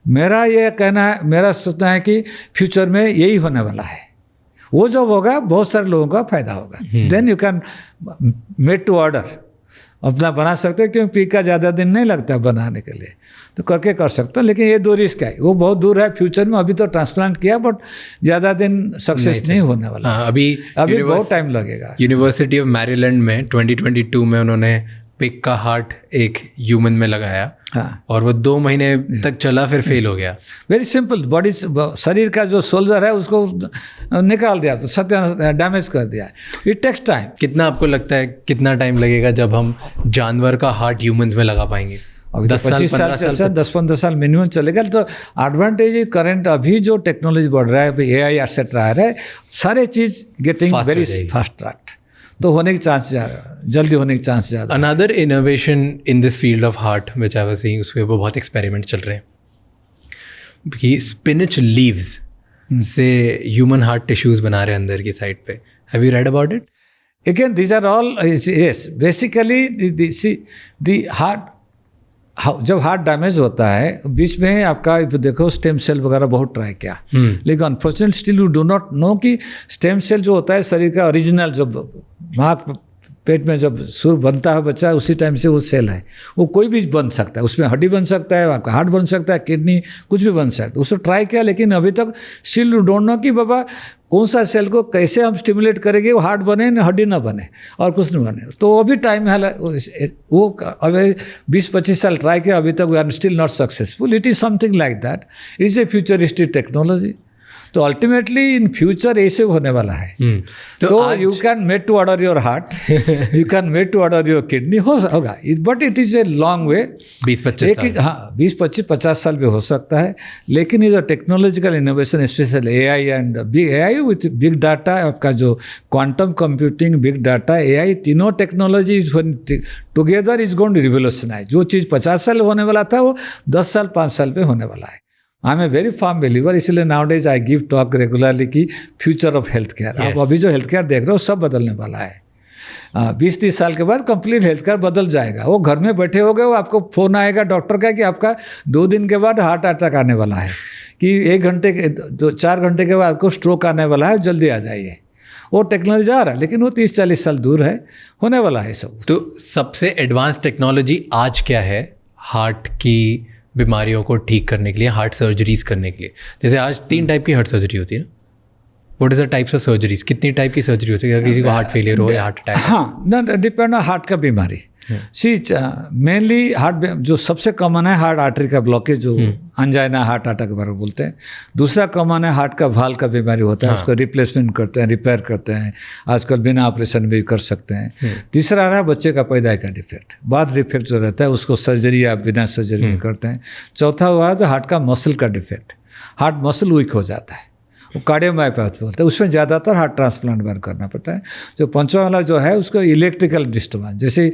मेरा ये कहना है, मेरा सोचना है कि फ्यूचर में यही होने वाला है। वो जब होगा बहुत सारे लोगों का फायदा होगा। Then you can made to order, अपना बना सकते हो, क्योंकि पी का ज़्यादा दिन नहीं लगता बनाने के लिए, तो करके कर सकते हो। लेकिन ये 2 रिस्क है, वो बहुत दूर है फ्यूचर में। अभी तो ट्रांसप्लांट किया बट ज़्यादा दिन सक्सेस नहीं होने वाला। हाँ, अभी बहुत टाइम लगेगा। यूनिवर्सिटी ऑफ मैरीलैंड में 2022 में उन्होंने पिग का हार्ट एक ह्यूमन में लगाया। हाँ, और वो 2 महीने तक चला, फिर फेल हो गया। वेरी सिंपल, बॉडी शरीर का जो सोल्जर है उसको निकाल दिया, तो सत्य डैमेज कर दिया। It takes time. कितना आपको लगता है कितना टाइम लगेगा जब हम जानवर का हार्ट ह्यूमंस में लगा पाएंगे? अभी 25 साल से अच्छा 10-15 साल मिनिमम चलेगा। तो एडवांटेज करंट अभी जो टेक्नोलॉजी बढ़ रहा है, AI एक्सेट्रा आ रहा है, सारे चीज़ गेटिंग वेरी फास्ट ट्रैक, तो होने की चांस जल्दी होने की चांस ज़्यादा। Another innovation in this field of heart which I was seeing, उस पर बहुत एक्सपेरिमेंट चल रहे हैं कि स्पिनच लीव्स से ह्यूमन हार्ट टिश्यूज बना रहे हैं अंदर की साइड पे। Have you read about it? Again, these are all, yes, basically the heart, जब हार्ट डैमेज होता है बीच में आपका देखो स्टेम सेल वगैरह बहुत ट्राई किया, लेकिन unfortunately still you do not know कि स्टेम सेल जो होता है शरीर का ओरिजिनल, जो माँ पेट में जब सुर बनता है बच्चा, उसी टाइम से वो सेल है, वो कोई भी बन सकता है। उसमें हड्डी बन सकता है, आपका हार्ट बन सकता है, किडनी, कुछ भी बन सकता है। उसको ट्राई किया, लेकिन अभी तक स्टिल यू डोंट नो कि बाबा कौन सा सेल को कैसे हम स्टिमुलेट करेंगे वो हार्ट बने ना हड्डी ना बने और कुछ नहीं बने। तो अभी टाइम है, वो अभी 20-25 साल ट्राई किया, अभी तक we are still not successful. It is something like that, it is a futuristic technology. तो अल्टीमेटली इन फ्यूचर ऐसे होने वाला है। तो you can made to order your heart, you can made to order your kidney, होगा, but it is a long way. 20-25 साल, हाँ 20-25-50 साल भी हो सकता है। लेकिन ये जो technological innovation, special AI and AI with big data, आपका जो quantum computing, big data, AI, तीनों technology together is going to revolutionise. जो चीज़ 50 साल होने वाला था वो 10 साल 5 साल पे होने वाला है। I am a very firm believer, इसलिए nowadays I give talk regularly की फ्यूचर ऑफ हेल्थ केयर। आप अभी जो हेल्थ केयर देख रहे हो सब बदलने वाला है। 20-30 साल के बाद कंप्लीट हेल्थ केयर बदल जाएगा। वो घर में बैठे हो गए, वो आपको फ़ोन आएगा डॉक्टर का कि आपका 2 दिन के बाद हार्ट अटैक आने वाला है, कि 1 घंटे के 4 घंटे के बाद आपको स्ट्रोक आने वाला है, जल्दी आ जाइए। वो टेक्नोलॉजी आ रहा है, लेकिन वो 30-40 साल दूर है, होने वाला है सब। तो सबसे एडवांस टेक्नोलॉजी आज क्या है हार्ट की बीमारियों को ठीक करने के लिए, हार्ट सर्जरीज करने के लिए? जैसे आज 3 टाइप की हार्ट सर्जरी होती है ना, what is the types of surgeries? कितनी टाइप की सर्जरी हो सकती है? किसी को हार्ट फेलियर हो या हार्ट अटैक? हाँ, ना डिपेंड ऑन हार्ट का बीमारी। सी मेनली हार्ट जो सबसे कॉमन है हार्ट आर्टरी का ब्लॉकेज, जो अंजाइना हार्ट अटैक के बारे में बोलते हैं। दूसरा कॉमन है हार्ट का वाल्व का बीमारी होता है, उसको रिप्लेसमेंट करते हैं, रिपेयर करते हैं, आजकल बिना ऑपरेशन भी कर सकते हैं। तीसरा रहा बच्चे का पैदाइश का डिफेक्ट, बाद डिफेक्ट जो रहता है उसको सर्जरी या बिना सर्जरी में करते हैं। चौथा हुआ तो हार्ट का मसल का डिफेक्ट, हार्ट मसल वीक हो जाता है, वो कार्डियोमायोपैथी बोलते हैं, उसमें ज़्यादातर हार्ट ट्रांसप्लांट बार करना पड़ता है। जो पंचवा वाला जो है उसको इलेक्ट्रिकल डिस्टर्बेंस, जैसे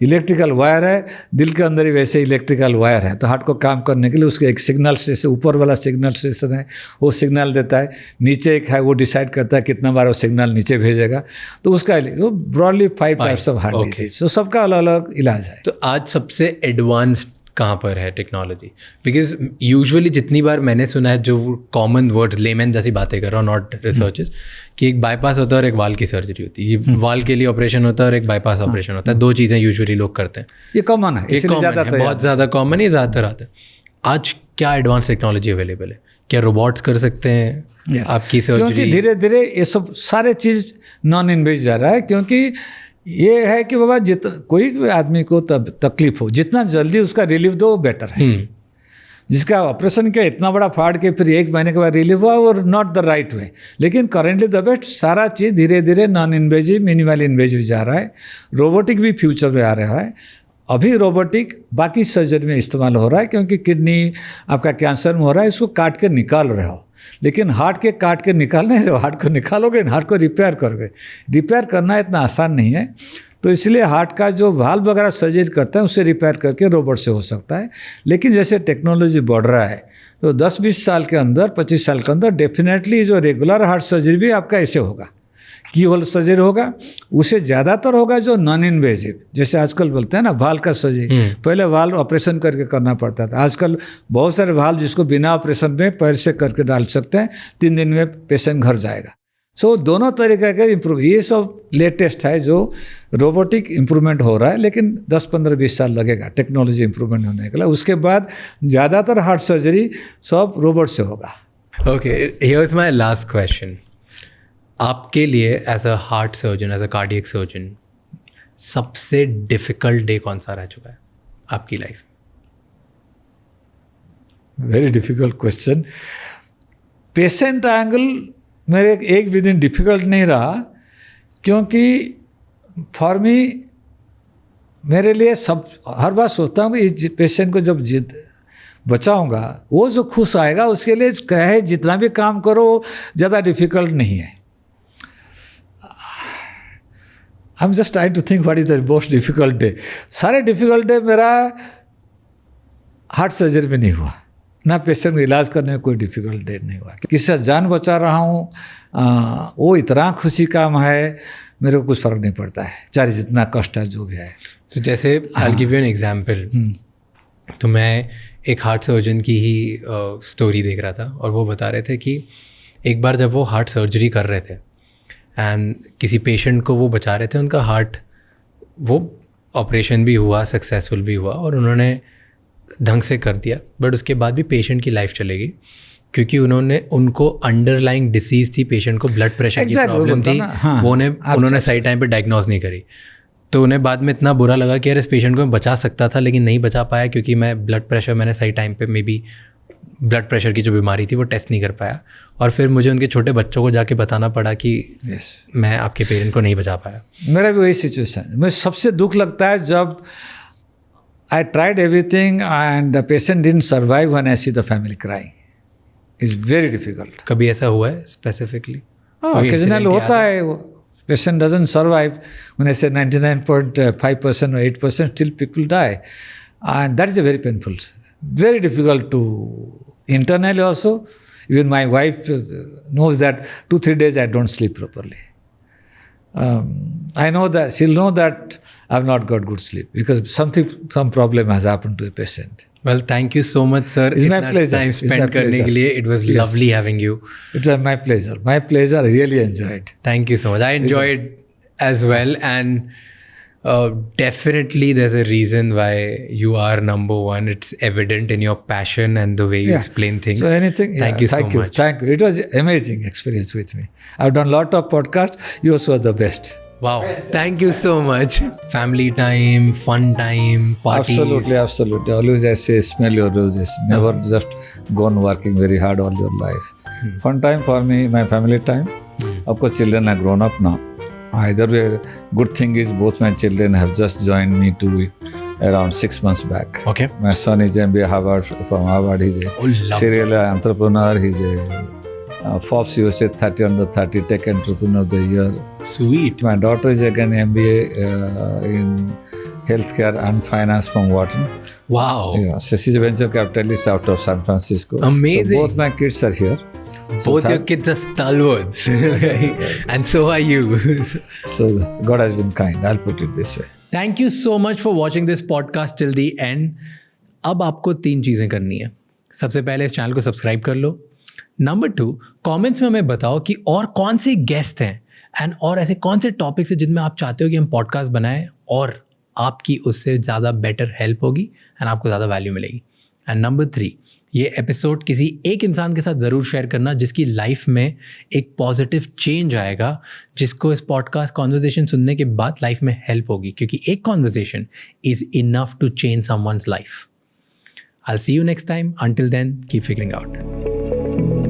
इलेक्ट्रिकल वायर है दिल के अंदर ही, वैसे इलेक्ट्रिकल वायर है। तो हार्ट को काम करने के लिए उसके एक सिग्नल स्टेशन, ऊपर वाला सिग्नल स्टेशन है वो सिग्नल देता है, नीचे एक है वो डिसाइड करता है कितना बार वो सिग्नल नीचे भेजेगा। तो उसका broadly 5 types of heart disease, तो सबका अलग अलग इलाज है। तो आज सबसे एडवांस्ड कहाँ पर है टेक्नोलॉजी? बिकॉज यूजुअली जितनी बार मैंने सुना है, जो कॉमन वर्ड्स लेमैन जैसी बातें कर रहा हूँ, नॉट रिसर्चर्स, कि एक बाईपास होता है और एक वाल की सर्जरी होती है। ये वाल के लिए ऑपरेशन होता है और एक बाईपास ऑपरेशन होता है। 2 चीज़ें यूजुअली लोग करते हैं। ये कॉमन है, इसलिए बहुत ज़्यादा कॉमन है, ज़्यादातर आता है। आज क्या एडवांस टेक्नोलॉजी अवेलेबल है? क्या रोबोट्स कर सकते हैं आपकी सर्जरी? क्योंकि धीरे धीरे ये सब सारे चीज़ नॉन इन्वेज जा रहा है। क्योंकि ये है कि बाबा कोई भी आदमी को तकलीफ हो, जितना जल्दी उसका रिलीफ दो बेटर है। जिसका ऑपरेशन किया इतना बड़ा फाड़ के फिर 1 महीने के बाद रिलीफ हुआ, और नॉट द राइट वे। लेकिन करेंटली द बेस्ट सारा चीज़ धीरे धीरे नॉन इन्वेजिव, मिनिमल इन्वेजिव जा रहा है। रोबोटिक भी फ्यूचर में आ रहा है। अभी रोबोटिक बाकी सर्जरी में इस्तेमाल हो रहा है, क्योंकि किडनी आपका कैंसर में हो रहा है, इसको काट के निकाल रहे हो। लेकिन हार्ट के काट के निकाल नहीं रहे हो, हार्ट को निकालोगे, हार्ट को रिपेयर करोगे। रिपेयर करना इतना आसान नहीं है, तो इसलिए हार्ट का जो वाल्व वगैरह सर्जरी करता है उससे रिपेयर करके रोबोट से हो सकता है। लेकिन जैसे टेक्नोलॉजी बढ़ रहा है, तो 10-20 साल के अंदर, 25 साल के अंदर डेफिनेटली जो रेगुलर हार्ट सर्जरी भी आपका ऐसे होगा, की होल सर्जरी होगा। उसे ज़्यादातर होगा जो नॉन इन्वेजिव, जैसे आजकल बोलते हैं ना वाल्व का सर्जरी। पहले वाल्व ऑपरेशन करके करना पड़ता था, आजकल बहुत सारे वाल्व जिसको बिना ऑपरेशन में पैर से करके डाल सकते हैं, 3 दिन में पेशेंट घर जाएगा। सो दोनों तरीके के इम्प्रूव, ये सब लेटेस्ट है जो रोबोटिक इम्प्रूवमेंट हो रहा है, लेकिन 10-15-20 साल लगेगा टेक्नोलॉजी इम्प्रूवमेंट होने के लिए। उसके बाद ज़्यादातर हार्ट सर्जरी सब रोबोट से होगा। Okay, here is my last question. आपके लिए as a heart surgeon, as a cardiac surgeon, सबसे डिफ़िकल्ट डे कौन सा रह चुका है आपकी life? Very difficult question. Patient angle मेरे एक भी दिन डिफिकल्ट नहीं रहा, क्योंकि फॉर मी, मेरे लिए सब हर बार सोचता हूँ कि इस पेशेंट को जब बचाऊंगा, वो जो खुश आएगा उसके लिए कहे जितना भी काम करो ज़्यादा डिफिकल्ट नहीं है। I am just trying to think what is the most difficult day. सारे डिफिकल्ट डे मेरा हार्ट सर्जरी में नहीं हुआ, ना पेशेंट का इलाज करने में कोई डिफिकल्ट डे नहीं हुआ। किसी से जान बचा रहा हूँ, वो इतना खुशी काम है, मेरे को कुछ फ़र्क नहीं पड़ता है, चाहे जितना कष्ट है जो भी है। तो जैसे I will give you an example. तो मैं एक हार्ट सर्जन की ही स्टोरी देख रहा था, और वो बता रहे थे कि एक बार जब वो हार्ट सर्जरी कर रहे थे एंड किसी पेशेंट को वो बचा रहे थे, उनका हार्ट, वो ऑपरेशन भी हुआ, सक्सेसफुल भी हुआ और उन्होंने ढंग से कर दिया, बट उसके बाद भी पेशेंट की लाइफ चलेगी, क्योंकि उनको अंडरलाइंग डिसीज़ थी, पेशेंट को ब्लड प्रेशर की प्रॉब्लम थी। हाँ, वो उन्होंने सही टाइम पे डायग्नोज नहीं करी। तो उन्हें बाद में इतना बुरा लगा कि यार इस पेशेंट को मैं बचा सकता था, लेकिन नहीं बचा पाया, क्योंकि मैंने सही टाइम पे मे बी ब्लड प्रेशर की जो बीमारी थी वो टेस्ट नहीं कर पाया, और फिर मुझे उनके छोटे बच्चों को जाके बताना पड़ा कि मैं आपके पेरेंट को नहीं बचा पाया। मेरा भी वही सिचुएशन। मुझे सबसे दुख लगता है जब I tried everything and the patient didn't survive when I see the family crying. It's very difficult. कभी ऐसा हुआ है स्पेसिफिकली? ओकेजनल होता है, patient doesn't survive. When I say 99.5% or 8%, still people die. And that is a very painful, very difficult to internally also. Even my wife knows that 2-3 days I don't sleep properly. I know that she'll know that I've not got good sleep because some problem has happened to a patient. Well, thank you so much, sir. It's my pleasure. Time spent करने के लिए. It was lovely having you. It was my pleasure. My pleasure. I really enjoyed. Thank you so much. I enjoyed as well, and definitely there's a reason why you are number one. It's evident in your passion and the way you explain things. So anything. Thank you so much. Thank you. It was amazing experience with me. I've done a lot of podcasts. Yours was the best. Wow. Thank you so much. Family time, fun time, parties. Absolutely. Always I say, smell your roses. Never just go on working very hard all your life. Fun time for me, my family time. Of course, children are grown up now. Either way, good thing is both my children have just joined me around 6 months back. Okay. My son is MBA from Harvard. He's a serial entrepreneur. He's a Forbes USA 30 under 30 Tech Entrepreneur of the Year. Sweet. My daughter is again MBA in Healthcare and Finance from Wharton. Wow. Yeah, so she's a venture capitalist out of San Francisco. Amazing. So both my kids are here. Both your kids are stalwarts. And so are you. So God has been kind. I'll put it this way. Thank you so much for watching this podcast till the end. अब आपको 3 चीज़ें करनी है। सबसे पहले इस channel को subscribe कर लो। नंबर 2, कमेंट्स में हमें बताओ कि और कौन से गेस्ट हैं एंड और ऐसे कौन से टॉपिक्स हैं जिनमें आप चाहते हो कि हम पॉडकास्ट बनाएं और आपकी उससे ज़्यादा बेटर हेल्प होगी एंड आपको ज़्यादा वैल्यू मिलेगी। एंड नंबर 3, ये एपिसोड किसी एक इंसान के साथ ज़रूर शेयर करना जिसकी लाइफ में एक पॉजिटिव चेंज आएगा, जिसको इस पॉडकास्ट कॉन्वर्जेसन सुनने के बाद लाइफ में हेल्प होगी, क्योंकि एक conversation is enough to change someone's life. I'll see you next time. Until then, keep figuring out.